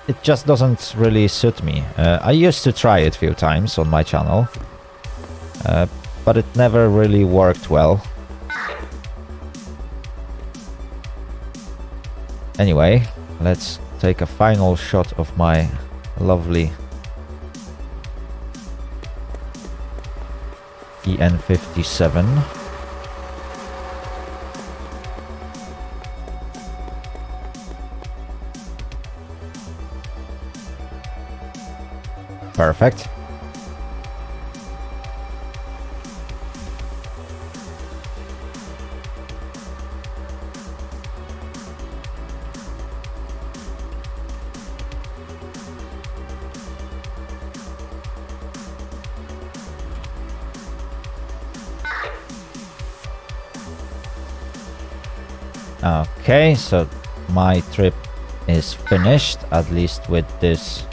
It just doesn't really suit me. I used to try it a few times on my channel, but it never really worked well. Anyway, let's take a final shot of my lovely EN57. Perfect. Okay, so my trip is finished, at least with this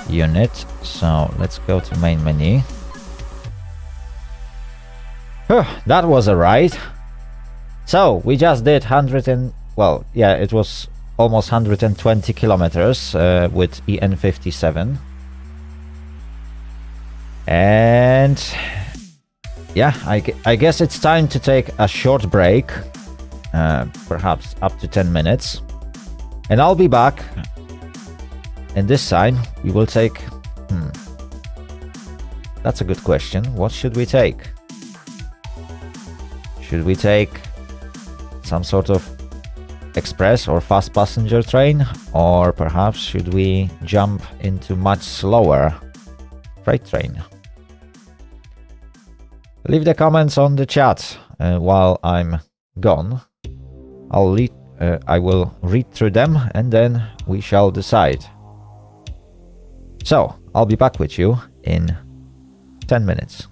unit. So let's go to main menu. That was a ride. So we just did 100 and, well, yeah, it was almost 120 kilometers with EN57. And yeah, I guess it's time to take a short break, perhaps up to 10 minutes, and I'll be back. And this time we will take... That's a good question. What should we take? Should we take some sort of express or fast passenger train? Or perhaps should we jump into much slower freight train? Leave the comments on the chat while I'm gone, I will read through them and then we shall decide. So, I'll be back with you in 10 minutes.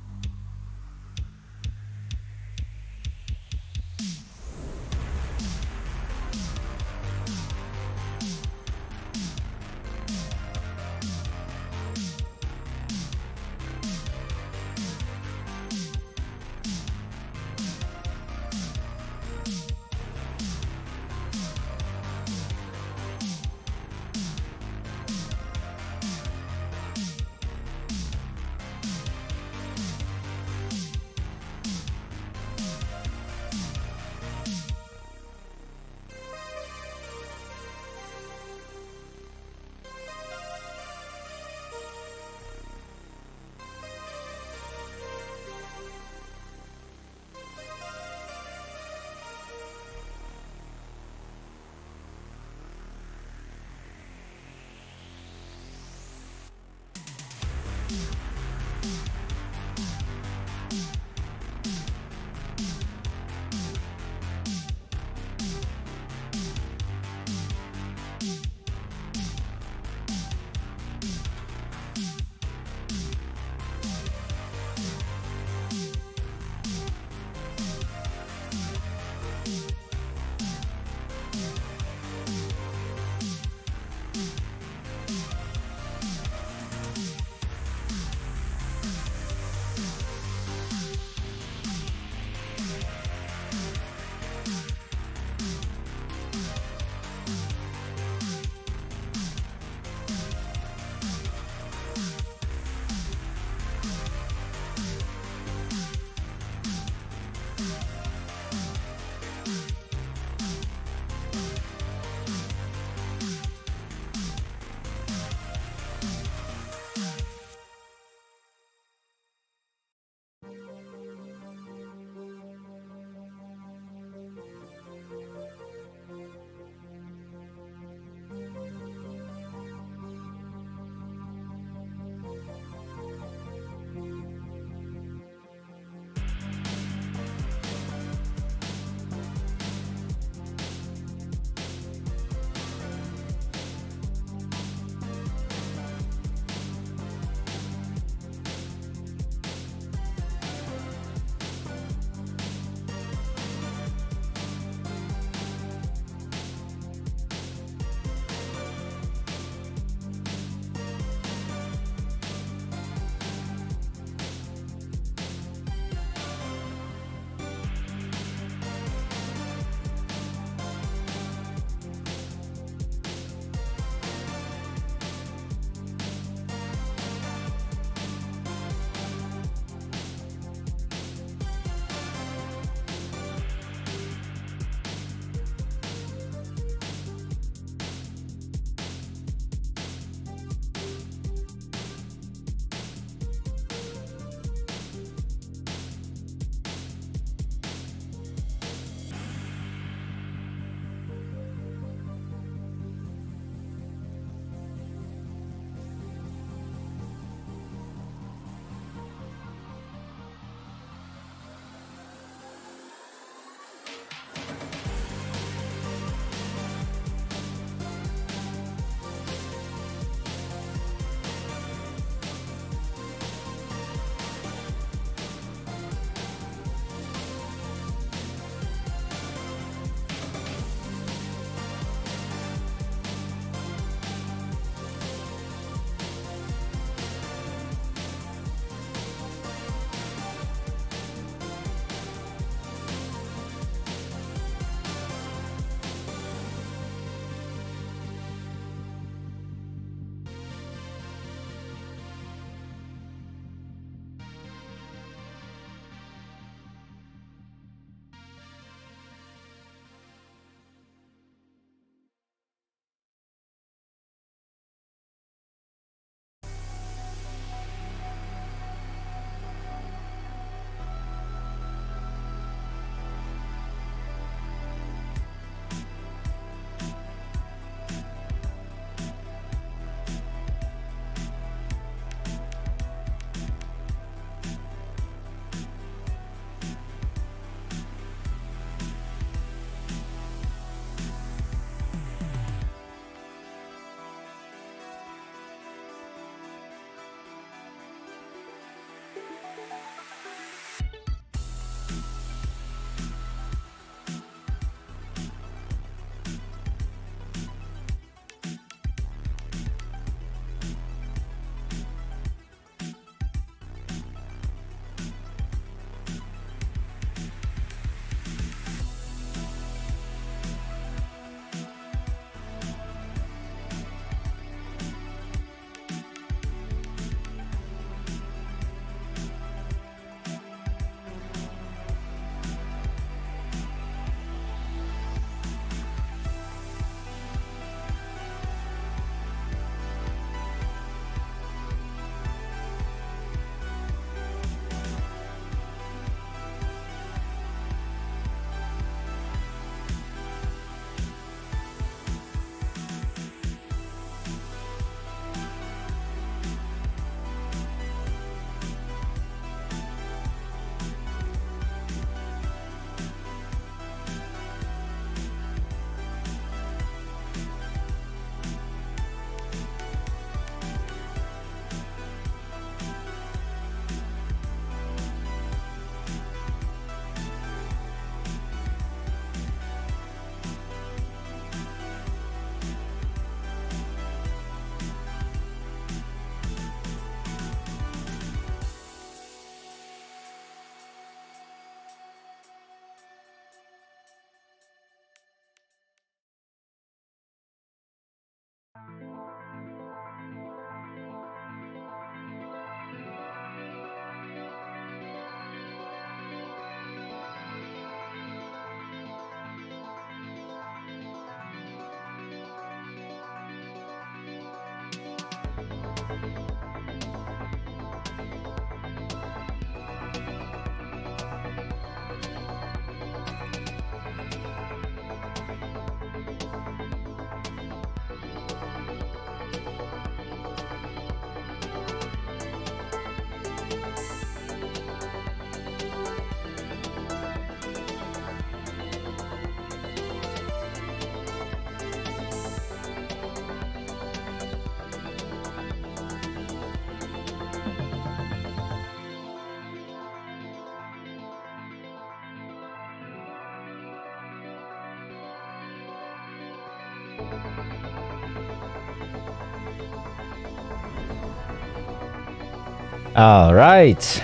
All right,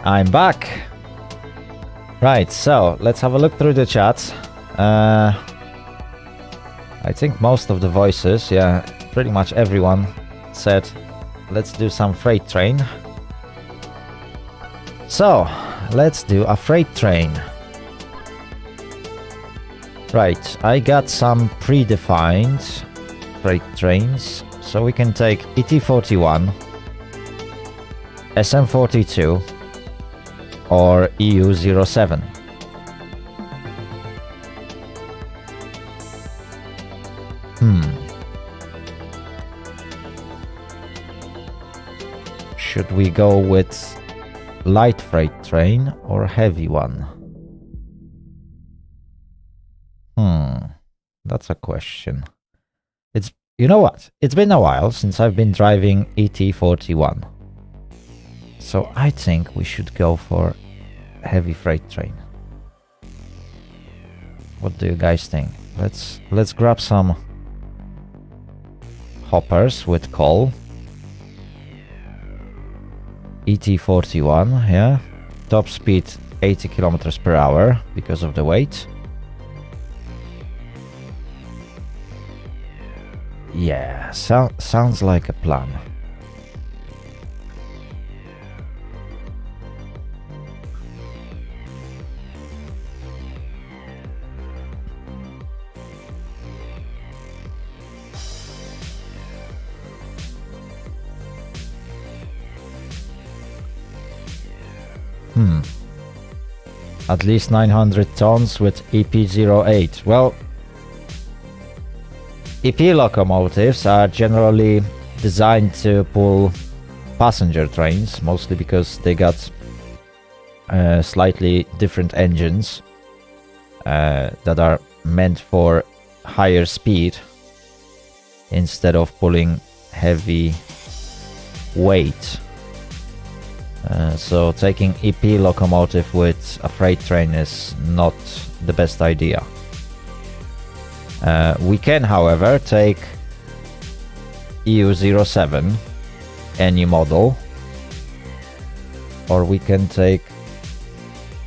I'm back. Right, so let's have a look through the chat. I think most of the voices, yeah, pretty much everyone said, let's do some freight train. So, let's do a freight train. Right, I got some predefined freight trains. So we can take ET41, SM42 or EU07. Should we go with light freight train or heavy one? That's a question. You know what? It's been a while since I've been driving ET41. So I think we should go for heavy freight train. What do you guys think? Let's grab some hoppers with coal. ET41, yeah. Top speed 80 kilometers per hour because of the weight. Yeah, sounds like a plan. At least 900 tons with EP08. Well, EP locomotives are generally designed to pull passenger trains, mostly because they got slightly different engines that are meant for higher speed instead of pulling heavy weight. So taking EP locomotive with a freight train is not the best idea. We can, however, take EU07, any model, or we can take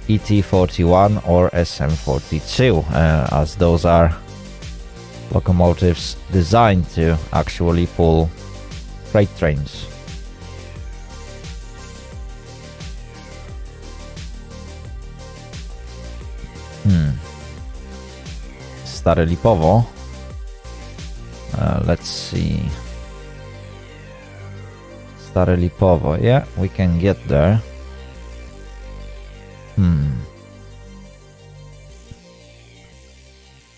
ET41 or SM42, as those are locomotives designed to actually pull freight trains. Stare Lipowo. Let's see. Stare Lipowo. Yeah, we can get there.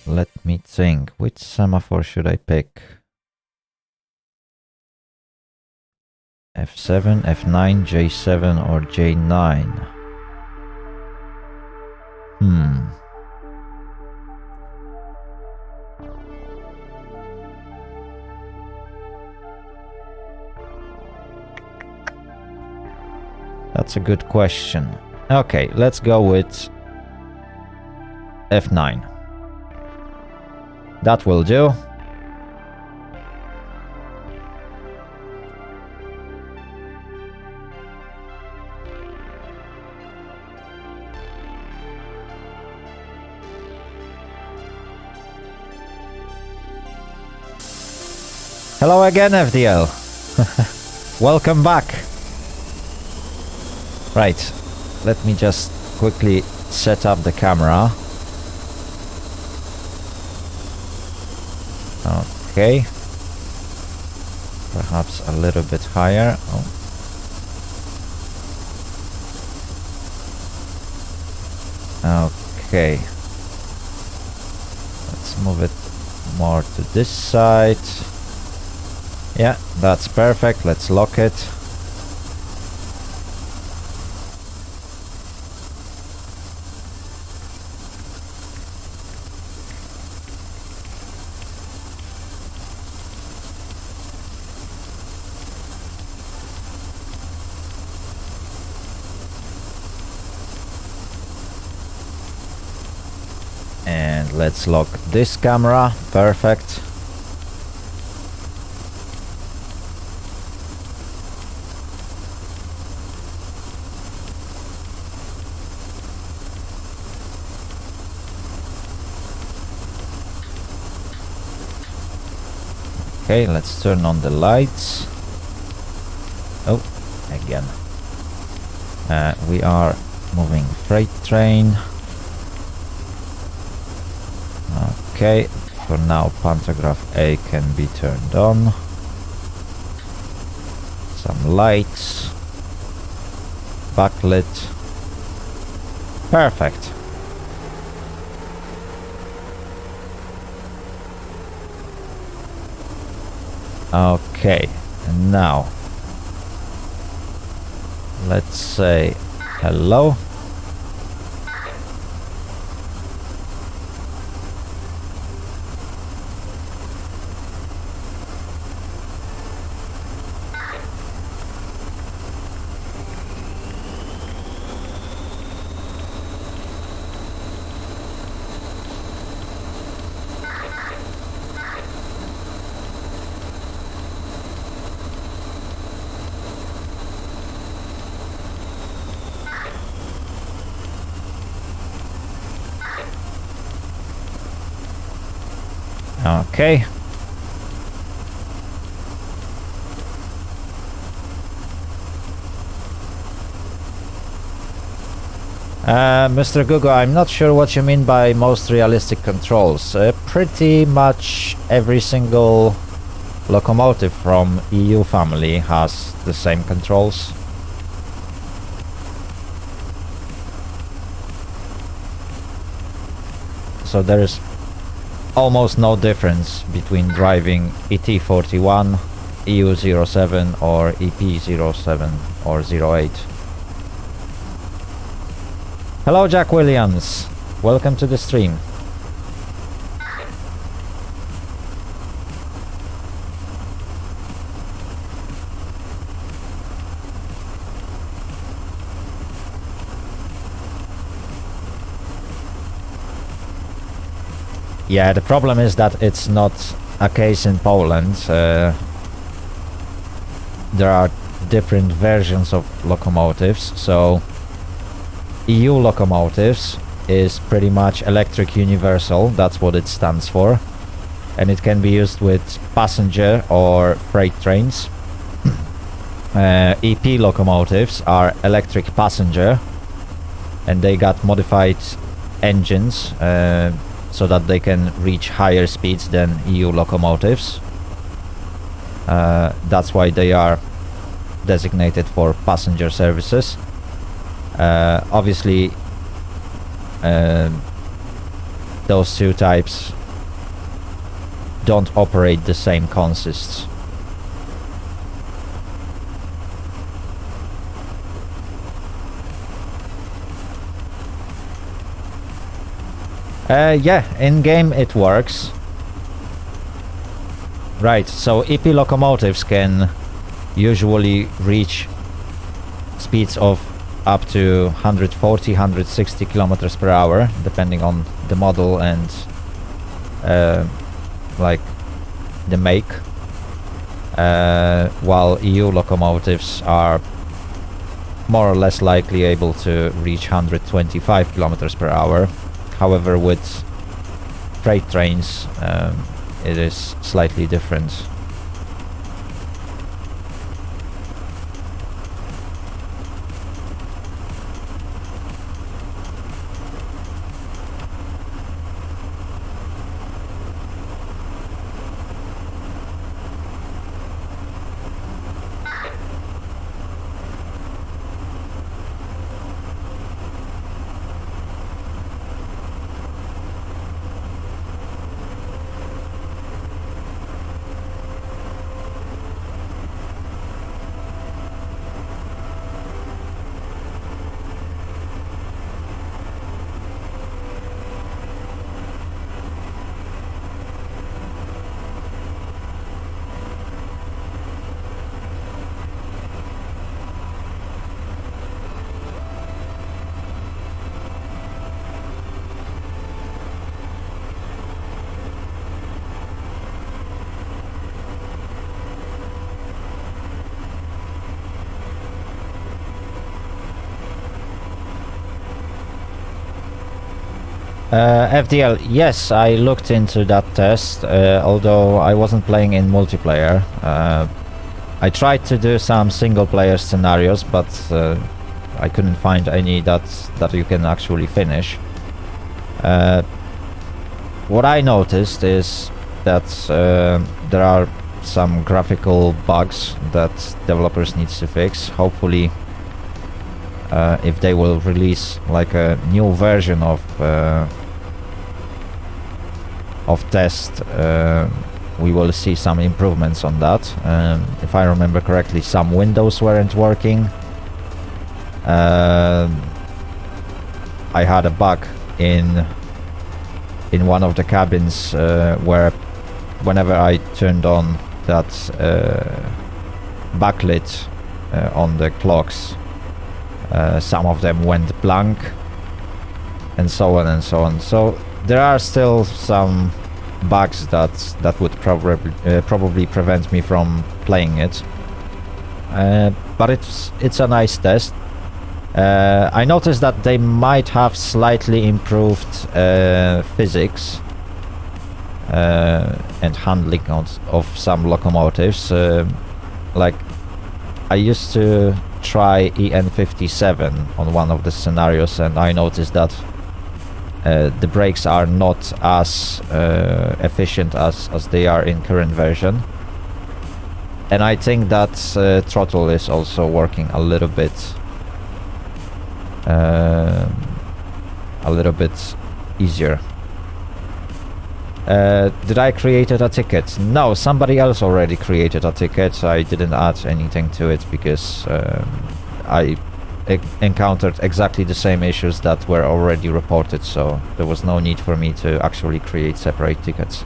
Let me think. Which semaphore should I pick? F7, F9, J7 or J9? That's a good question. Okay, let's go with F9. That will do. Hello again, FDL. Welcome back. Right, let me just quickly set up the camera. Okay. Perhaps a little bit higher. Oh. Okay. Let's move it more to this side. Yeah, that's perfect. Let's lock it. And let's lock this camera. Perfect. Okay, let's turn on the lights. Oh, again. We are moving freight train. Okay, for now pantograph A can be turned on. Some lights. Backlit. Perfect. Okay, and now let's say hello. Okay. Mr. Google, I'm not sure what you mean by most realistic controls. Pretty much every single locomotive from EU family has the same controls. So there is almost no difference between driving ET41, EU07 or EP07 or 08. Hello Jack Williams, welcome to the stream. Yeah, the problem is that it's not a case in Poland. There are different versions of locomotives, so EU locomotives is pretty much electric universal, that's what it stands for, and it can be used with passenger or freight trains. EP locomotives are electric passenger, and they got modified engines so that they can reach higher speeds than EU locomotives. That's why they are designated for passenger services. Obviously, those two types don't operate the same consists. Yeah, in-game it works. Right, so EP locomotives can usually reach speeds of up to 140, 160 kilometers per hour, depending on the model and like the make. While EU locomotives are more or less likely able to reach 125 kilometers per hour. However, with freight trains, it is slightly different. FDL, yes, I looked into that test, although I wasn't playing in multiplayer. I tried to do some single-player scenarios, but I couldn't find any that you can actually finish. What I noticed is that there are some graphical bugs that developers need to fix. Hopefully, if they will release like a new version of test, we will see some improvements on that. If I remember correctly, some windows weren't working. I had a bug in one of the cabins where whenever I turned on that backlit on the clocks, some of them went blank, and so on and so on. So there are still some bugs that would probably prevent me from playing it. But it's a nice test. I noticed that they might have slightly improved physics and handling of some locomotives. Like, I used to try EN57 on one of the scenarios, and I noticed that the brakes are not as efficient as they are in current version. And I think that throttle is also working a little bit easier. Did I create a ticket? No, somebody else already created a ticket. I didn't add anything to it because I encountered exactly the same issues that were already reported, so there was no need for me to actually create separate tickets.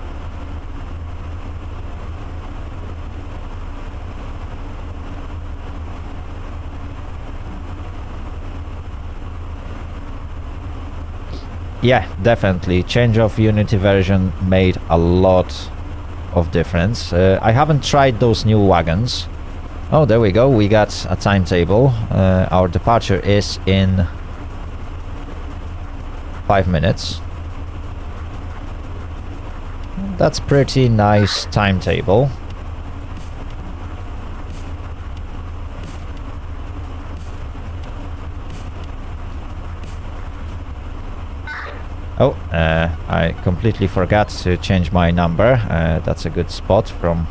Yeah, definitely. Change of Unity version made a lot of difference. I haven't tried those new wagons. Oh, there we go. We got a timetable. Our departure is in 5 minutes. That's pretty nice timetable. Oh, I completely forgot to change my number. That's a good spot from...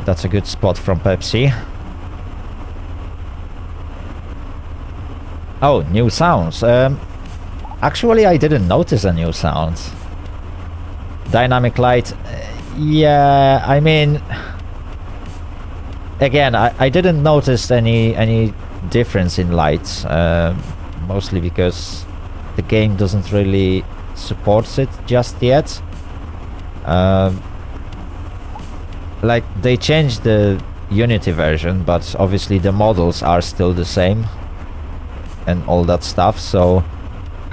that's a good spot from Pepsi. Oh, new sounds. Actually, I didn't notice a new sound. Dynamic light. Yeah, I mean, again, I didn't notice any difference in lights, mostly because the game doesn't really support it just yet. Like, they changed the Unity version, but obviously the models are still the same and all that stuff, so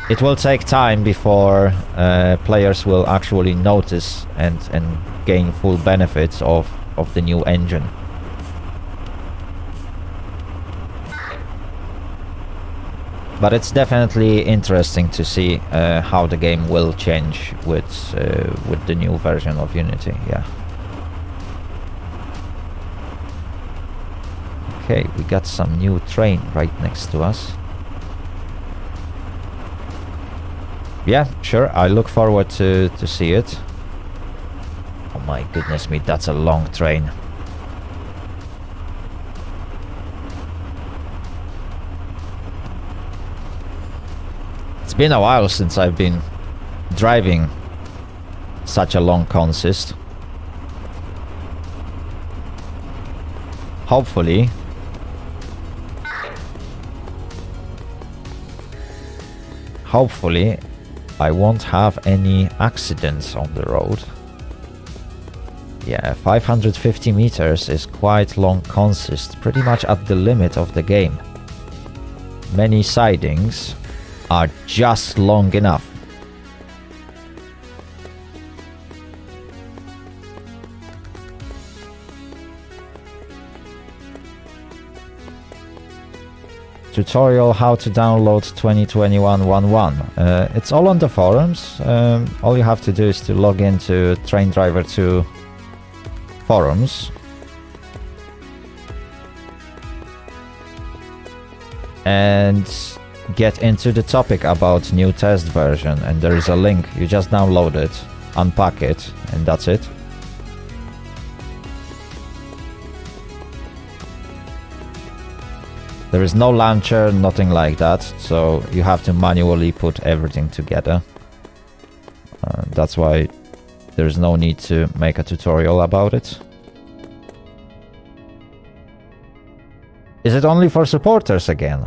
it will take time before players will actually notice and gain full benefits of the new engine. But it's definitely interesting to see how the game will change with the new version of Unity. Yeah. Okay, we got some new train right next to us. Yeah, sure, I look forward to see it. Oh my goodness me, that's a long train. It's been a while since I've been driving such a long consist. Hopefully I won't have any accidents on the road. Yeah, 550 meters is quite long consist, pretty much at the limit of the game. Many sidings are just long enough. tutorial how to download 2021.11. It's all on the forums. All you have to do is to log into Train Driver 2 forums. And get into the topic about new test version, and there is a link. You just download it, unpack it, and that's it. There is no launcher, nothing like that, so you have to manually put everything together. That's why there's no need to make a tutorial about it. Is it only for supporters again?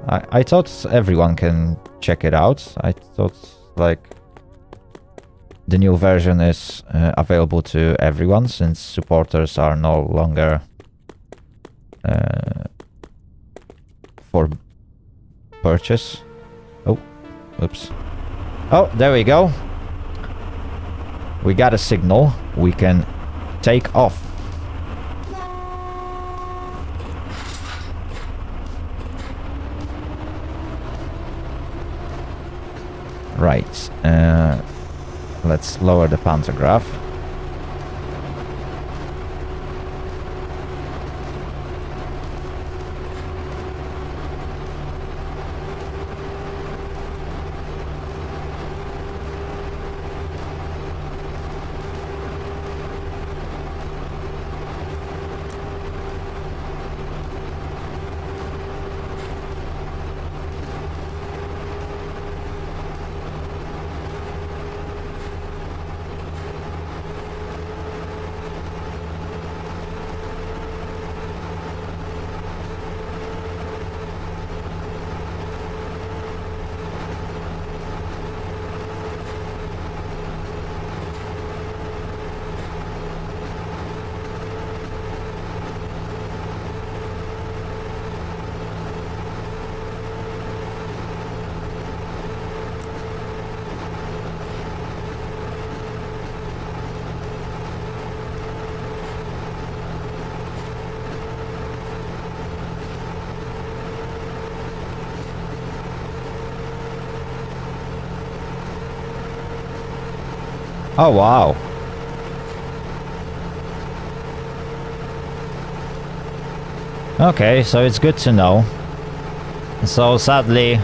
I thought everyone can check it out. I thought, like, the new version is available to everyone, since supporters are no longer for purchase. Oh, oops. Oh, there we go. We got a signal. We can take off. Right, let's lower the pantograph. Oh, wow. Okay, so it's good to know. So sadly,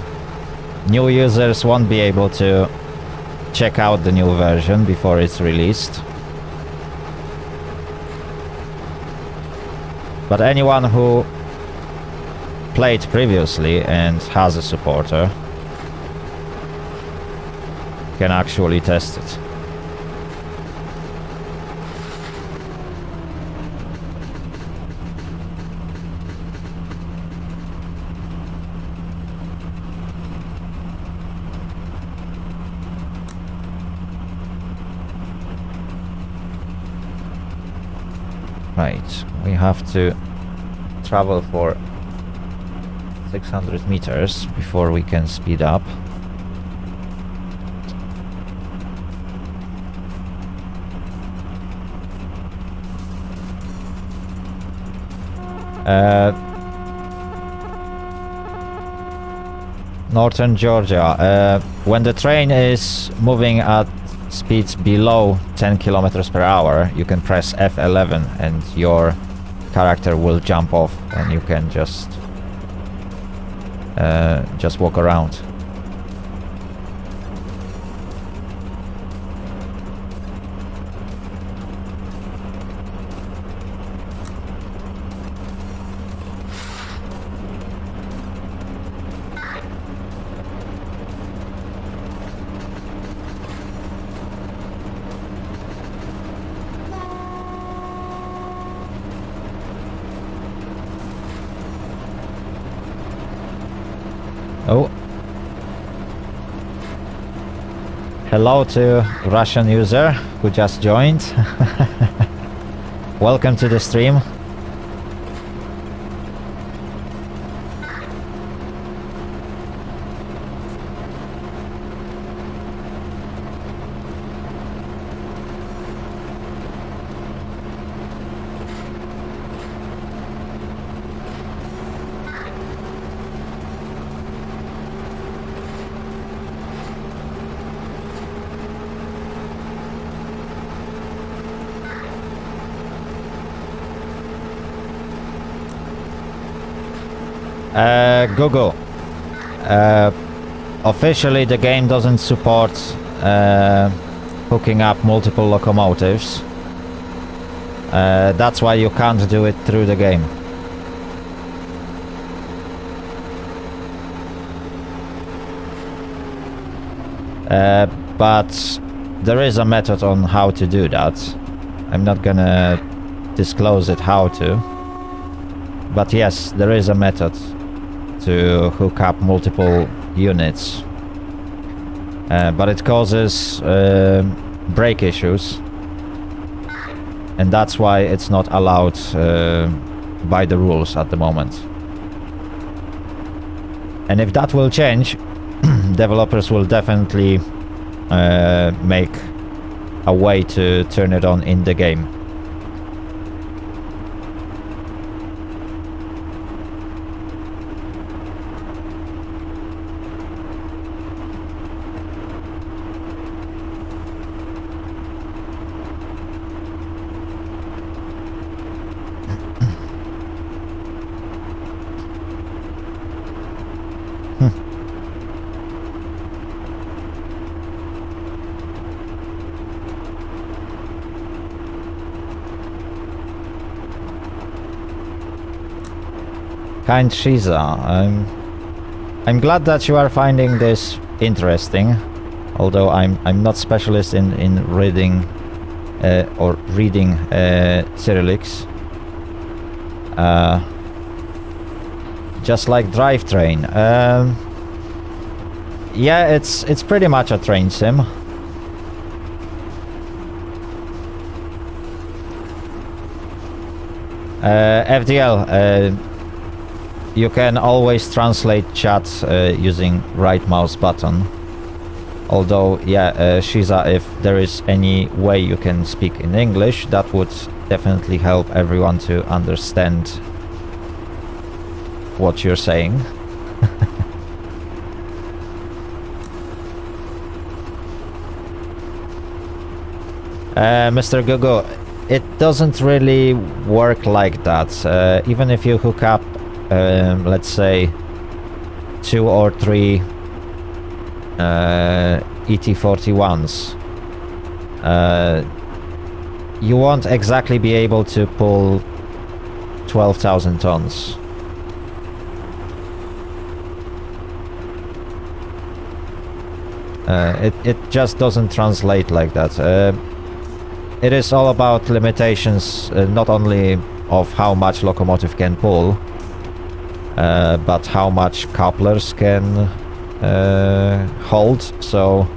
new users won't be able to check out the new version before it's released. But anyone who played previously and has a supporter can actually test it. Right, we have to travel for 600 meters before we can speed up. Northern Georgia. When the train is moving at speeds below 10 kilometers per hour, you can press F11 and your character will jump off and you can just walk around. Oh. Hello to Russian user who just joined. Welcome to the stream. Google. Officially, the game doesn't support hooking up multiple locomotives. That's why you can't do it through the game. But there is a method on how to do that. I'm not gonna disclose it how to. But yes, there is a method to hook up multiple units. But it causes brake issues. And that's why it's not allowed by the rules at the moment. And if that will change, developers will definitely make a way to turn it on in the game. Kind Shiza, I'm glad that you are finding this interesting, although I'm not specialist in reading or reading Cyrillics. Just like Drivetrain. Yeah, it's pretty much a train sim. FDL, you can always translate chat using right mouse button. Although, yeah, Shiza, if there is any way you can speak in English, that would definitely help everyone to understand what you're saying. Mr. Gogo, it doesn't really work like that. Even if you hook up, let's say, 2 or 3 ET41s, you won't exactly be able to pull 12,000 tons. It just doesn't translate like that. It is all about limitations, not only of how much locomotive can pull, but how much couplers can hold. So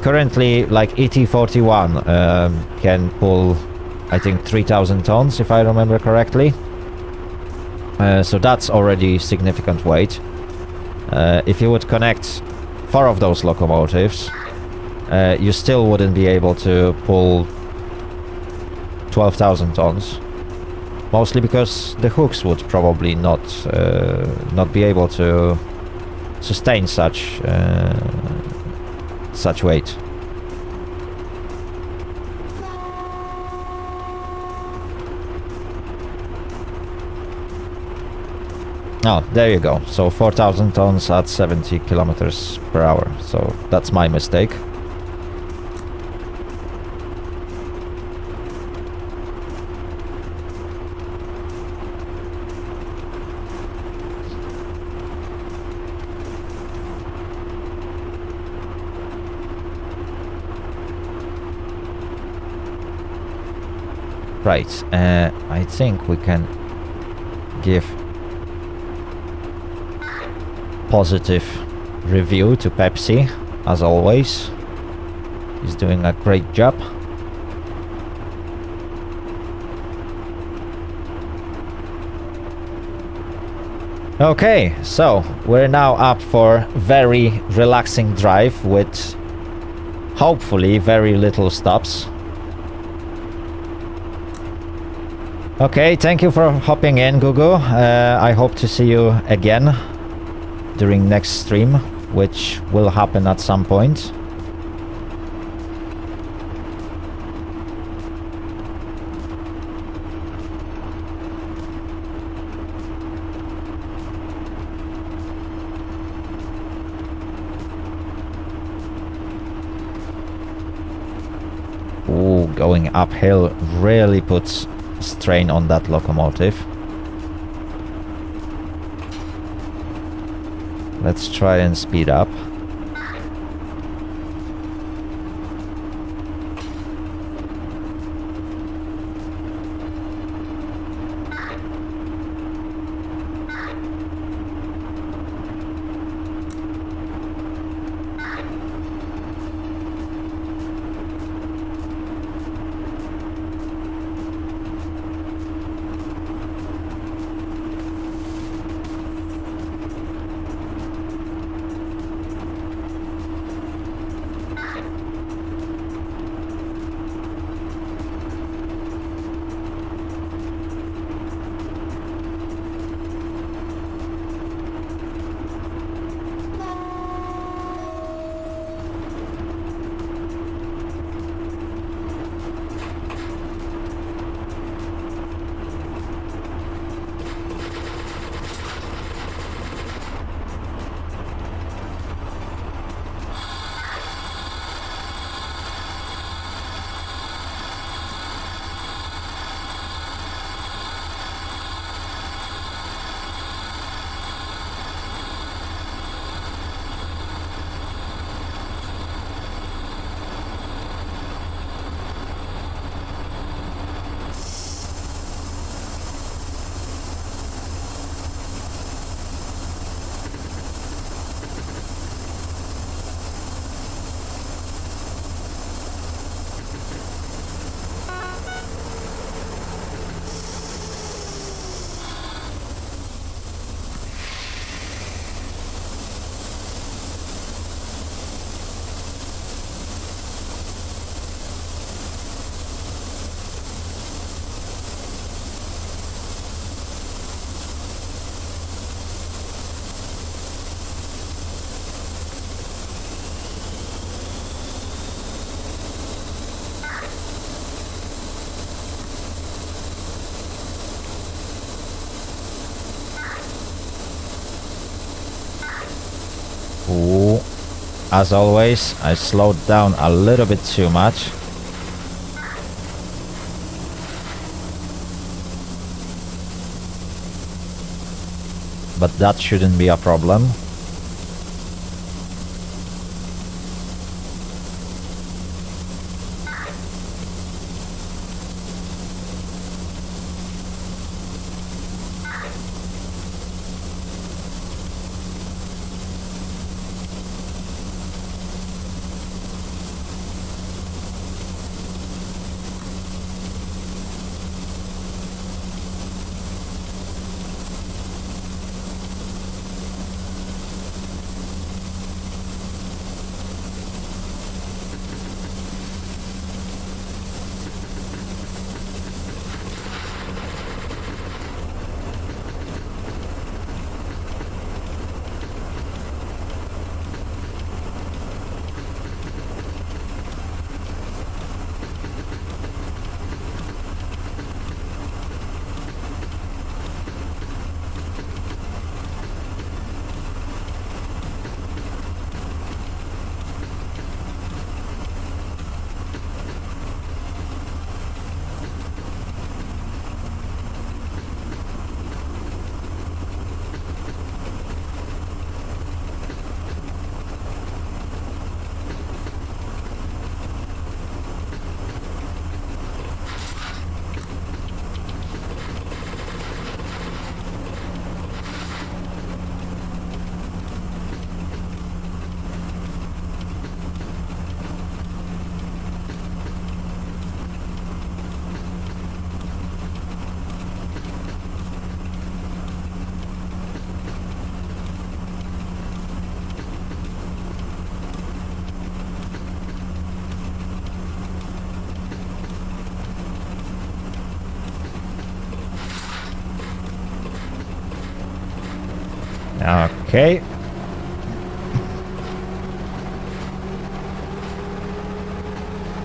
currently, like ET41 can pull, I think, 3,000 tons, if I remember correctly. So that's already significant weight. If you would connect 4 of those locomotives, you still wouldn't be able to pull 12,000 tons. Mostly because the hooks would probably not be able to sustain such weight. Oh, there you go. So 4,000 tons at 70 kilometers per hour. So that's my mistake. Right, I think we can give positive review to Pepsi, as always. He's doing a great job. Okay, so we're now up for very relaxing drive with hopefully very little stops. Okay, thank you for hopping in, Gugu. I hope to see you again during next stream, which will happen at some point. going uphill really puts strain on that locomotive. Let's try and speed up. Ooh. As always, I slowed down a little bit too much. But that shouldn't be a problem. Okay.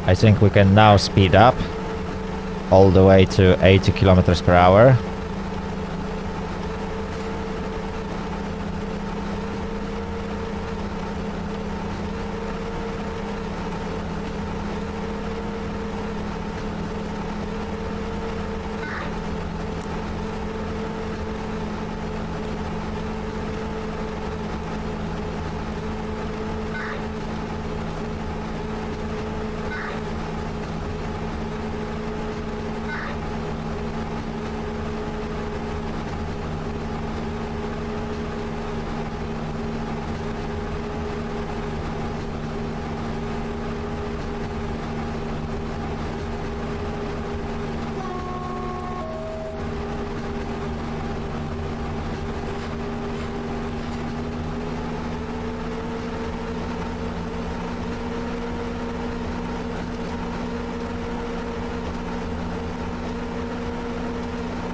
I think we can now speed up all the way to 80 kilometers per hour.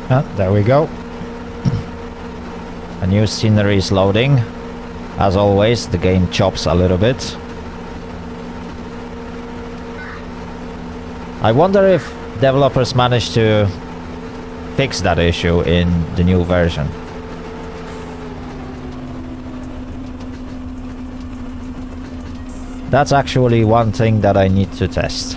There we go. A new scenery is loading. As always, the game chops a little bit. I wonder if developers managed to fix that issue in the new version. That's actually one thing that I need to test.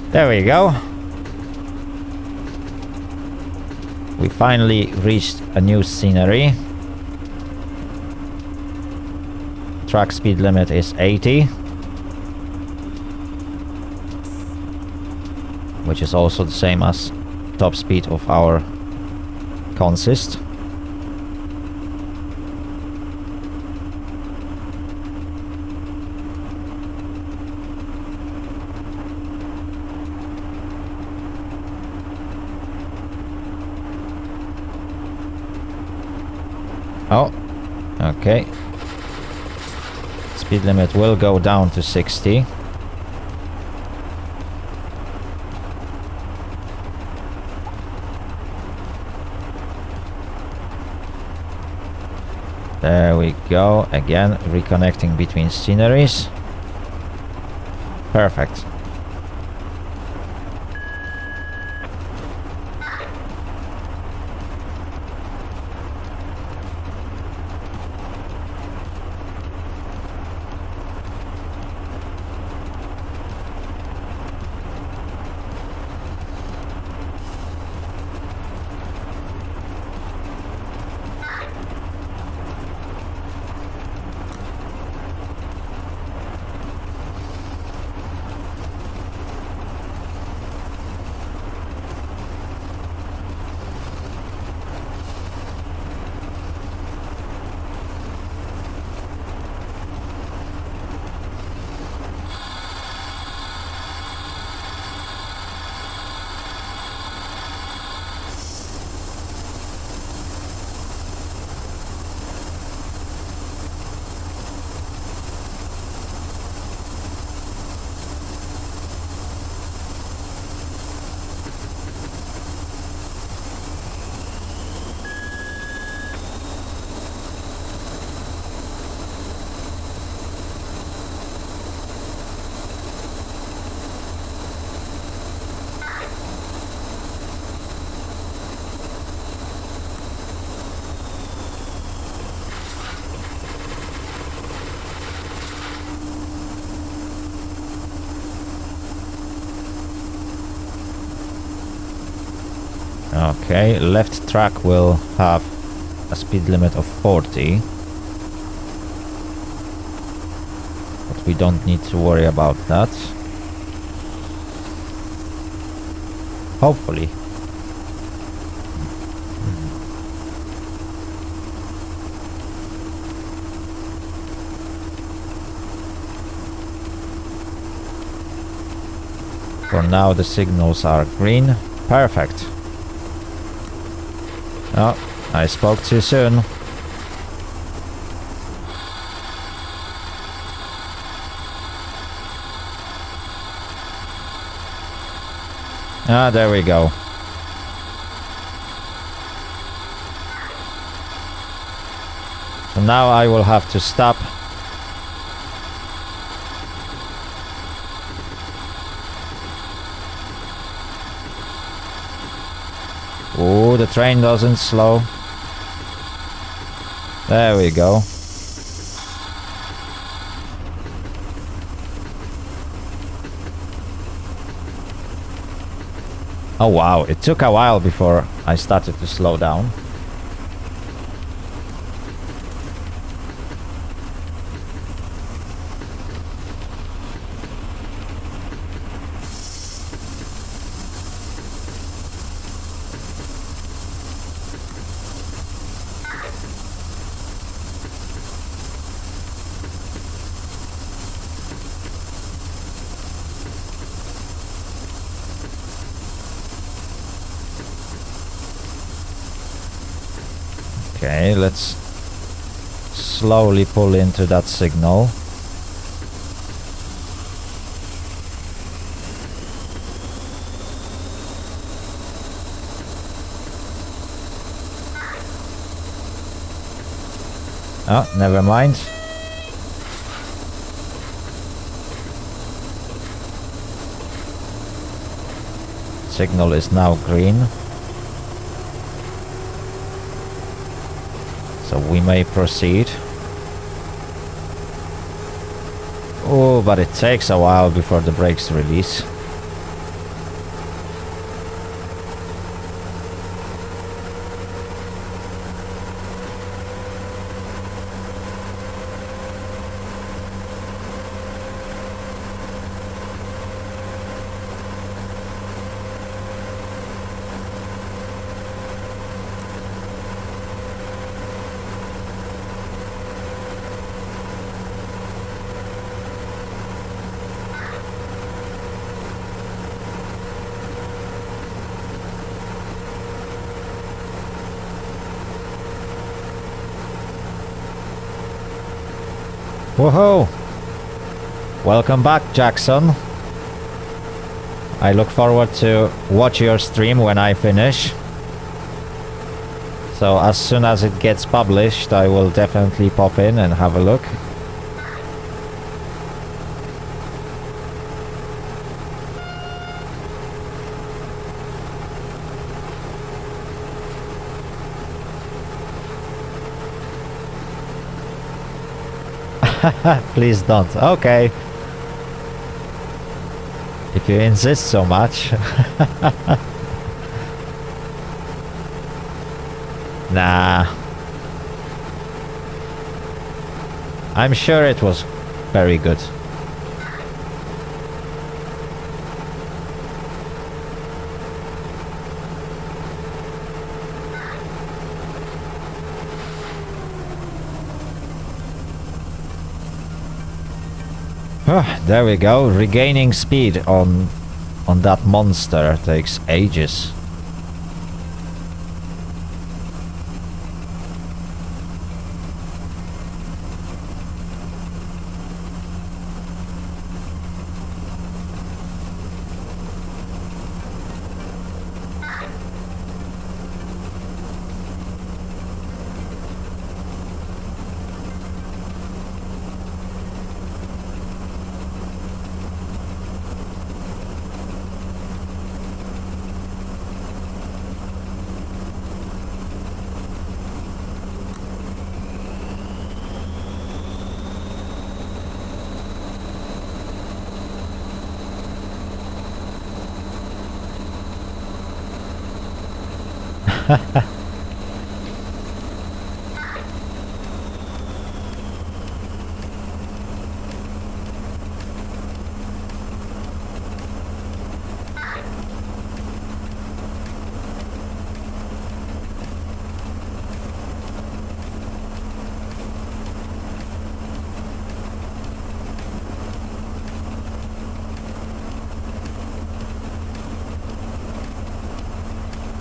There we go. We finally reached a new scenery. Track speed limit is 80. Which is also the same as top speed of our consist. Oh, okay. Speed limit will go down to 60. There we go. Again, reconnecting between sceneries. Perfect. Okay, left track will have a speed limit of 40. But we don't need to worry about that. Hopefully. For now the signals are green. Perfect. Oh, I spoke too soon. Ah, there we go. So now I will have to stop. Oh, the train doesn't slow. There we go. Oh wow, it took a while before I started to slow down. Okay, let's slowly pull into that signal. Oh, never mind. Signal is now green. So we may proceed. Oh, but it takes a while before the brakes release. Woohoo! Welcome back, Jackson. I look forward to watch your stream when I finish. So as soon as it gets published, I will definitely pop in and have a look. Please don't. Okay. If you insist so much. Nah. I'm sure it was very good. There we go. Regaining speed on that monster takes ages.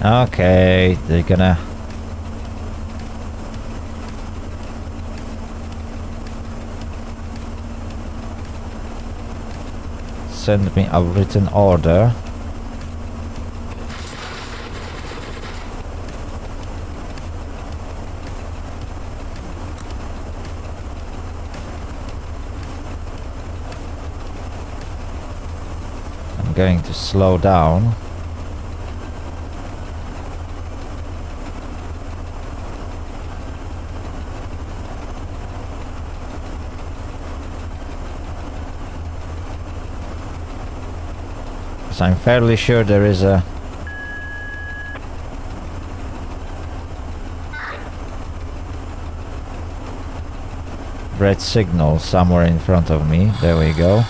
Okay, they're gonna send me a written order. I'm going to slow down. I'm fairly sure there is a red signal somewhere in front of me. There we go.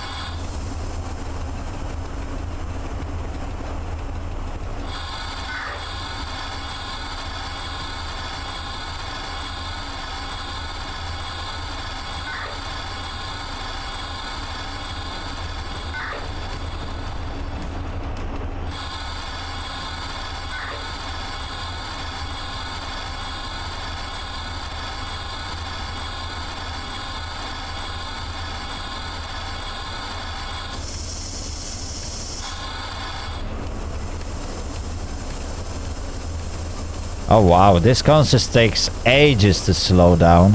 Oh wow, this consist takes ages to slow down.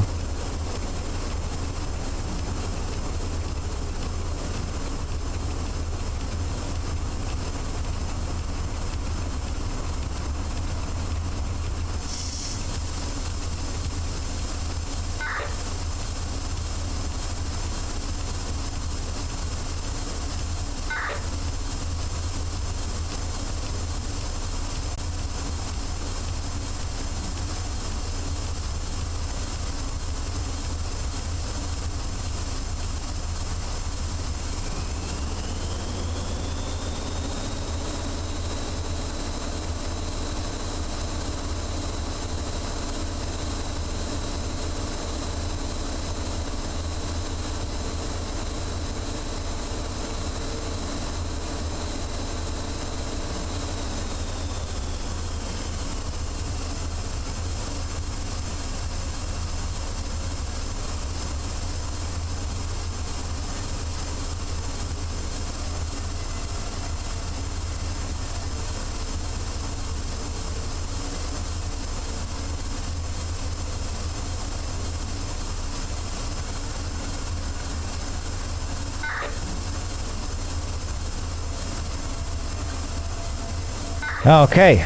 Okay.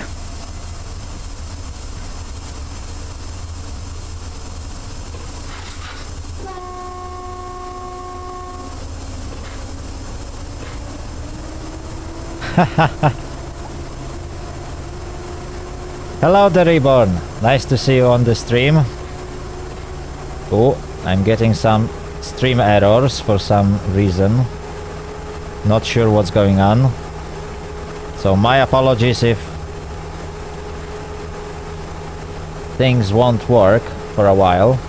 Hello, the Reborn. Nice to see you on the stream. Oh, I'm getting some stream errors for some reason. Not sure what's going on. So my apologies if things won't work for a while.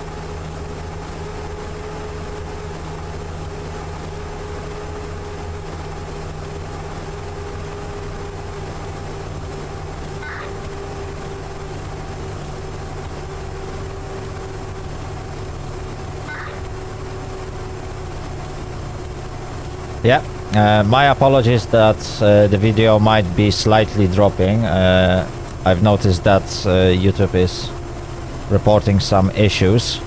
Yeah, my apologies that the video might be slightly dropping. I've noticed that YouTube is reporting some issues.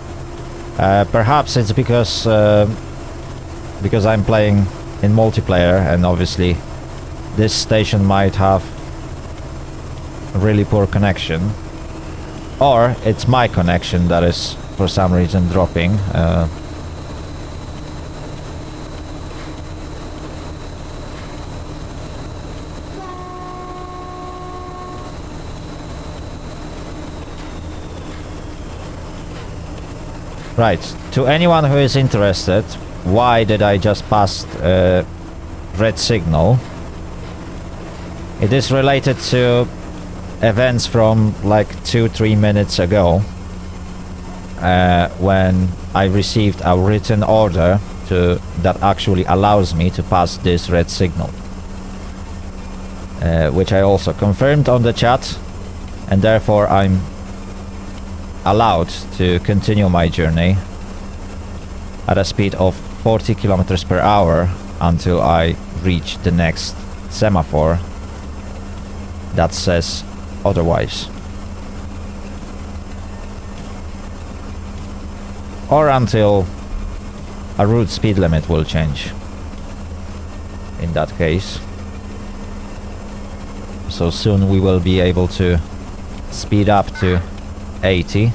Perhaps it's because I'm playing in multiplayer, and obviously this station might have really poor connection, or it's my connection that is for some reason dropping. Right, to anyone who is interested, why did I just pass red signal? It is related to events from like 2-3 minutes ago, when I received a written order that actually allows me to pass this red signal, which I also confirmed on the chat, and therefore I'm allowed to continue my journey at a speed of 40 kilometers per hour until I reach the next semaphore that says otherwise, or until a route speed limit will change in that case. So soon we will be able to speed up to 80.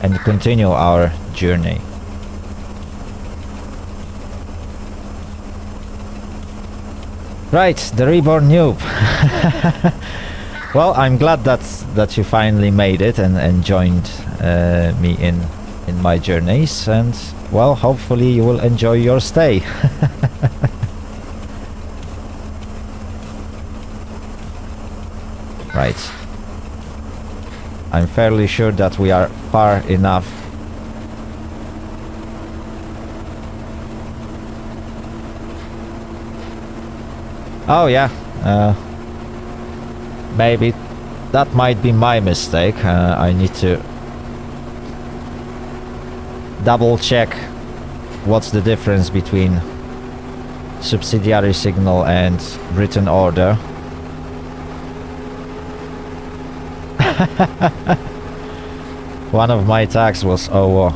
And continue our journey. Right, the Reborn noob. Well, I'm glad that you finally made it and joined me in my journeys, and well, hopefully you will enjoy your stay. Right. I'm fairly sure that we are far enough. Oh yeah, maybe that might be my mistake. I need to double check what's the difference between subsidiary signal and written order. One of my tags was OO.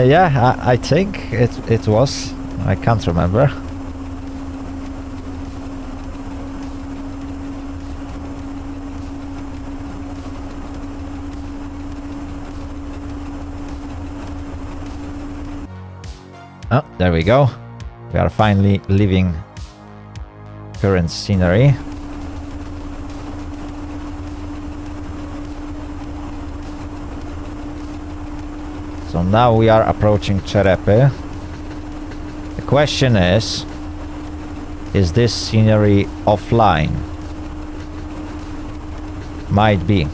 Yeah, I think it was. I can't remember. Oh, there we go. We are finally leaving current scenery. So now we are approaching Cherepe. The question is this scenery offline? Might be.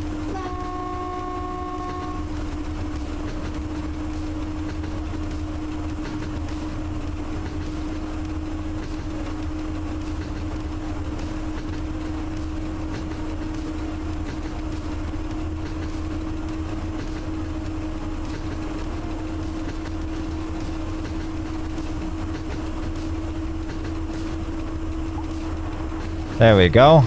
There we go.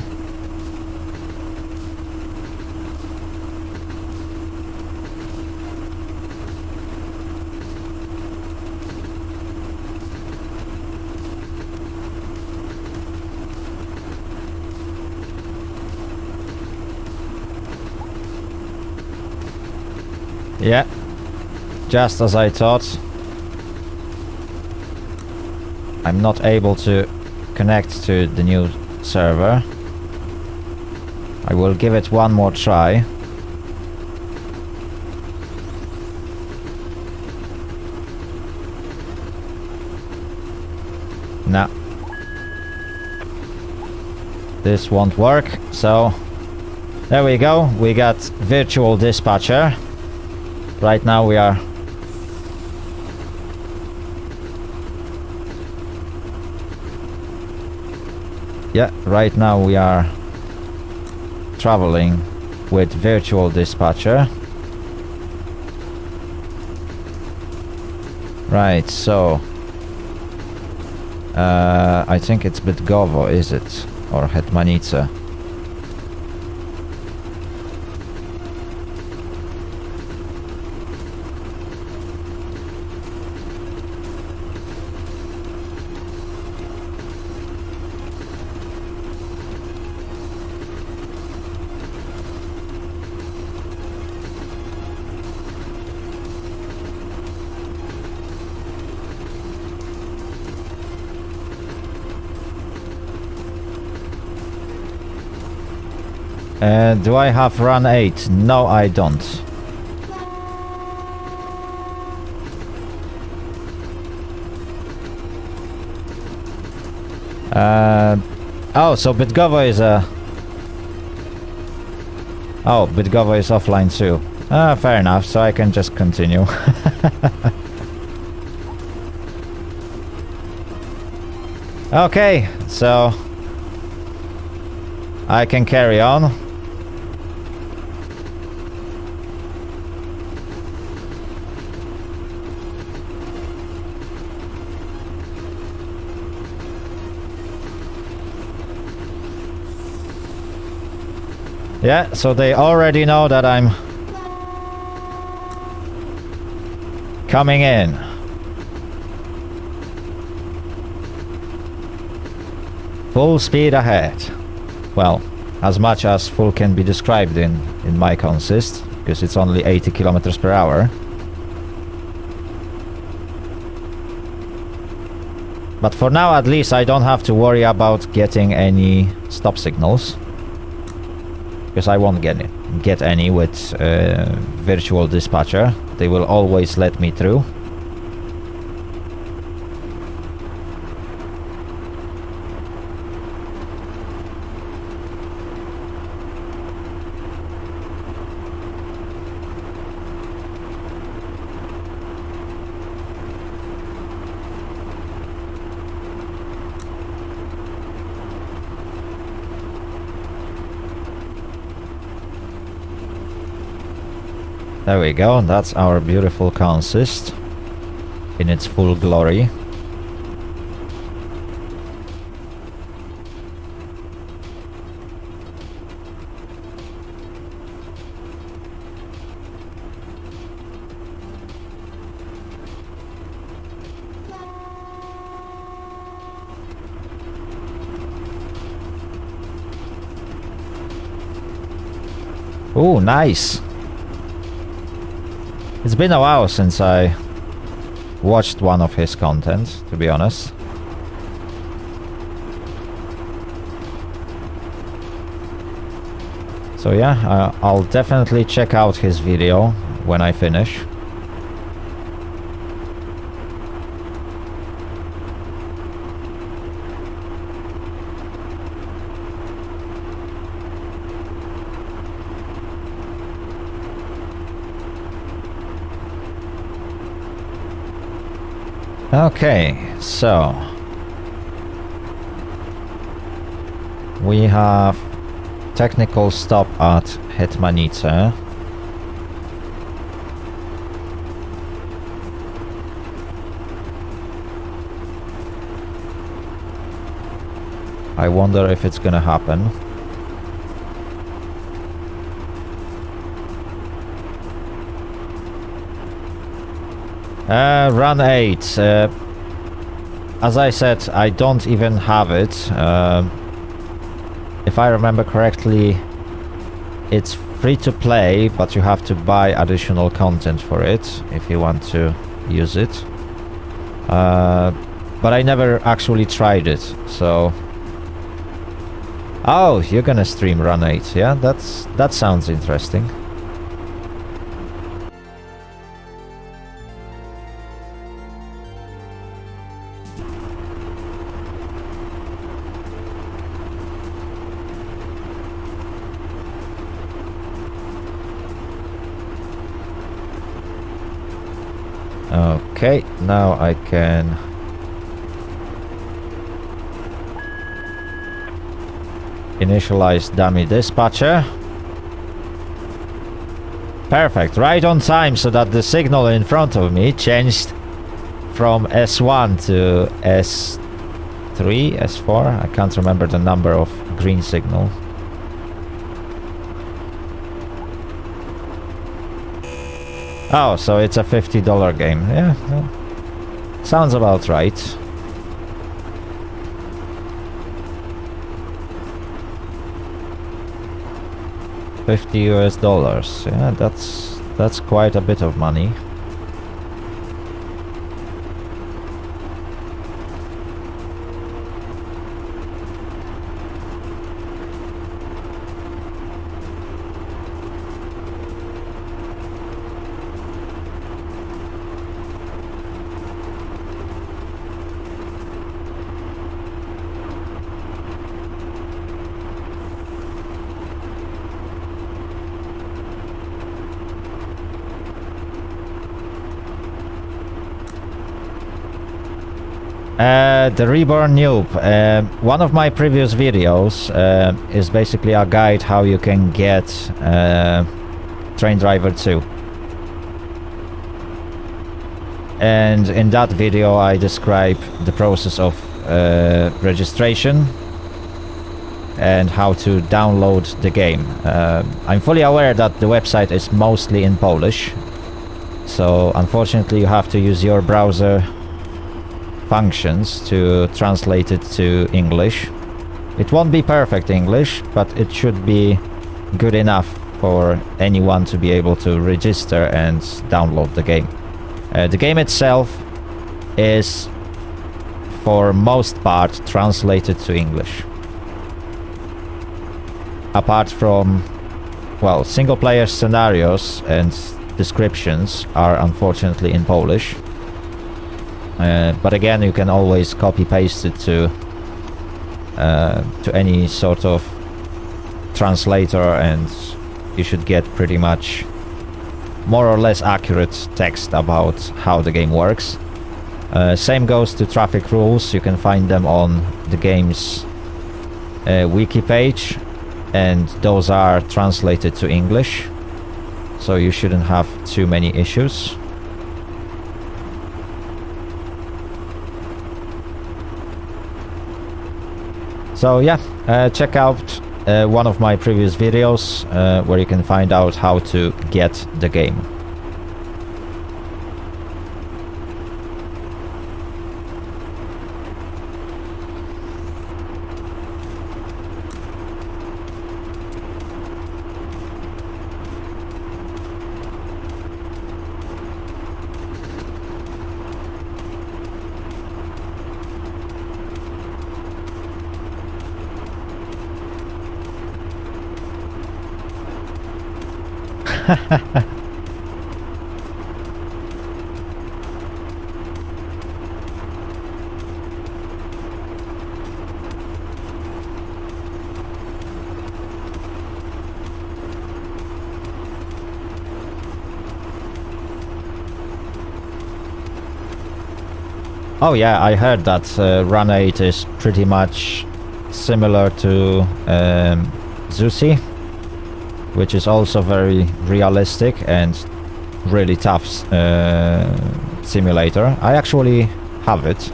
Yeah, just as I thought. I'm not able to connect to the new server. I will give it one more try. Nah. This won't work, so there we go. We got virtual dispatcher. Right now we are right now we are traveling with virtual dispatcher. Right, so I think it's Bydgoszcz, is it? Or Hetmanice? Do I have run 8? No, I don't. Oh, so Bydgoszcz is a... Oh, Bydgoszcz is offline too. Fair enough, so I can just continue. Okay, so I can carry on. Yeah, so they already know that I'm coming in. Full speed ahead. Well, as much as full can be described in my consist, because it's only 80 kilometers per hour. But for now, at least, I don't have to worry about getting any stop signals. because I won't get any with virtual dispatcher. They will always let me through. There we go, that's our beautiful consist in its full glory. Ooh, nice! It's been a while since I watched one of his content, to be honest. So yeah, I'll definitely check out his video when I finish. Okay, so we have technical stop at Hetmanice. I wonder if it's gonna happen. Run 8. As I said, I don't even have it. If I remember correctly, it's free to play, but you have to buy additional content for it if you want to use it. But I never actually tried it, so... Oh, you're gonna stream Run 8, yeah? That sounds interesting. Okay, now I can initialize dummy dispatcher. Perfect, right on time, so that the signal in front of me changed from S1 to S3, S4. I can't remember the number of green signal. Oh, so it's a $50 game. Yeah, sounds about right. $50 US. Yeah, that's quite a bit of money. The Reborn Noob. One of my previous videos is basically a guide how you can get Train Driver 2. And in that video I describe the process of registration and how to download the game. I'm fully aware that the website is mostly in Polish, so unfortunately you have to use your browser functions to translate it to English. It won't be perfect English, but it should be good enough for anyone to be able to register and download the game. The game itself is for most part translated to English, apart from well, single player scenarios and descriptions are unfortunately in Polish. But again, you can always copy paste it to any sort of translator, and you should get pretty much more or less accurate text about how the game works. Same goes to traffic rules. You can find them on the game's wiki page, and those are translated to English, so you shouldn't have too many issues. So yeah, check out one of my previous videos where you can find out how to get the game. Oh yeah, I heard that Run 8 is pretty much similar to Zusi, which is also very realistic and really tough simulator. I actually have it,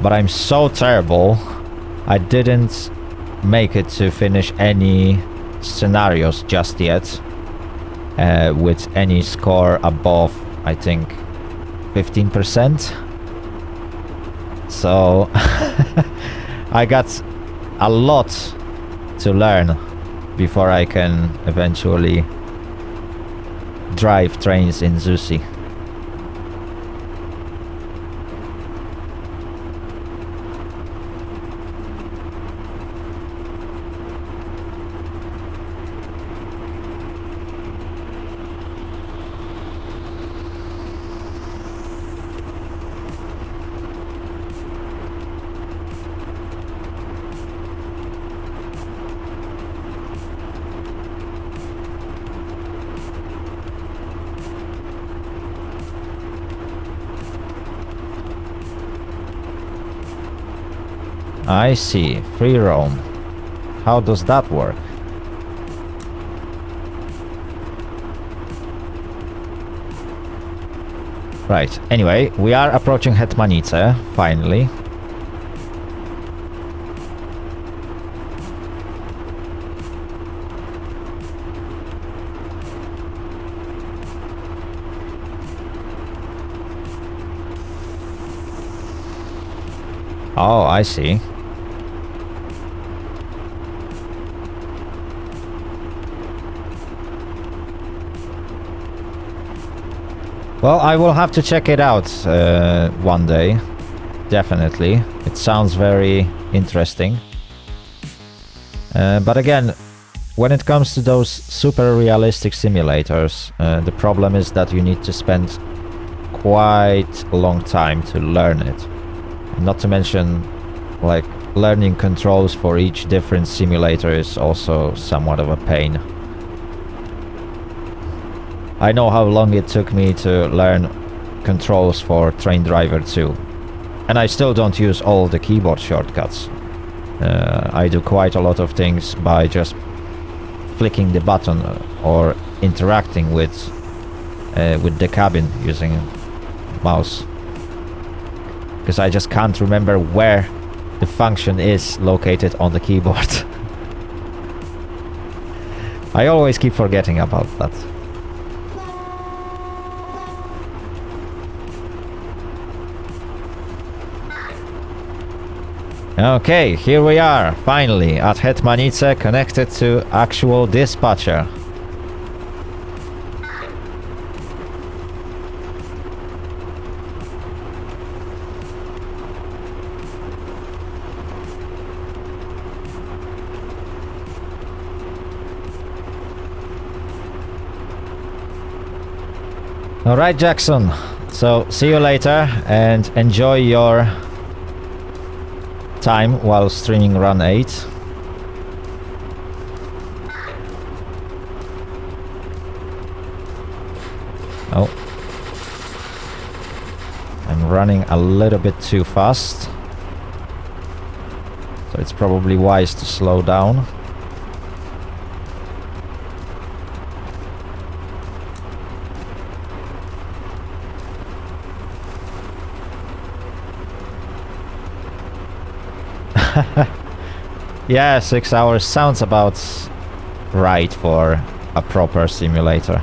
but I'm so terrible, I didn't make it to finish any scenarios just yet with any score above, I think, 15%. So I got a lot to learn before I can eventually drive trains in Zusi. I see. Free roam. How does that work? Right. Anyway, we are approaching Hetmanice, finally. Oh, I see. Well, I will have to check it out one day. Definitely. It sounds very interesting. But again, when it comes to those super realistic simulators, the problem is that you need to spend quite a long time to learn it. Not to mention, like, learning controls for each different simulator is also somewhat of a pain. I know how long it took me to learn controls for Train Driver 2. And I still don't use all the keyboard shortcuts. I do quite a lot of things by just flicking the button or interacting with the cabin using mouse. Because I just can't remember where the function is located on the keyboard. I always keep forgetting about that. Okay, here we are, finally, at Hetmanice, connected to actual dispatcher. Alright, Jackson. So, see you later and enjoy your time while streaming Run 8. Oh. I'm running a little bit too fast. So it's probably wise to slow down. Yeah, 6 hours sounds about right for a proper simulator.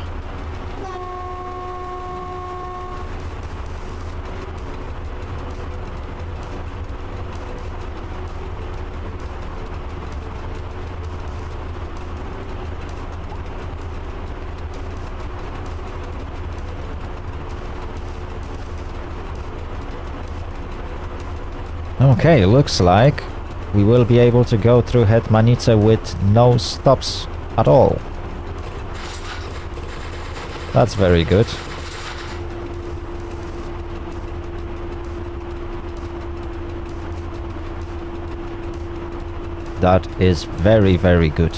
Okay, looks like we will be able to go through Hetmanice with no stops at all. That's very good. That is very, very good.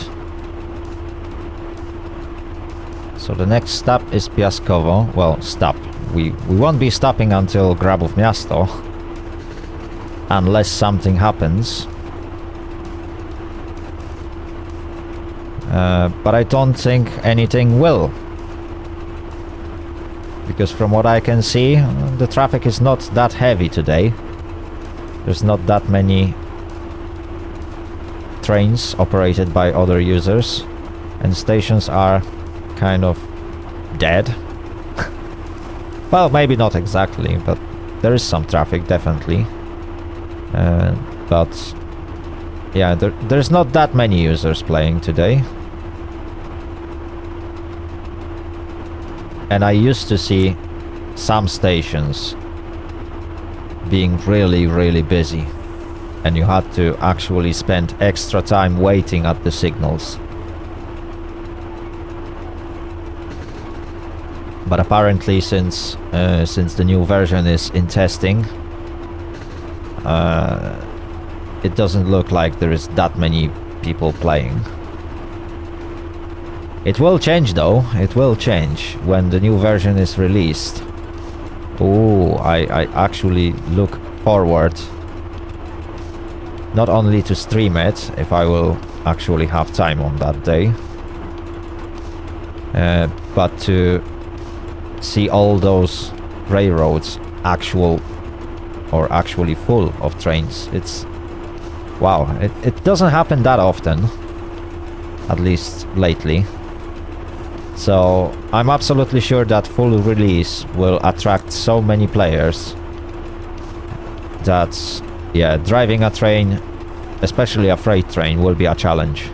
So the next stop is Piaskowo. Well, stop. We won't be stopping until Grabów Miasto. Unless something happens. But I don't think anything will. Because from what I can see, the traffic is not that heavy today. There's not that many trains operated by other users. And stations are kind of dead. Well, maybe not exactly, but there is some traffic, definitely. But yeah, there's not that many users playing today. And I used to see some stations being really, really busy. And you had to actually spend extra time waiting at the signals. But apparently since the new version is in testing, it doesn't look like there is that many people playing. It will change though, it will change when the new version is released. Oh, I actually look forward not only to stream it, if I will actually have time on that day, but to see all those railroads actually full of trains. It's wow, it doesn't happen that often, at least lately. So I'm absolutely sure that full release will attract so many players that, yeah, driving a train, especially a freight train, will be a challenge.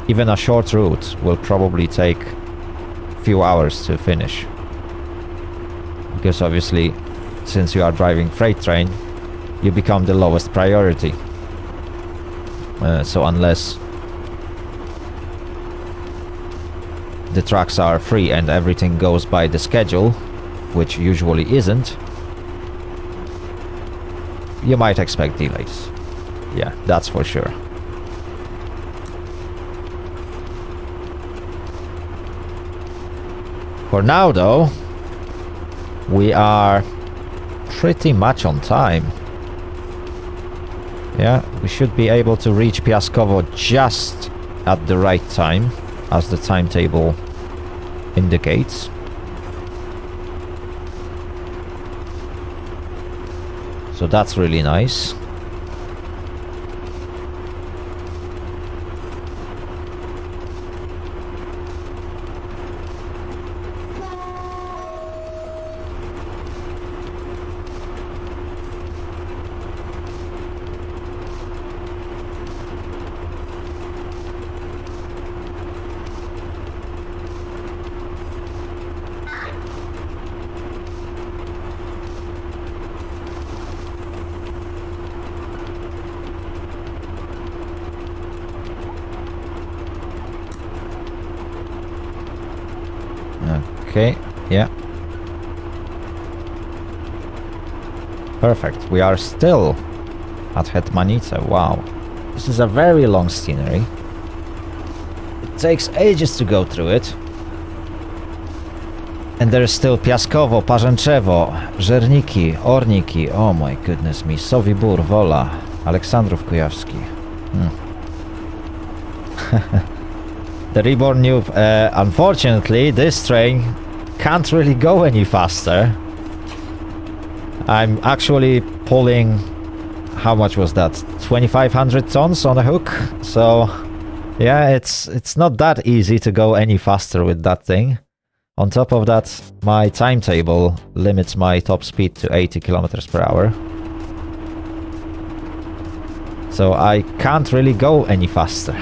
Even a short route will probably take a few hours to finish. Because obviously, since you are driving freight train, you become the lowest priority. So unless the tracks are free and everything goes by the schedule, which usually isn't, you might expect delays. Yeah, that's for sure. For now though, we are pretty much on time. Yeah, we should be able to reach Piaskowo just at the right time, as the timetable indicates. So that's really nice. Okay, yeah. Perfect. We are still at Hetmanica. Wow. This is a very long scenery. It takes ages to go through it. And there's still Piaskowo, Parzęczewo, Żerniki, Orniki. Oh my goodness me. Sobibór, Wola, Aleksandrów Kujawski. The Reborn Noob. Unfortunately, this train can't really go any faster. I'm actually pulling... How much was that? 2,500 tons on a hook. So, yeah, it's not that easy to go any faster with that thing. On top of that, my timetable limits my top speed to 80 kilometers per hour. So I can't really go any faster.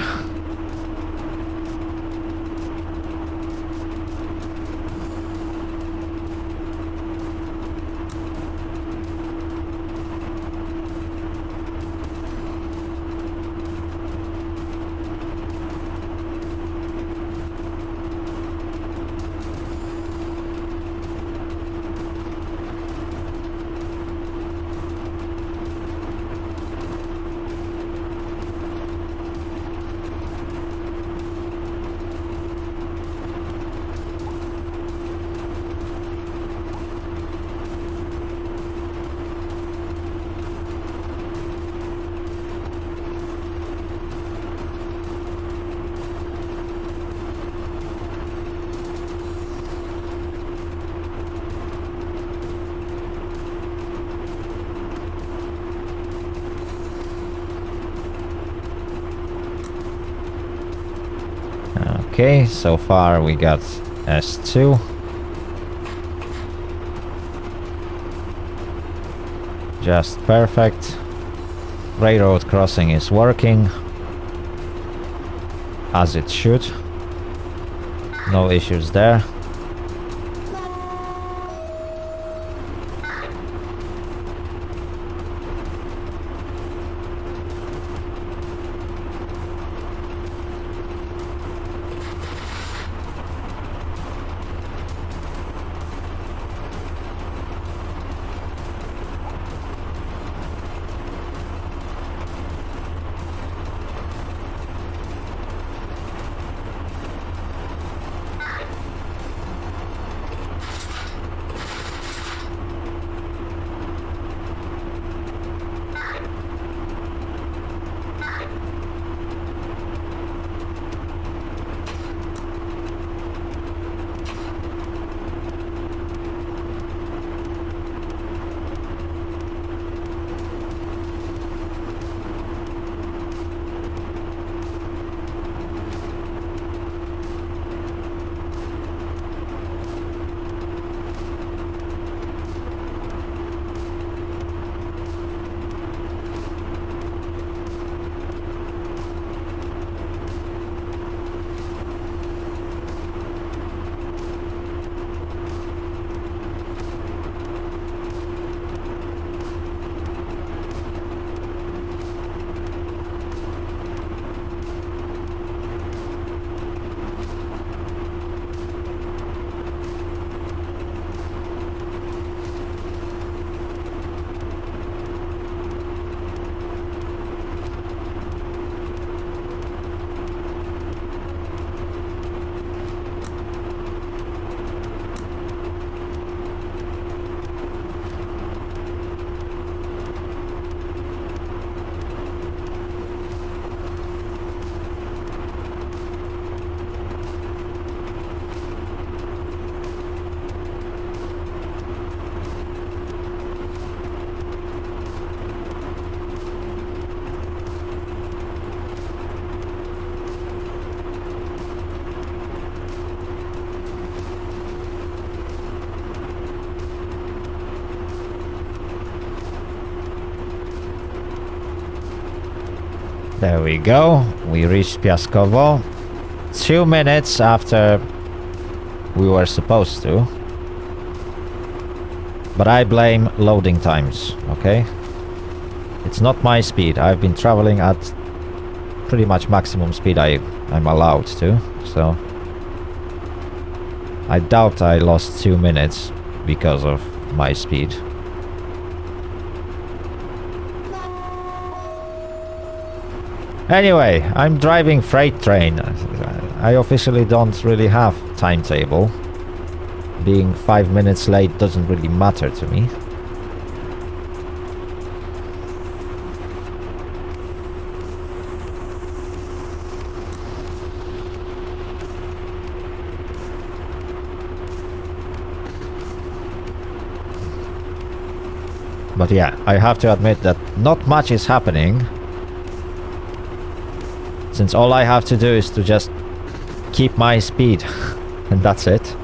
Okay, so far we got S2. Just perfect. Railroad crossing is working as it should. No issues there. There we go. We reached Piaskowo 2 minutes after we were supposed to. But I blame loading times, okay? It's not my speed. I've been traveling at pretty much maximum speed I'm allowed to, so I doubt I lost 2 minutes because of my speed. Anyway, I'm driving freight train. I officially don't really have timetable. Being 5 minutes late doesn't really matter to me. But yeah, I have to admit that not much is happening. Since all I have to do is to just keep my speed. And that's it.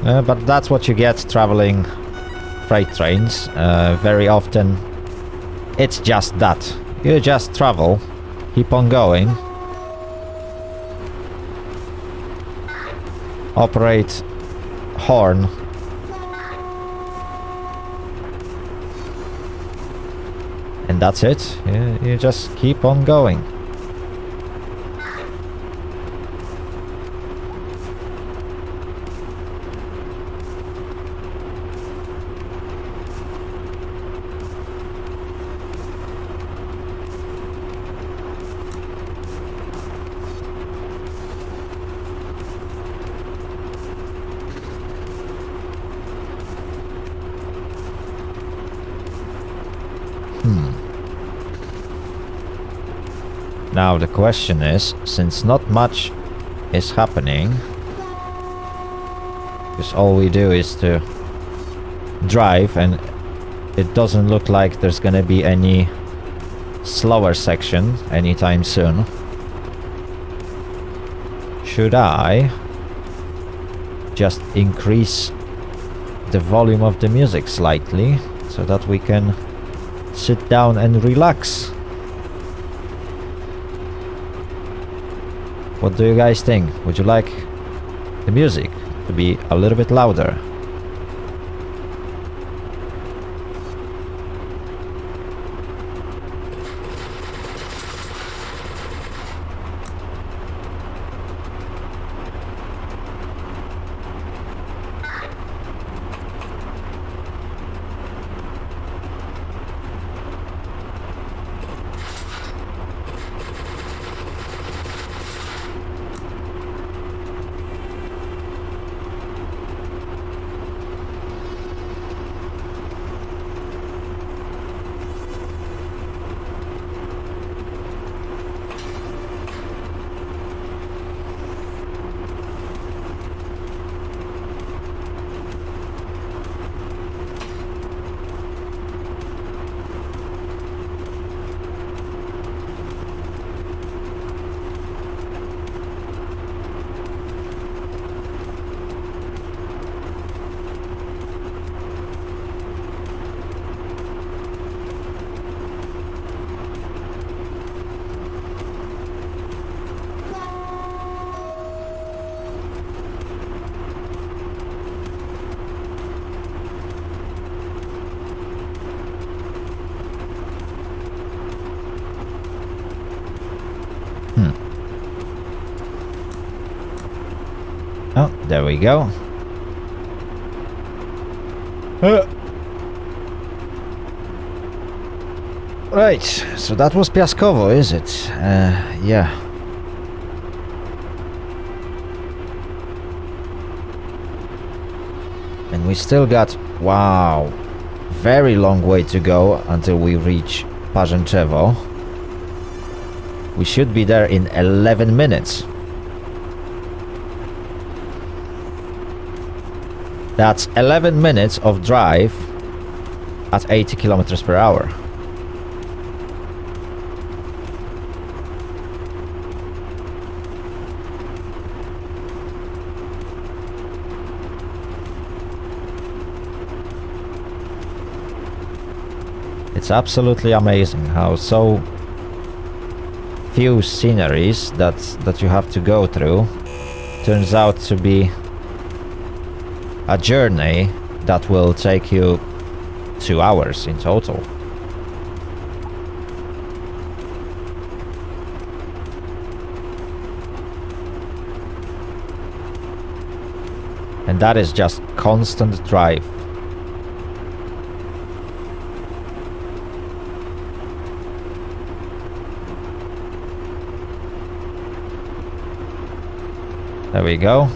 But that's what you get traveling freight trains. Very often it's just that. You just travel, keep on going. Operate horn. And that's it. You just keep on going. Now the question is, since not much is happening, because all we do is to drive and it doesn't look like there's gonna be any slower section anytime soon. Should I just increase the volume of the music slightly so that we can sit down and relax? What do you guys think? Would you like the music to be a little bit louder? Oh, there we go. Right, so that was Piaskowo, is it? Yeah. And we still got, wow, very long way to go until we reach Parzęczewo. We should be there in 11 minutes. That's 11 minutes of drive at 80 kilometers per hour. It's absolutely amazing how so few sceneries that you have to go through turns out to be a journey that will take you 2 hours in total. And that is just constant drive. There we go.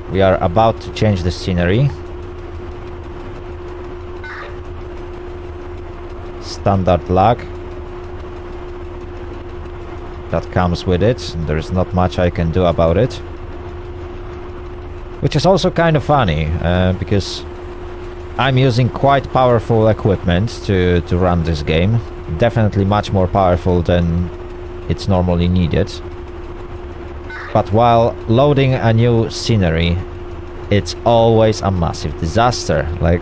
We are about to change the scenery. Standard lag. That comes with it. There is not much I can do about it. Which is also kind of funny, because I'm using quite powerful equipment to run this game. Definitely much more powerful than it's normally needed. But while loading a new scenery, it's always a massive disaster. Like,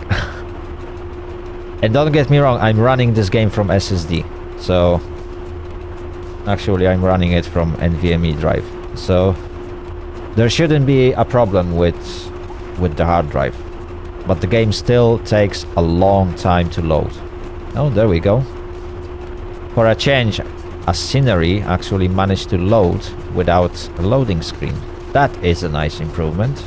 and don't get me wrong, I'm running this game from SSD. So, actually I'm running it from NvMe drive. So, there shouldn't be a problem with the hard drive. But the game still takes a long time to load. Oh, there we go. For a change, a scenery actually managed to load without a loading screen. That is a nice improvement.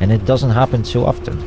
And it doesn't happen too often.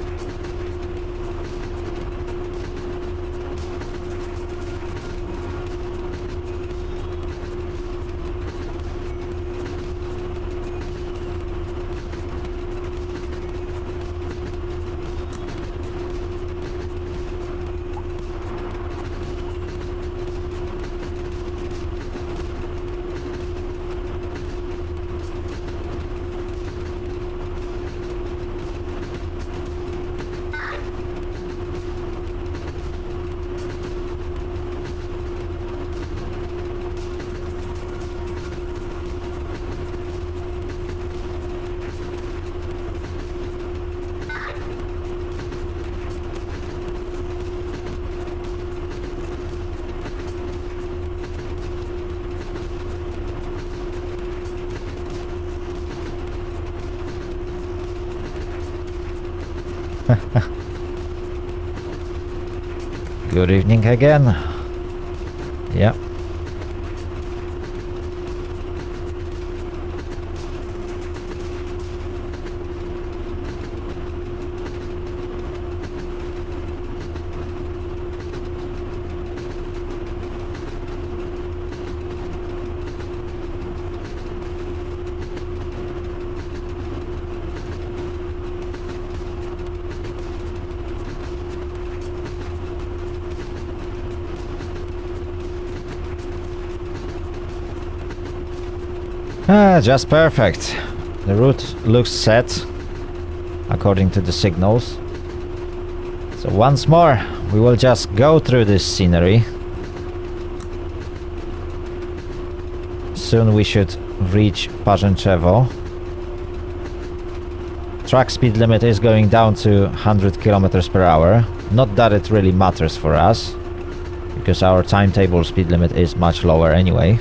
Good evening again. Yeah. Just perfect. The route looks set according to the signals. So once more, we will just go through this scenery. Soon we should reach Parzęczewo. Track speed limit is going down to 100 kilometers per hour. Not that it really matters for us, because our timetable speed limit is much lower anyway.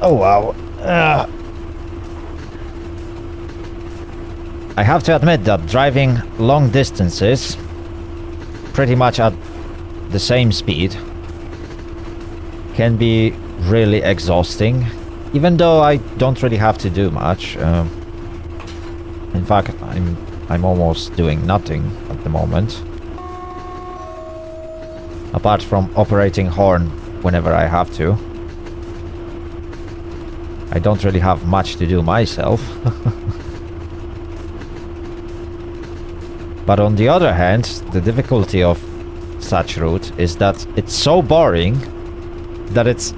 Oh wow. I have to admit that driving long distances pretty much at the same speed can be really exhausting, even though I don't really have to do much. In fact, I'm almost doing nothing at the moment, apart from operating horn whenever I have to. I don't really have much to do myself. But on the other hand, the difficulty of such route is that it's so boring that it's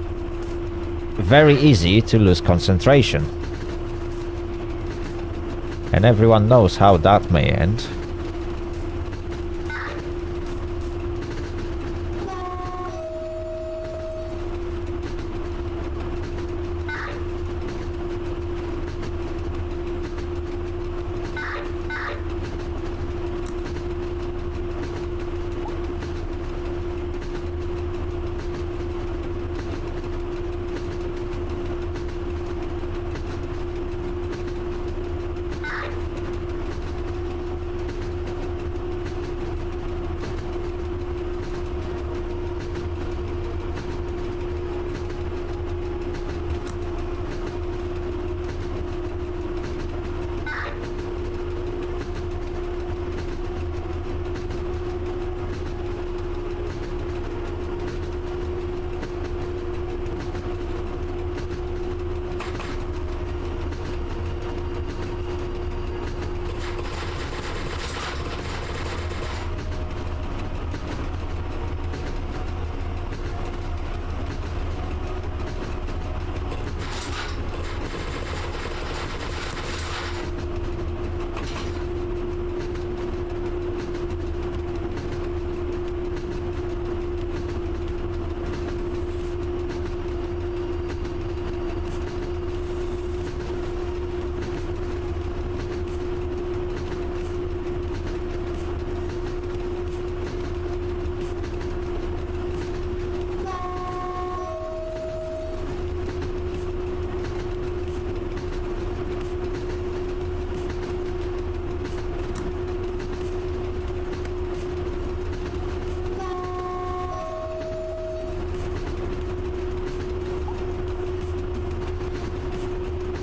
very easy to lose concentration. And everyone knows how that may end.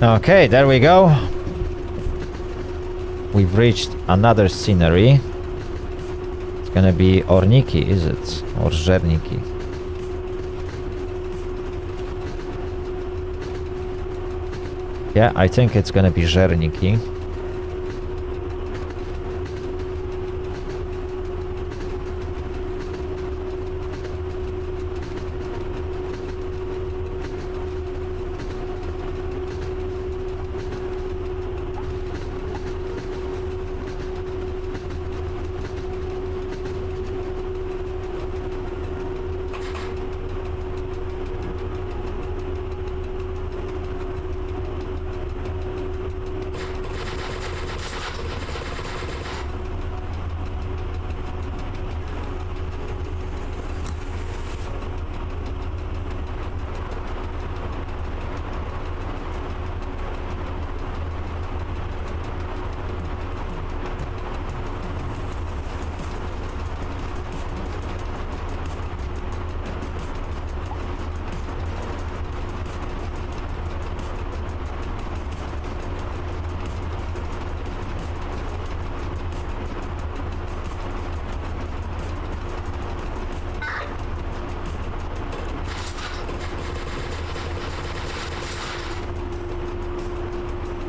Okay, there we go. We've reached another scenery. It's gonna be Orniki, is it? Or Żerniki? Yeah, I think it's gonna be Żerniki.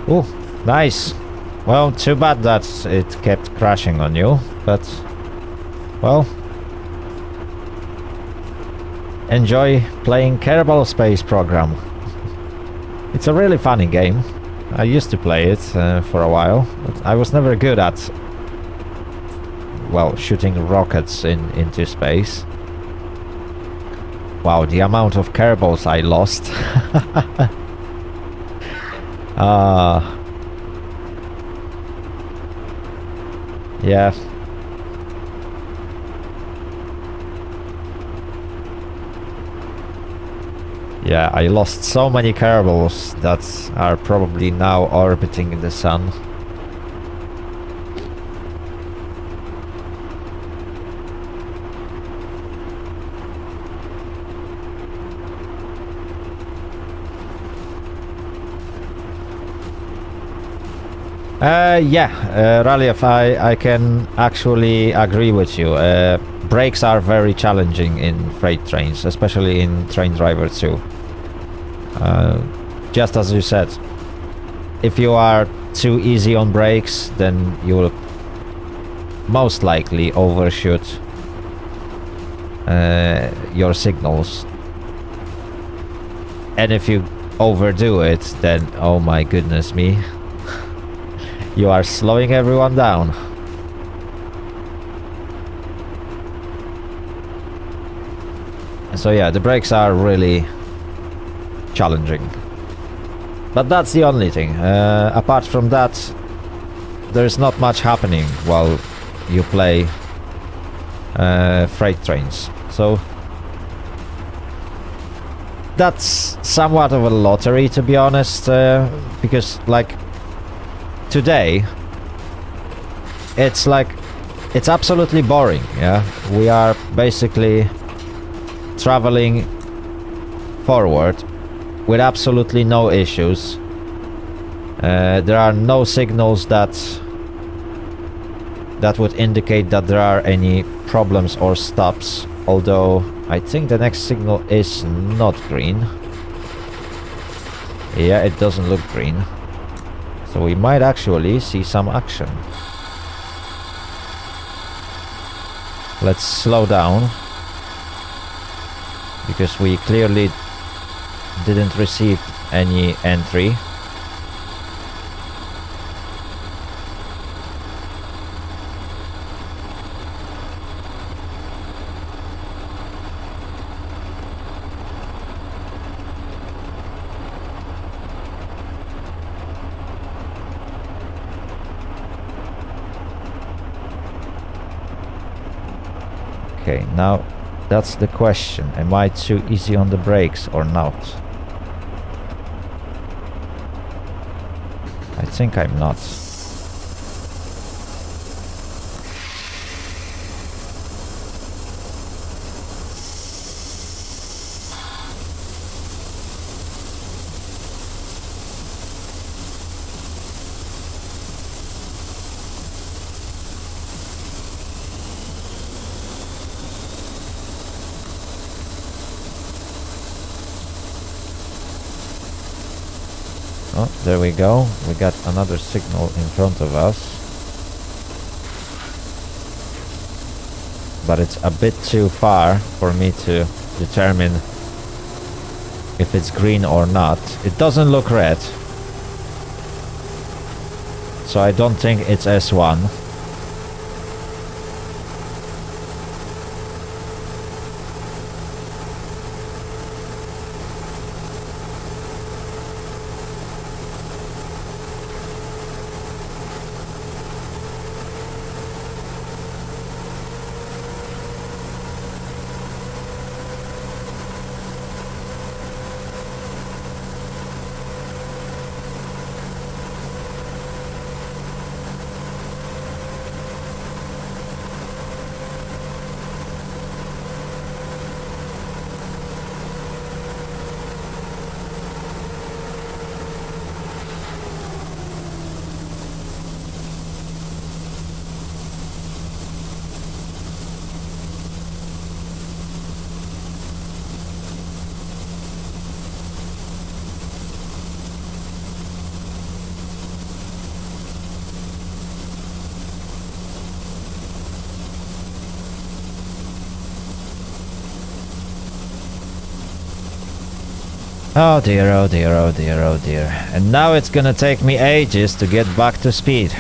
Oh, nice. Well, too bad that it kept crashing on you, but well, enjoy playing Kerbal Space Program. It's a really funny game. I used to play it for a while, but I was never good at, well, shooting rockets into space. Wow, the amount of Kerbals I lost. Yeah. Yeah, I lost so many Kerbals that are probably now orbiting the sun. Yeah, Raliev, I can actually agree with you. Brakes are very challenging in freight trains, especially in Train Driver 2. Just as you said, if you are too easy on brakes, then you will most likely overshoot your signals. And if you overdo it, then oh my goodness me, you are slowing everyone down. So yeah, the brakes are really challenging. But that's the only thing. Apart from that, there's not much happening while you play freight trains. So that's somewhat of a lottery, to be honest, because like today it's absolutely boring. Yeah, we are basically traveling forward with absolutely no issues. There are no signals that would indicate that there are any problems or stops, although I think the next signal is not green. Yeah, it doesn't look green, so we might actually see some action. Let's slow down, because we clearly didn't receive any entry. Okay, now that's the question. Am I too easy on the brakes or not? I think I'm not. Oh, there we go. We got another signal in front of us. But it's a bit too far for me to determine if it's green or not. It doesn't look red, so I don't think it's S1. Oh dear, oh dear, oh dear, oh dear. And now it's gonna take me ages to get back to speed.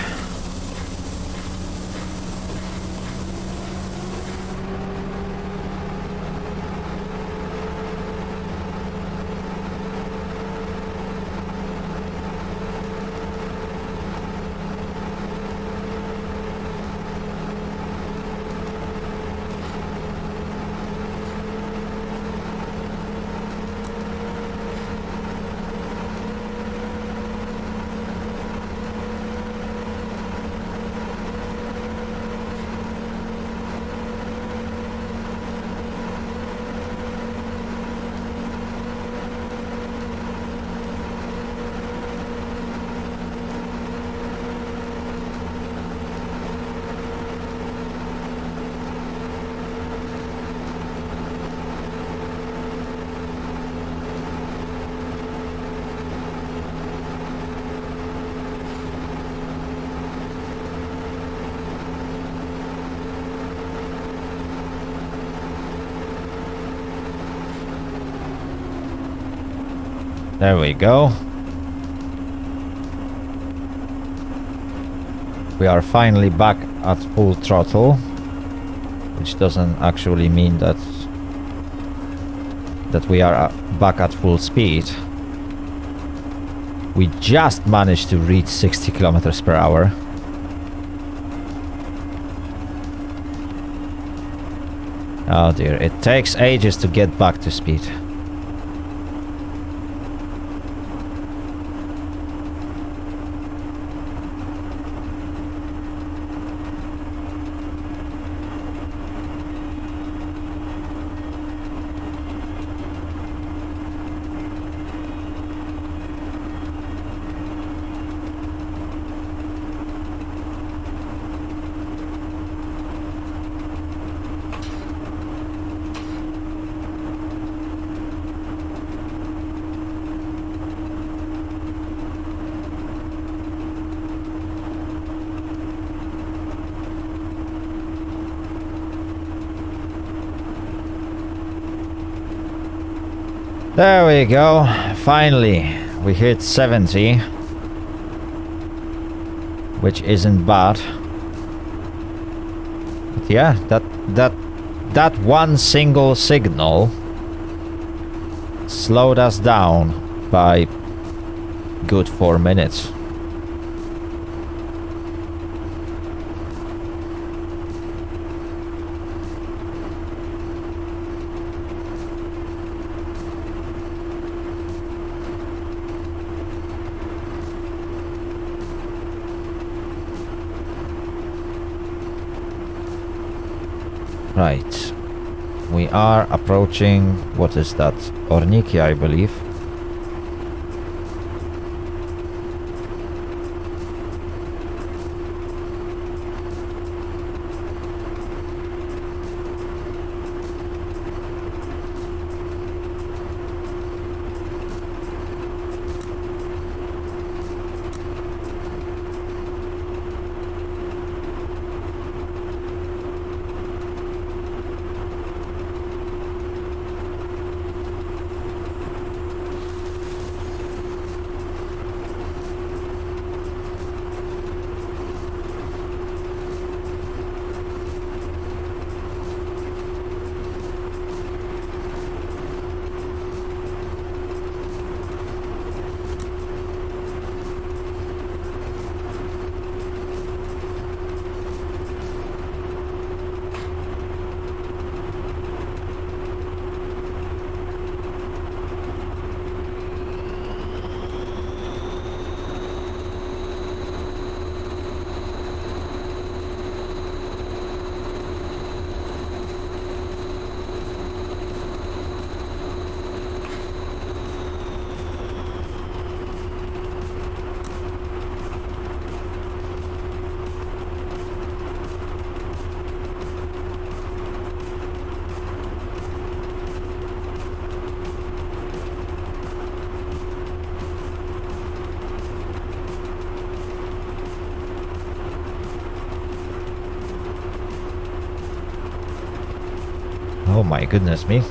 There we go. We are finally back at full throttle, which doesn't actually mean that we are back at full speed. We just managed to reach 60 kilometers per hour. Oh dear, it takes ages to get back to speed. There we go, finally we hit 70, which isn't bad. But yeah, that one single signal slowed us down by good 4 minutes. Right, we are approaching, what is that, Orniki, I believe. Oh my goodness me.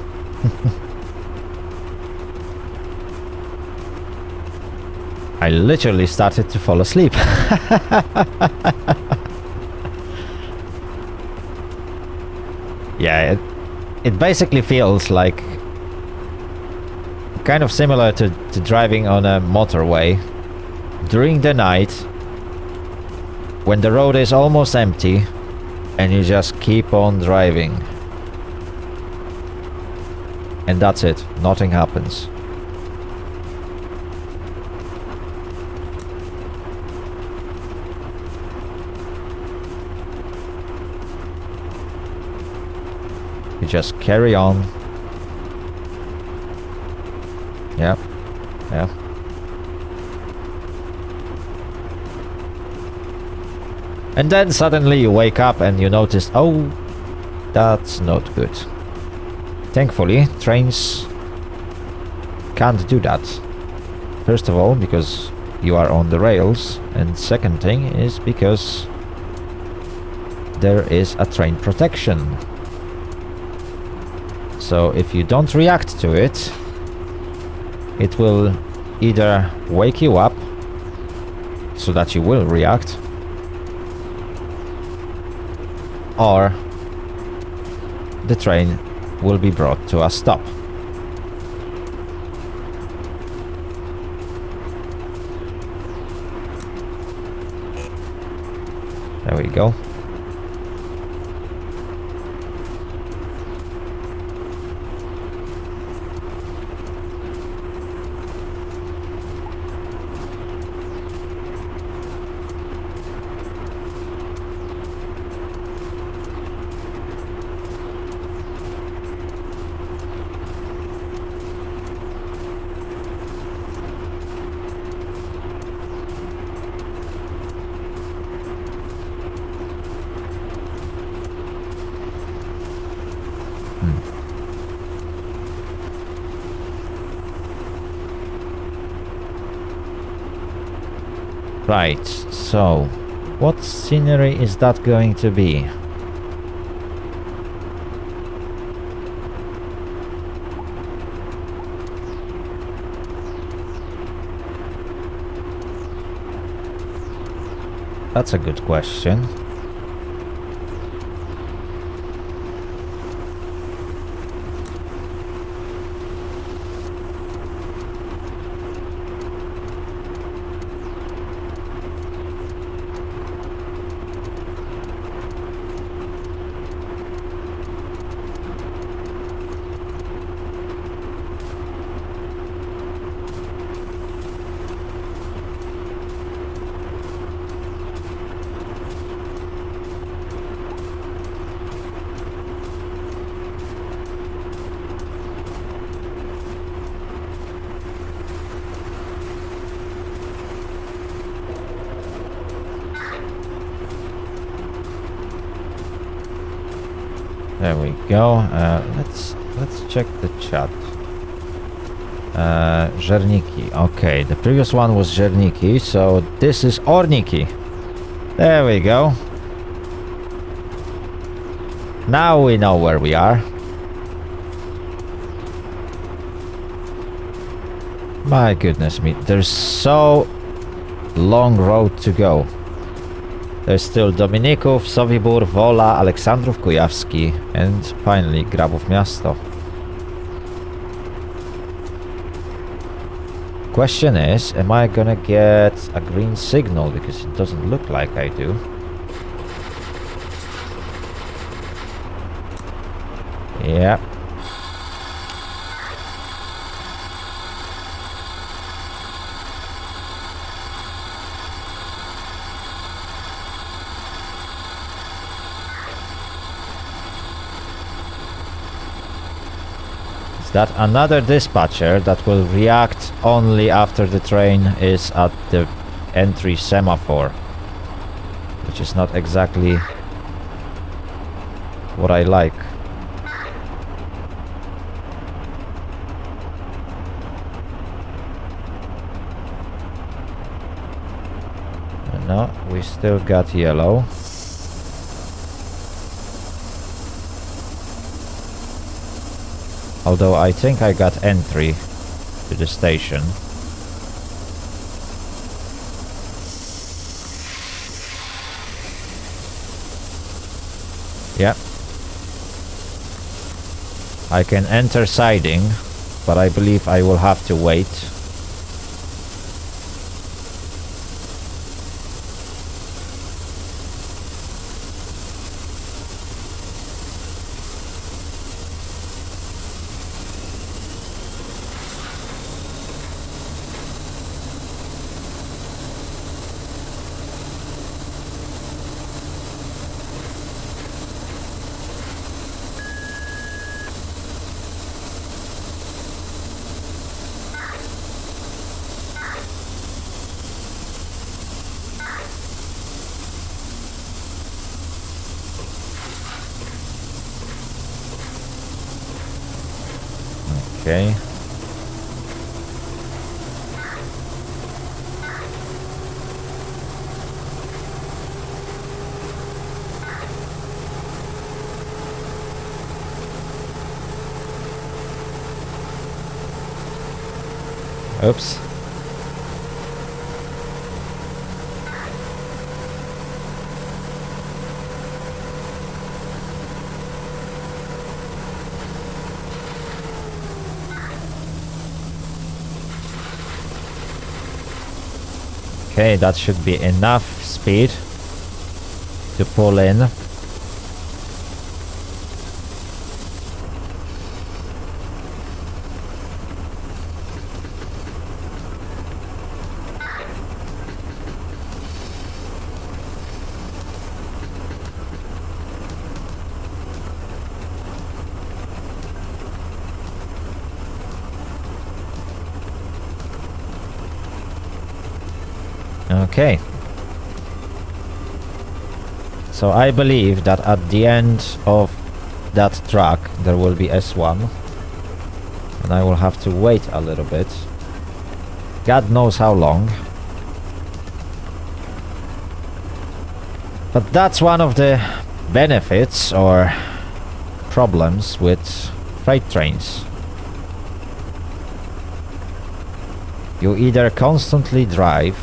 I literally started to fall asleep. Yeah, it basically feels like kind of similar to driving on a motorway during the night when the road is almost empty and you just keep on driving. And that's it, nothing happens. You just carry on. Yeah, yeah. And then suddenly you wake up and you notice, oh, that's not good. Thankfully, trains can't do that. First of all, because you are on the rails, and second thing is because there is a train protection. So if you don't react to it, it will either wake you up so that you will react, or the train will be brought to a stop. There we go. Right, so what scenery is that going to be? That's a good question. There we go. Let's check the chat. Żerniki. Okay, the previous one was Żerniki, so this is Orniki. There we go. Now we know where we are. My goodness me, there's so long road to go. There's still Dominików, Sobibór, Wola, Aleksandrów Kujawski, and finally Grabów Miasto. Question is, am I gonna get a green signal? Because it doesn't look like I do. Yeah. That another dispatcher that will react only after the train is at the entry semaphore, which is not exactly what I like. No, we still got yellow. Although I think I got entry to the station. Yeah. I can enter siding, but I believe I will have to wait. Okay. Oops. Okay, that should be enough speed to pull in. Okay. So I believe that at the end of that track there will be S1. And I will have to wait a little bit. God knows how long. But that's one of the benefits or problems with freight trains. You either constantly drive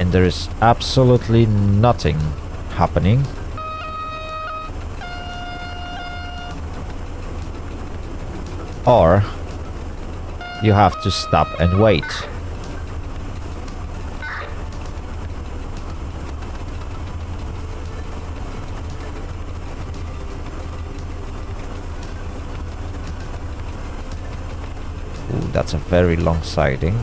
and there is absolutely nothing happening, or you have to stop and wait. Ooh, that's a very long siding.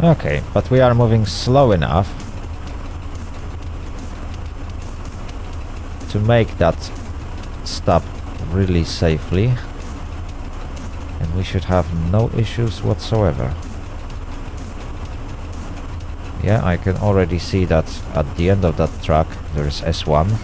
Okay, but we are moving slow enough to make that stop really safely, and we should have no issues whatsoever. Yeah, I can already see that at the end of that track there is S1.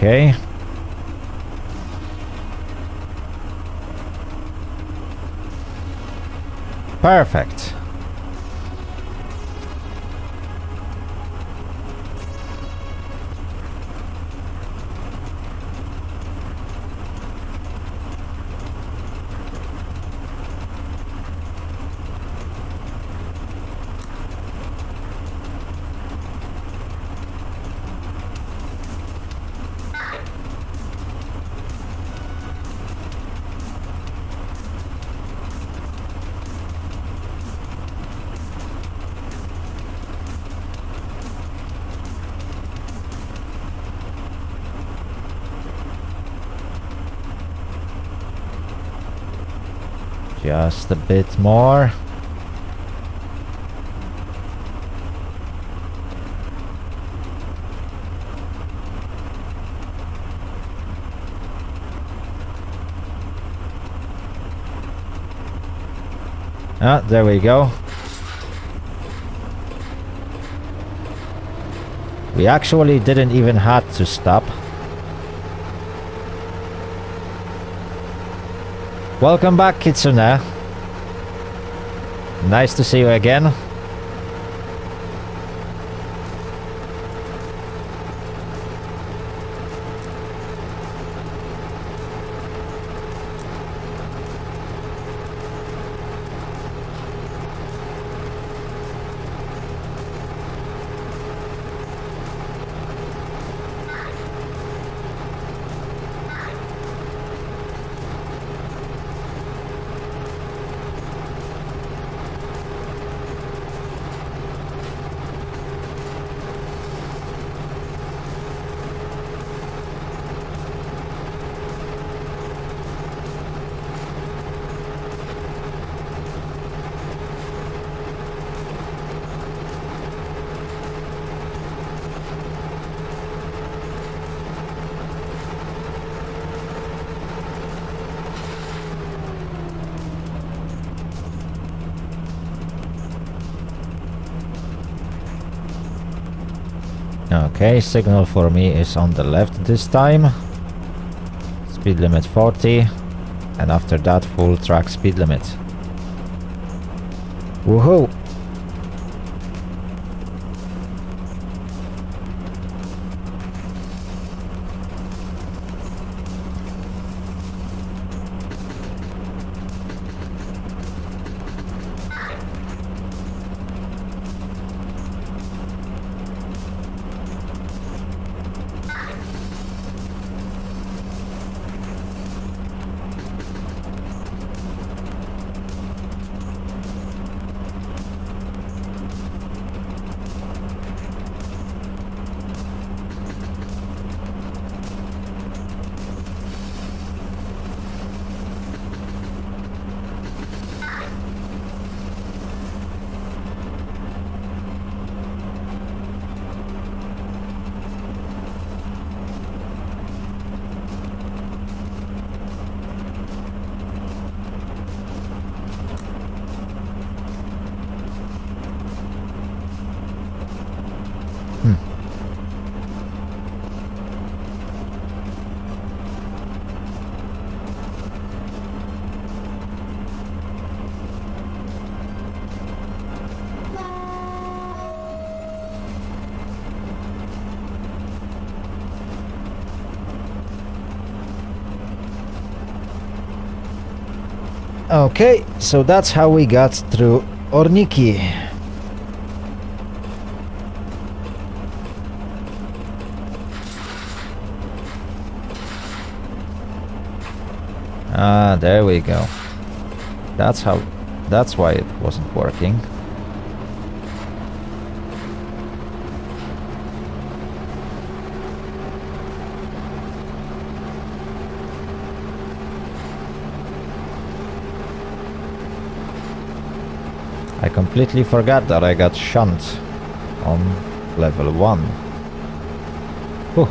Okay. Perfect. Just a bit more. Ah, there we go. We actually didn't even have to stop. Welcome back, Kitsune. Nice to see you again. Okay, signal for me is on the left this time. Speed limit 40, and after that full track speed limit. Woohoo! Okay, so that's how we got through Orniki. Ah, there we go. That's why it wasn't working. I completely forgot that I got shunt on level 1. Whew.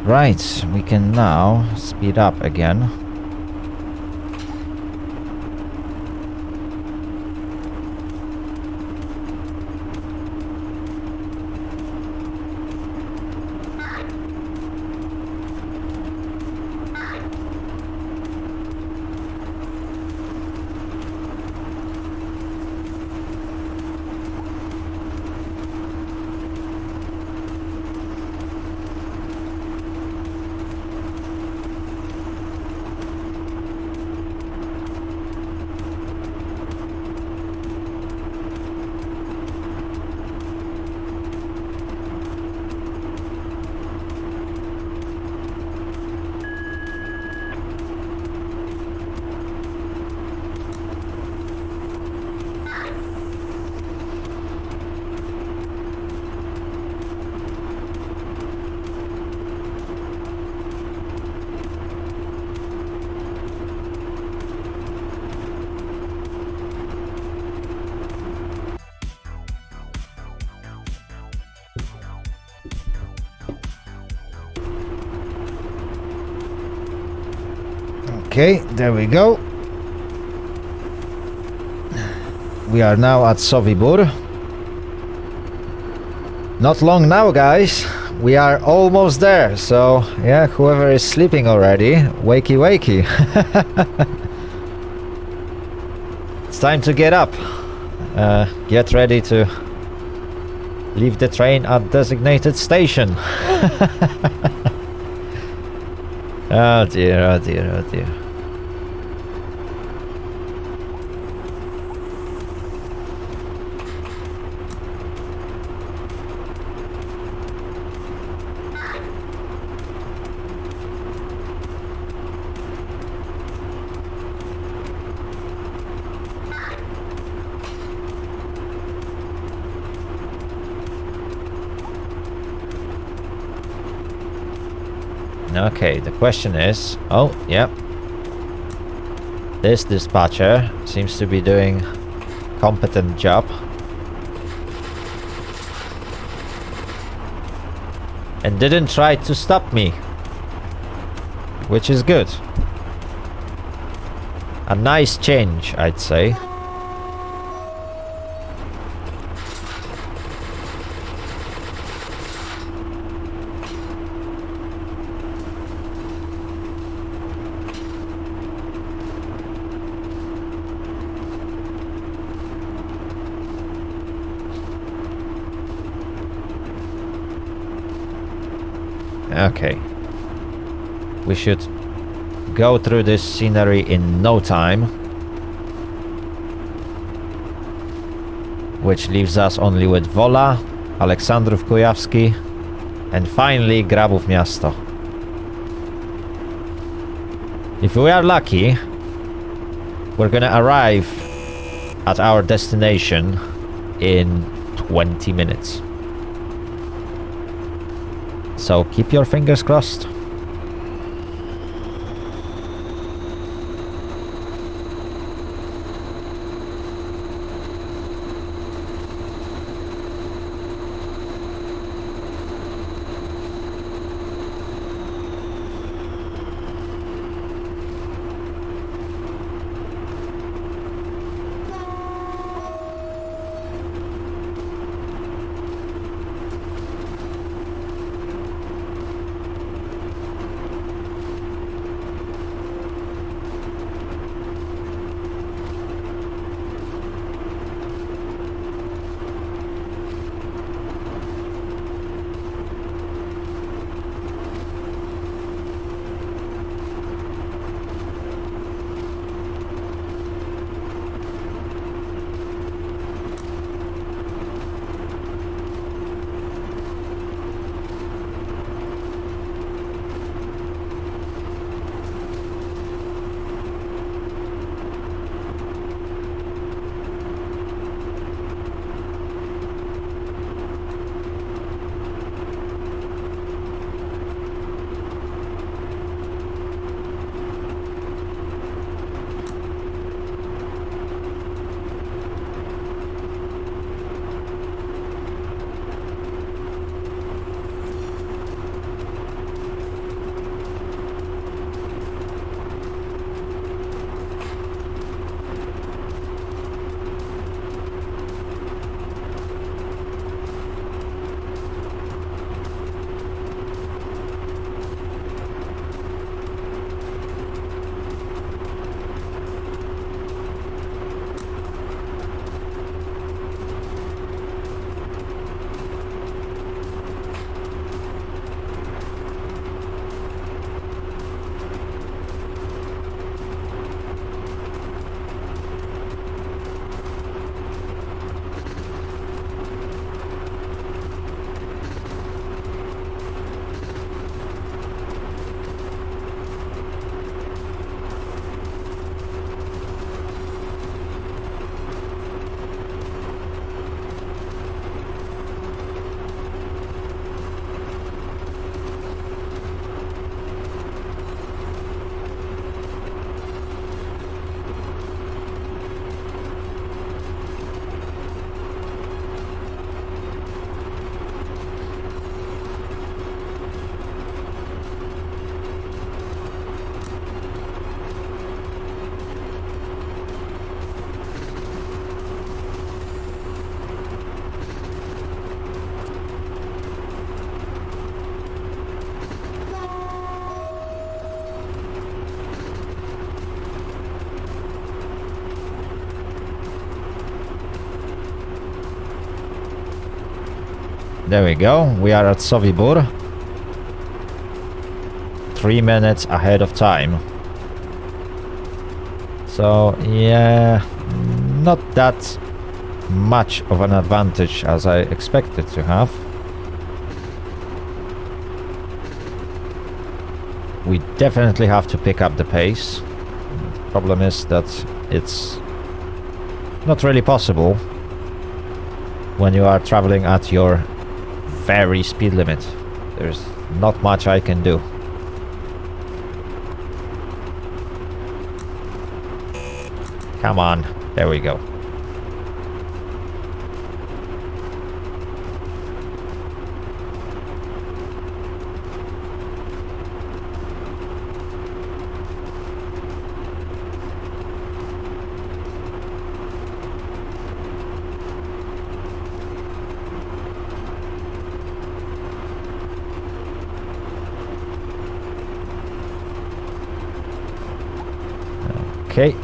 Right, we can now speed up again. Okay, there we go. We are now at Sobibor. Not long now, guys. We are almost there. So, yeah, whoever is sleeping already, wakey wakey. It's time to get up. Get ready to leave the train at designated station. Oh dear, oh dear, oh dear. Okay, the question is... Oh, yeah. This dispatcher seems to be doing a competent job. And didn't try to stop me. Which is good. A nice change, I'd say. Okay. We should go through this scenery in no time. Which leaves us only with Wola, Aleksandrów Kujawski, and finally Grabów Miasto. If we are lucky, we're gonna arrive at our destination in 20 minutes. So keep your fingers crossed. there we go. We are at Sobibór. 3 minutes ahead of time. So, yeah, not that much of an advantage as I expected to have. We definitely have to pick up the pace. Problem is that it's not really possible when you are traveling at your very speed limit. There's not much I can do. Come on, there we go. Okay.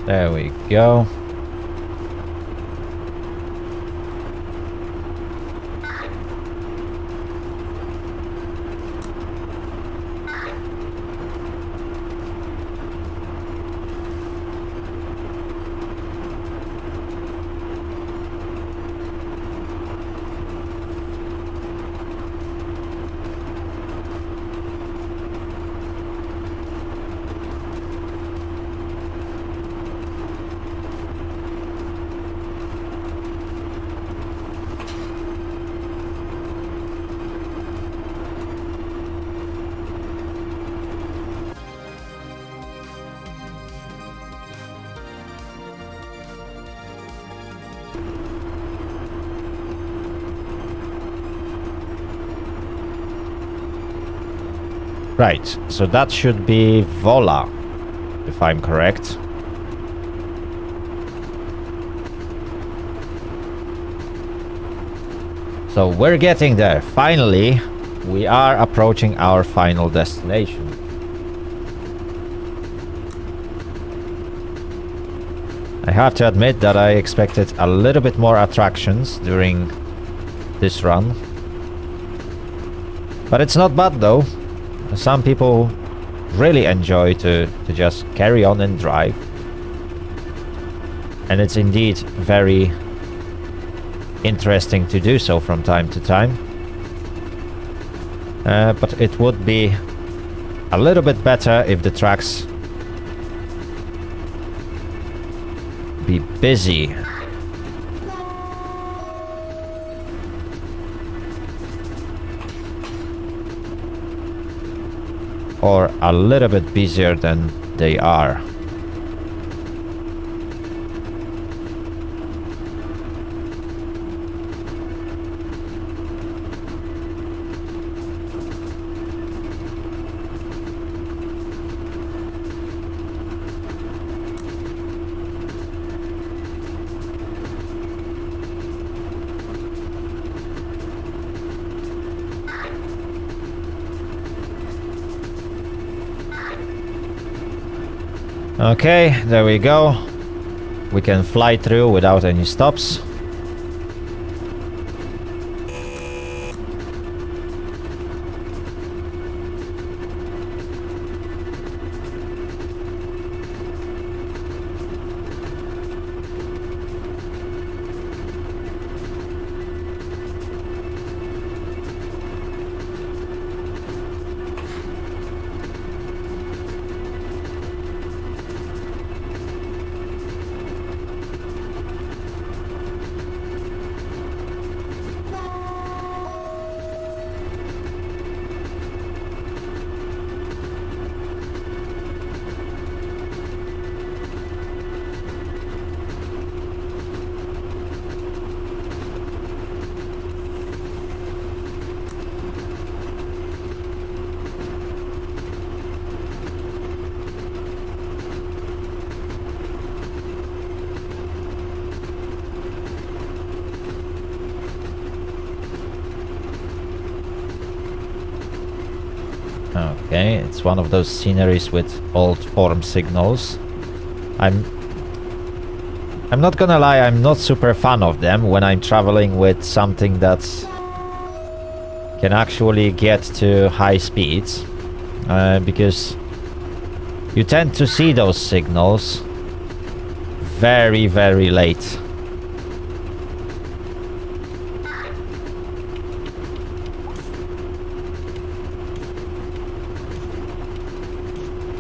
There we go. Right, so that should be Wola, if I'm correct. So we're getting there. Finally, we are approaching our final destination. I have to admit that I expected a little bit more attractions during this run. But it's not bad though. Some people really enjoy to just carry on and drive. And it's indeed very interesting to do so from time to time. But it would be a little bit better if the tracks be busy. Or a little bit busier than they are. Okay, there we go. We can fly through without any stops. Okay, it's one of those sceneries with old form signals. I'm not gonna lie, I'm not super fan of them when I'm traveling with something that can actually get to high speeds, because you tend to see those signals very, very late.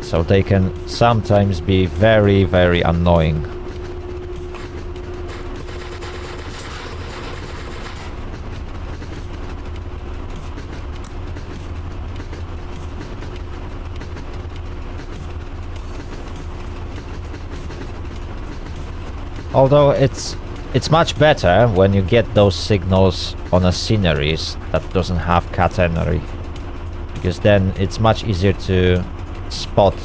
So they can sometimes be very, very annoying. Although it's much better when you get those signals on a sceneries that doesn't have catenary, because then it's much easier to spot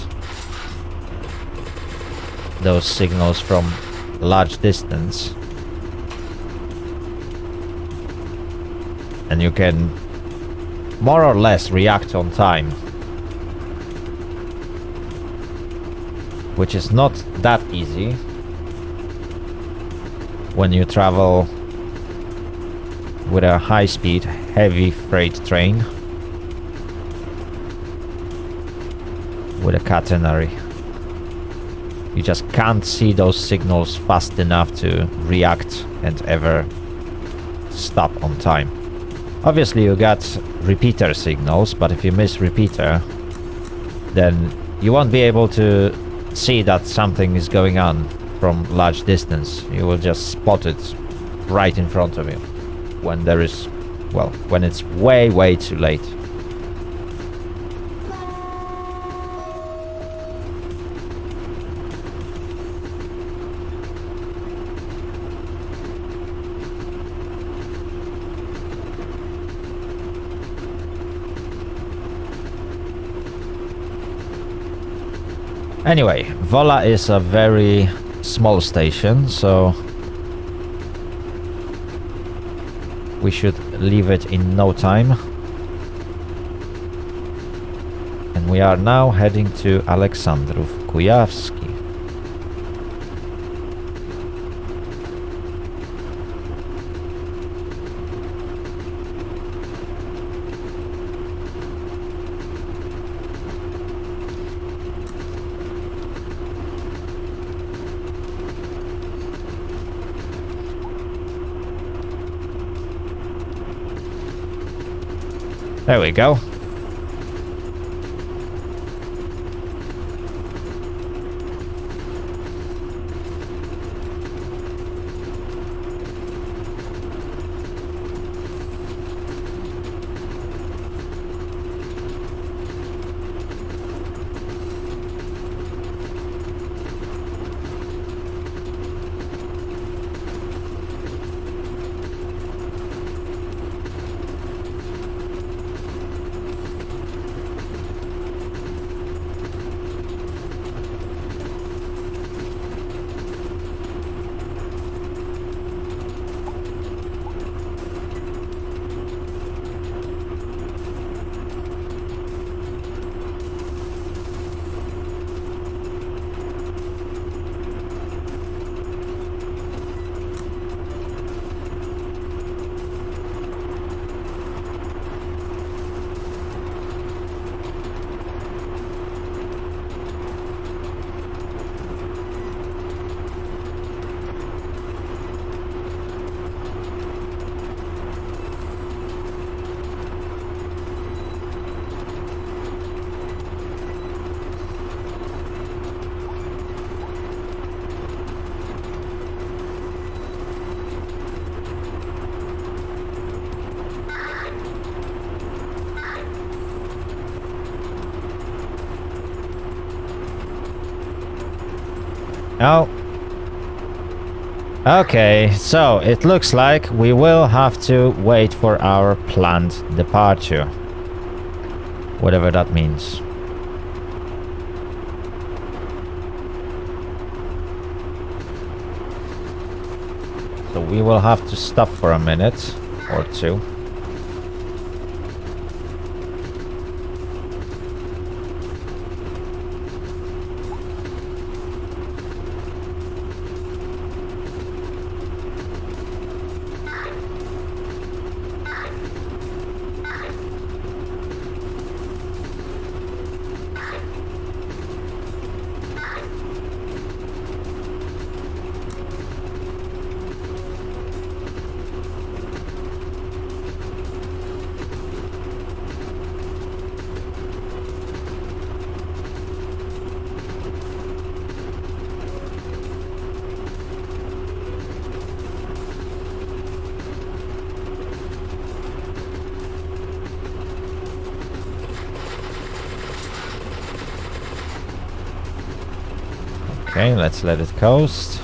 those signals from large distance, and you can more or less react on time, which is not that easy when you travel with a high-speed, heavy freight train with a catenary. You just can't see those signals fast enough to react and ever stop on time. Obviously you got repeater signals, but if you miss repeater, then you won't be able to see that something is going on from large distance. You will just spot it right in front of you when there is, well, when it's way, way too late. Anyway, Wola is a very small station, so we should leave it in no time. And we are now heading to Aleksandrów Kujawski. There we go. Oh. Okay, so it looks like we will have to wait for our planned departure. Whatever that means. So we will have to stop for a minute or two. Okay, let's let it coast.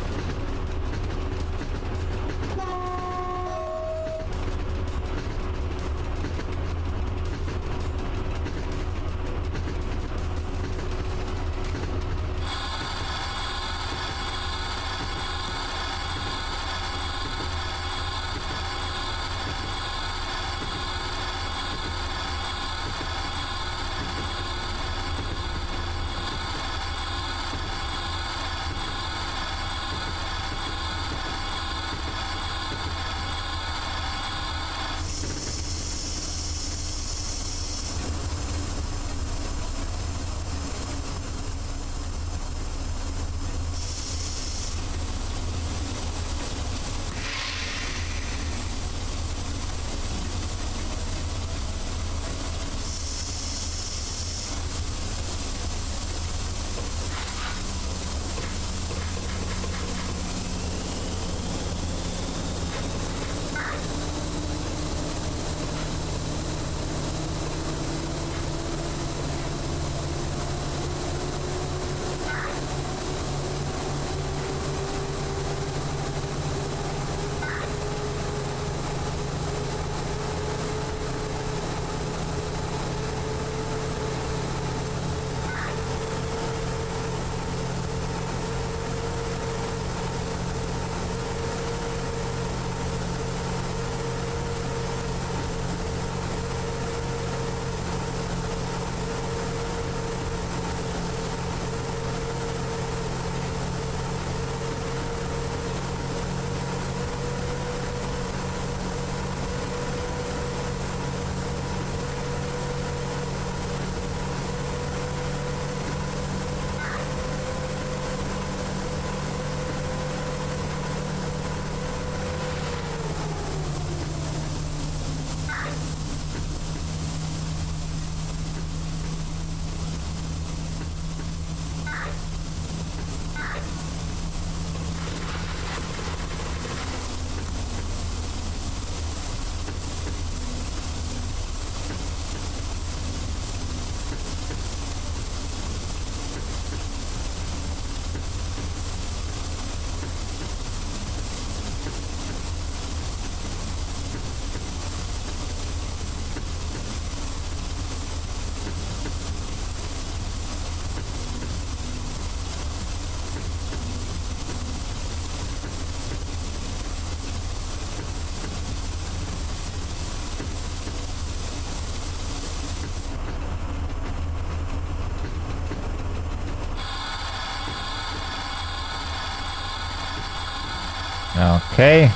Okay.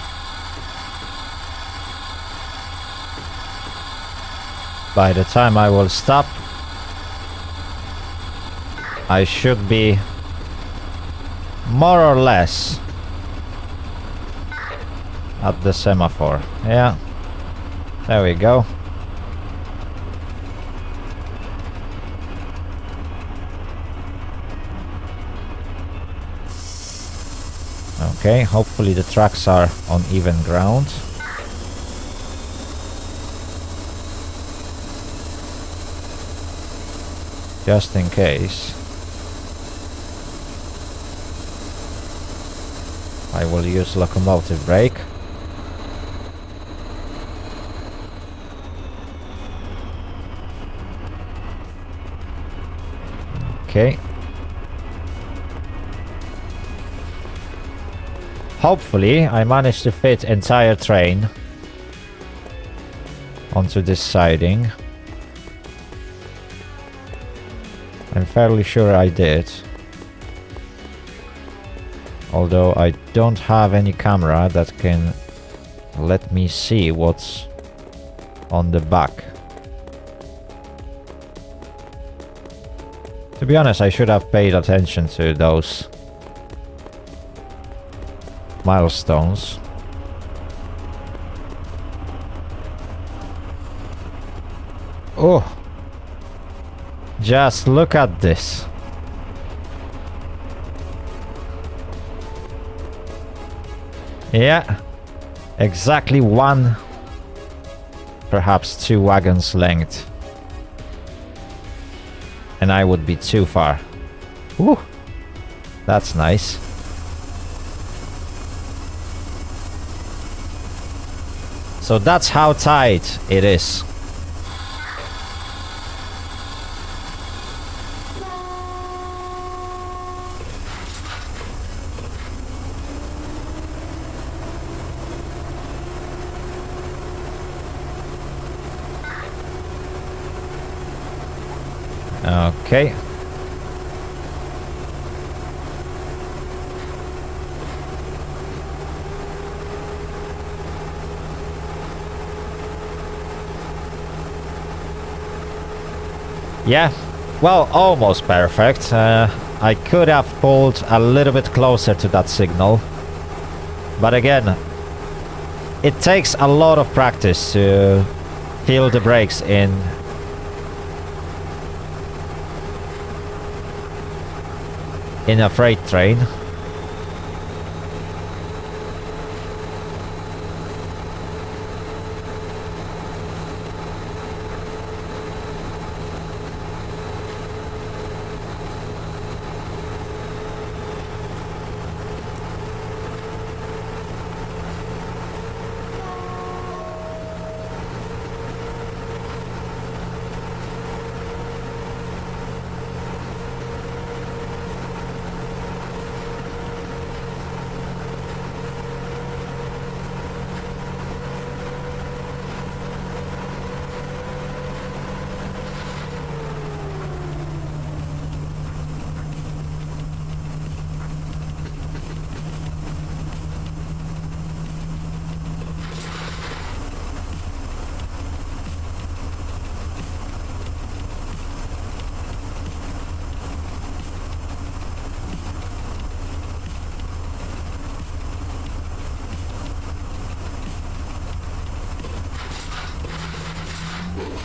By the time I will stop, I should be more or less at the semaphore. Yeah. There we go. Okay, hopefully the tracks are on even ground. Just in case, I will use locomotive brake. Okay. Hopefully I managed to fit entire train onto this siding. I'm fairly sure I did. Although I don't have any camera that can let me see what's on the back. To be honest, I should have paid attention to those milestones. Oh, just look at this. Yeah, exactly one, perhaps 2 wagons length, and I would be too far. Woo. That's nice. So that's how tight it is. Okay. Yeah, well, almost perfect. I could have pulled a little bit closer to that signal. But again, it takes a lot of practice to feel the brakes in a freight train.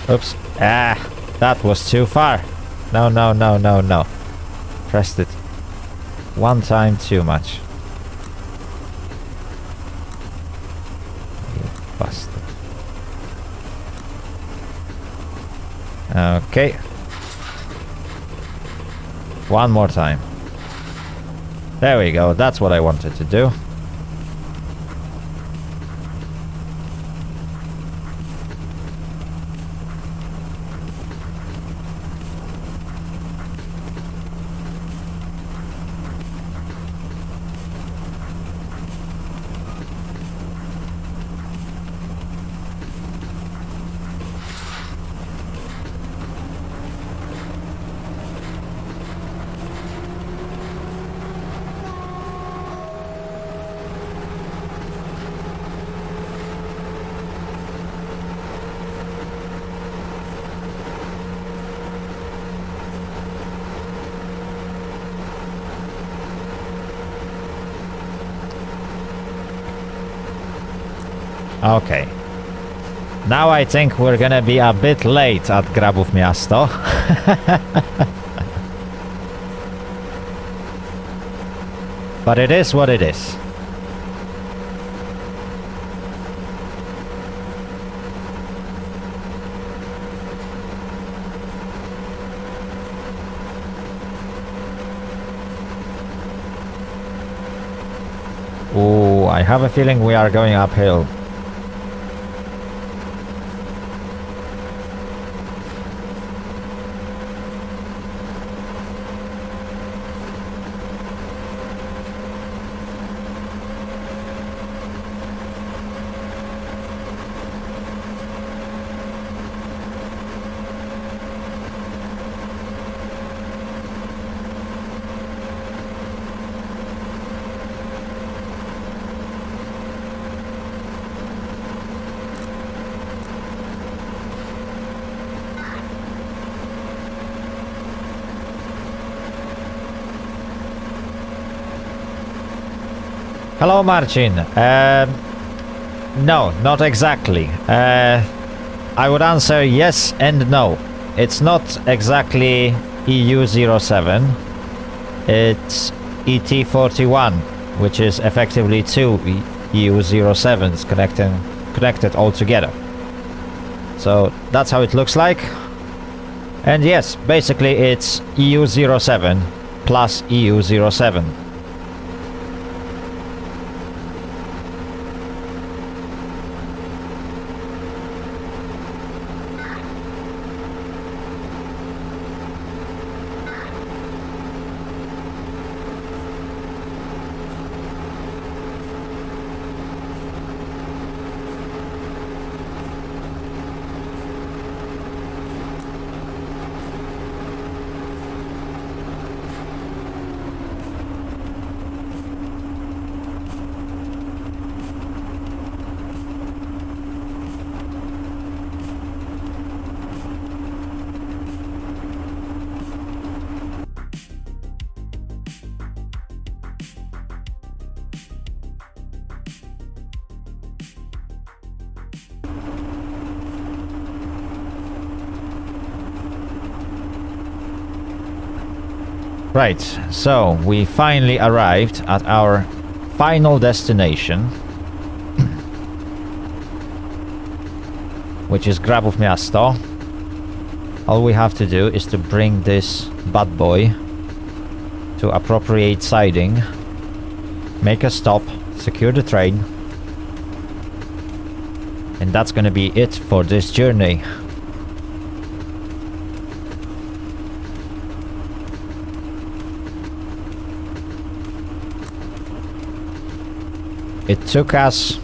Oops. Ah, that was too far. No, no, no, no, no. Pressed it one time too much. You bastard. Okay. One more time. There we go. That's what I wanted to do. Okay. Now I think we're gonna be a bit late at Grabów Miasto. But it is what it is. Ooh, I have a feeling we are going uphill. Hello, Marcin. No, not exactly. I would answer yes and no. It's not exactly EU07. It's ET41, which is effectively two EU07s connected all together. So that's how it looks like. And yes, basically it's EU07 plus EU07. Right, so we finally arrived at our final destination, which is Grabów Miasto. All we have to do is to bring this bad boy to appropriate siding, make a stop, secure the train, and that's gonna be it for this journey. It took us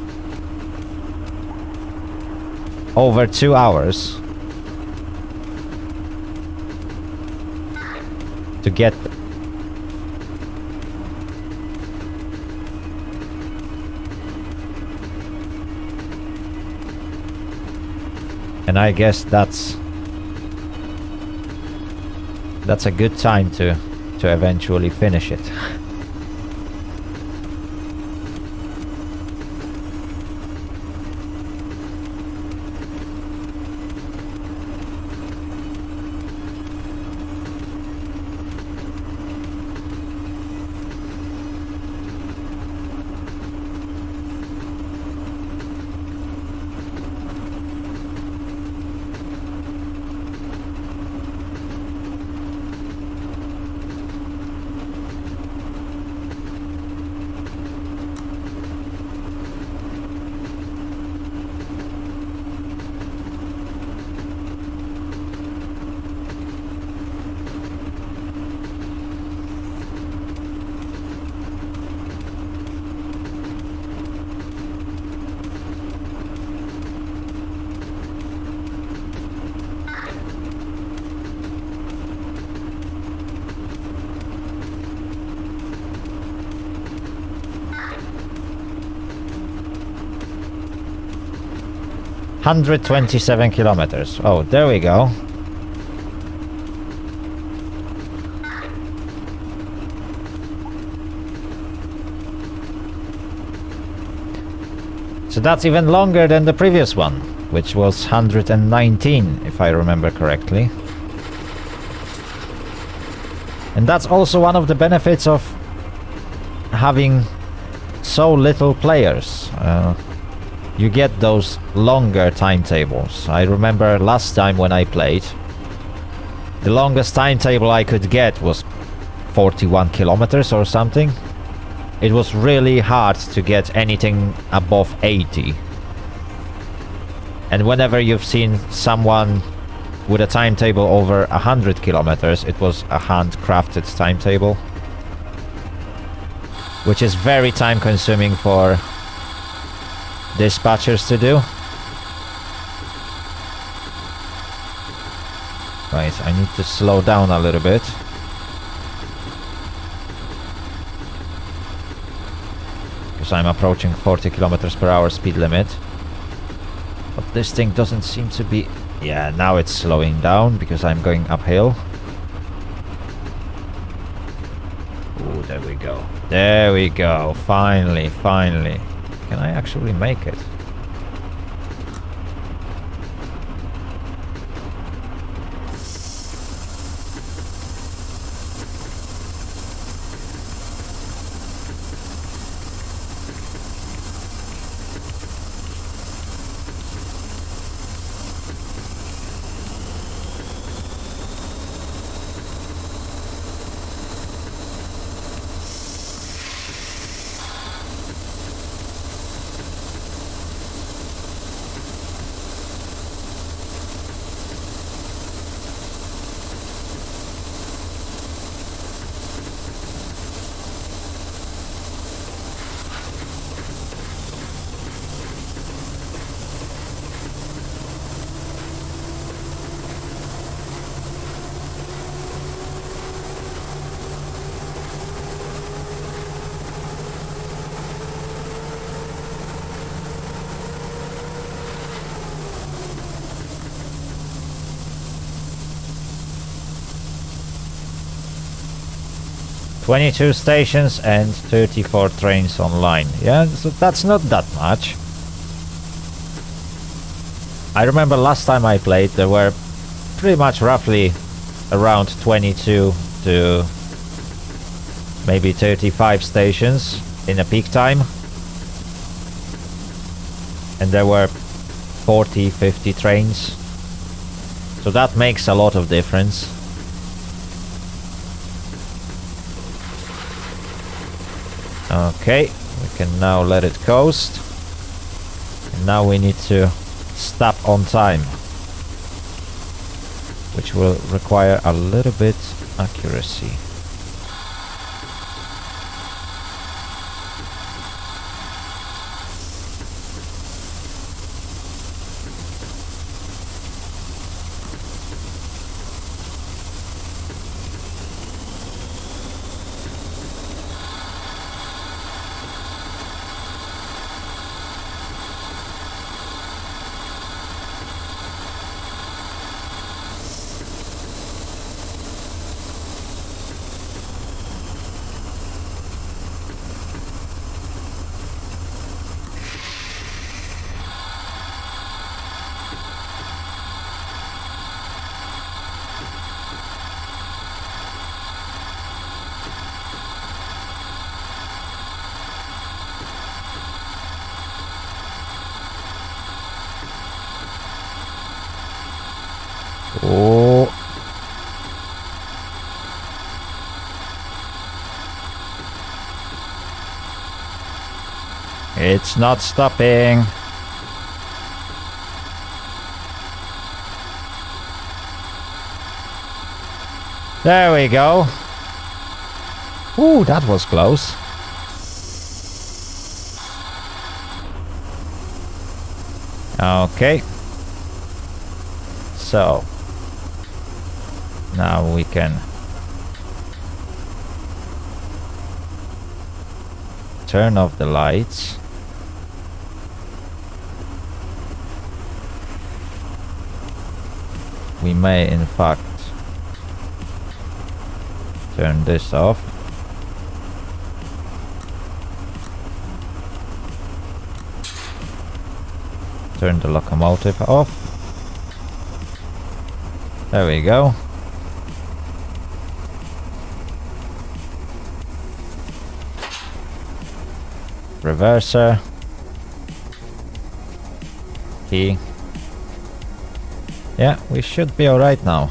over 2 hours to get there. And I guess that's a good time to eventually finish it. $127 kilometers. Oh, there we go. So that's even longer than the previous one, which was 119, if I remember correctly. And that's also one of the benefits of having so little players. You get those longer timetables. I remember last time when I played, the longest timetable I could get was 41 kilometers or something. It was really hard to get anything above 80. And whenever you've seen someone with a timetable over 100 kilometers, it was a handcrafted timetable, which is very time consuming for dispatchers to do. Right, I need to slow down a little bit. Because I'm approaching 40 kilometers per hour speed limit. But this thing doesn't seem to be... Yeah, now it's slowing down because I'm going uphill. Oh, there we go. There we go. Finally, finally. Can I actually make it? 22 stations and 34 trains online. Yeah, so that's not that much. I remember last time I played, there were pretty much roughly around 22 to maybe 35 stations in a peak time. And there were 40, 50 trains. So that makes a lot of difference. Okay, we can now let it coast. And now we need to stop on time, which will require a little bit accuracy. Oh. It's not stopping. There we go. Ooh, that was close. Okay. So now we can turn off the lights. We may in fact turn this off. Turn the locomotive off. There we go. Reverser. Key. Yeah, we should be alright now.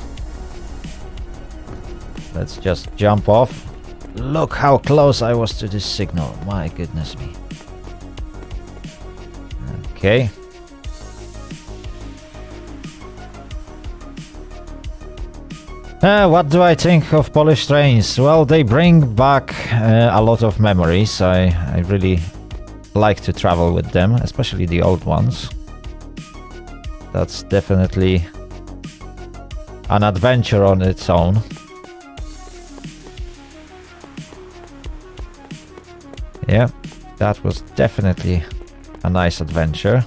Let's just jump off. Look how close I was to this signal. My goodness me. Okay. What do I think of Polish trains? Well, they bring back a lot of memories. I really like to travel with them, especially the old ones. That's definitely an adventure on its own. Yeah, that was definitely a nice adventure.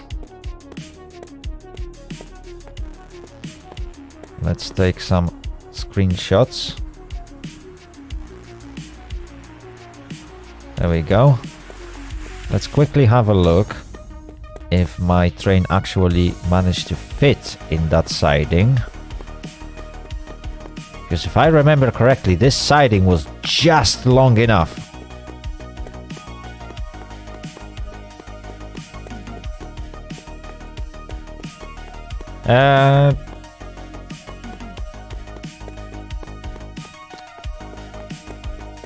Let's take some screenshots. There we go. Let's quickly have a look if my train actually managed to fit in that siding. Because if I remember correctly, this siding was just long enough.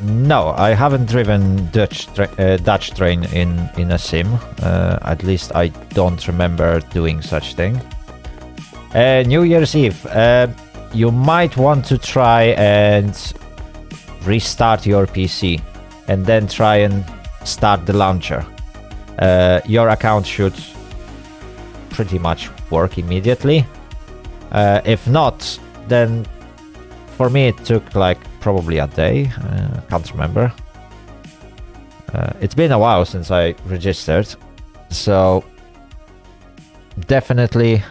No, I haven't driven Dutch train in a sim. At least I don't remember doing such thing. New Year's Eve. You might want to try and restart your PC and then try and start the launcher. Your account should pretty much work immediately. If not, then for me it took like probably a day. Can't remember. It's been a while since I registered, so definitely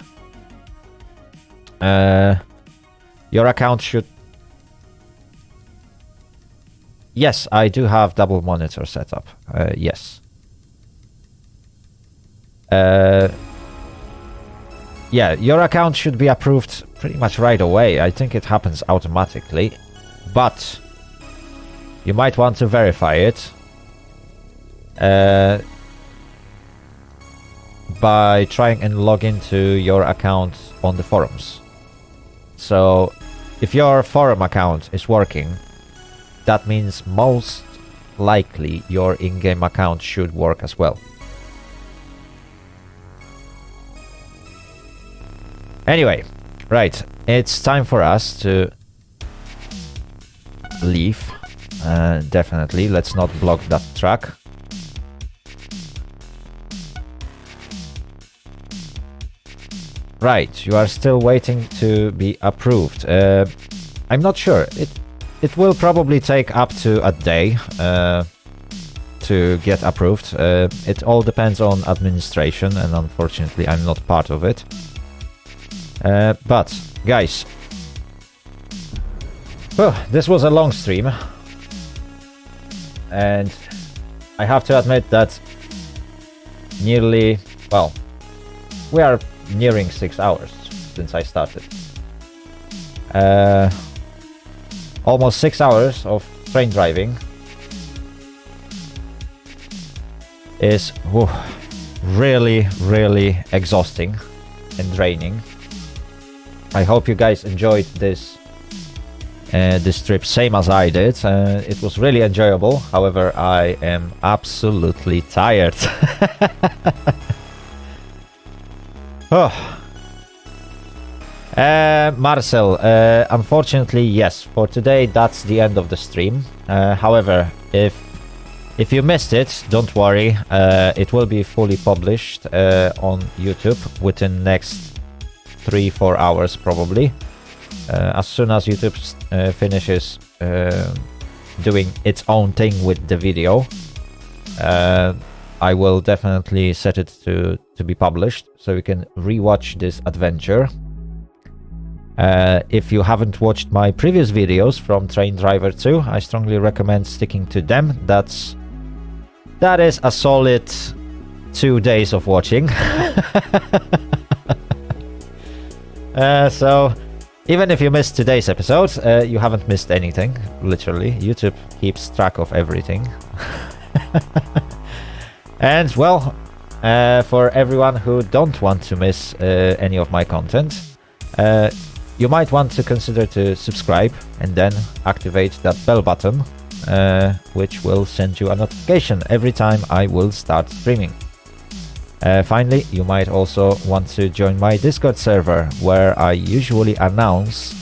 your account should Yes, I do have double monitor setup. Yes. Yeah, your account should be approved pretty much right away. I think it happens automatically. But you might want to verify it by trying and log into your account on the forums. So if your forum account is working, that means most likely your in-game account should work as well. Anyway, right, it's time for us to leave. Definitely, let's not block that track. Right, you are still waiting to be approved. I'm not sure. It will probably take up to a day to get approved. It all depends on administration, and unfortunately I'm not part of it. But guys, this was a long stream, and I have to admit that nearly, well, we are nearing 6 hours since I started. Almost 6 hours of train driving is really, really exhausting and draining. I hope you guys enjoyed this trip same as I did. It was really enjoyable. However, I am absolutely tired. Marcel, unfortunately, yes, for today that's the end of the stream. However, if you missed it, don't worry. It will be fully published on YouTube within next 3-4 hours probably. As soon as YouTube finishes doing its own thing with the video, I will definitely set it to be published so you can rewatch this adventure. If you haven't watched my previous videos from Train Driver 2, I strongly recommend sticking to them. That is a solid 2 days of watching. So even if you missed today's episode, you haven't missed anything, literally. YouTube keeps track of everything. And well, for everyone who don't want to miss any of my content, you might want to consider to subscribe and then activate that bell button, which will send you a notification every time I will start streaming. Finally, you might also want to join my Discord server, where I usually announce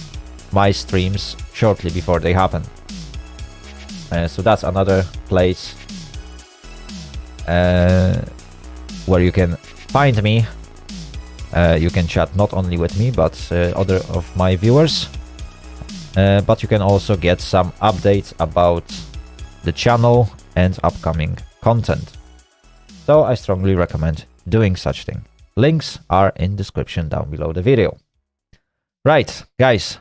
my streams shortly before they happen. So that's another place where you can find me. You can chat not only with me, but other of my viewers. But you can also get some updates about the channel and upcoming content. So I strongly recommend doing such thing. Links are in description down below the video. Right, guys,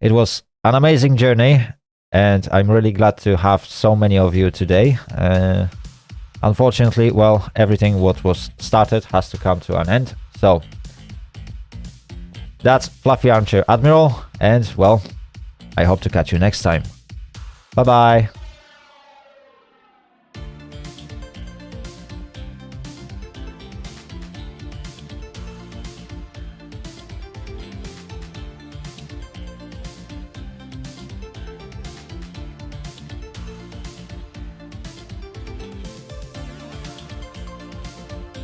it was an amazing journey, and I'm really glad to have so many of you today. Unfortunately, well, everything what was started has to come to an end. So that's Fluffy Armchair Admiral, and well, I hope to catch you next time. Bye bye.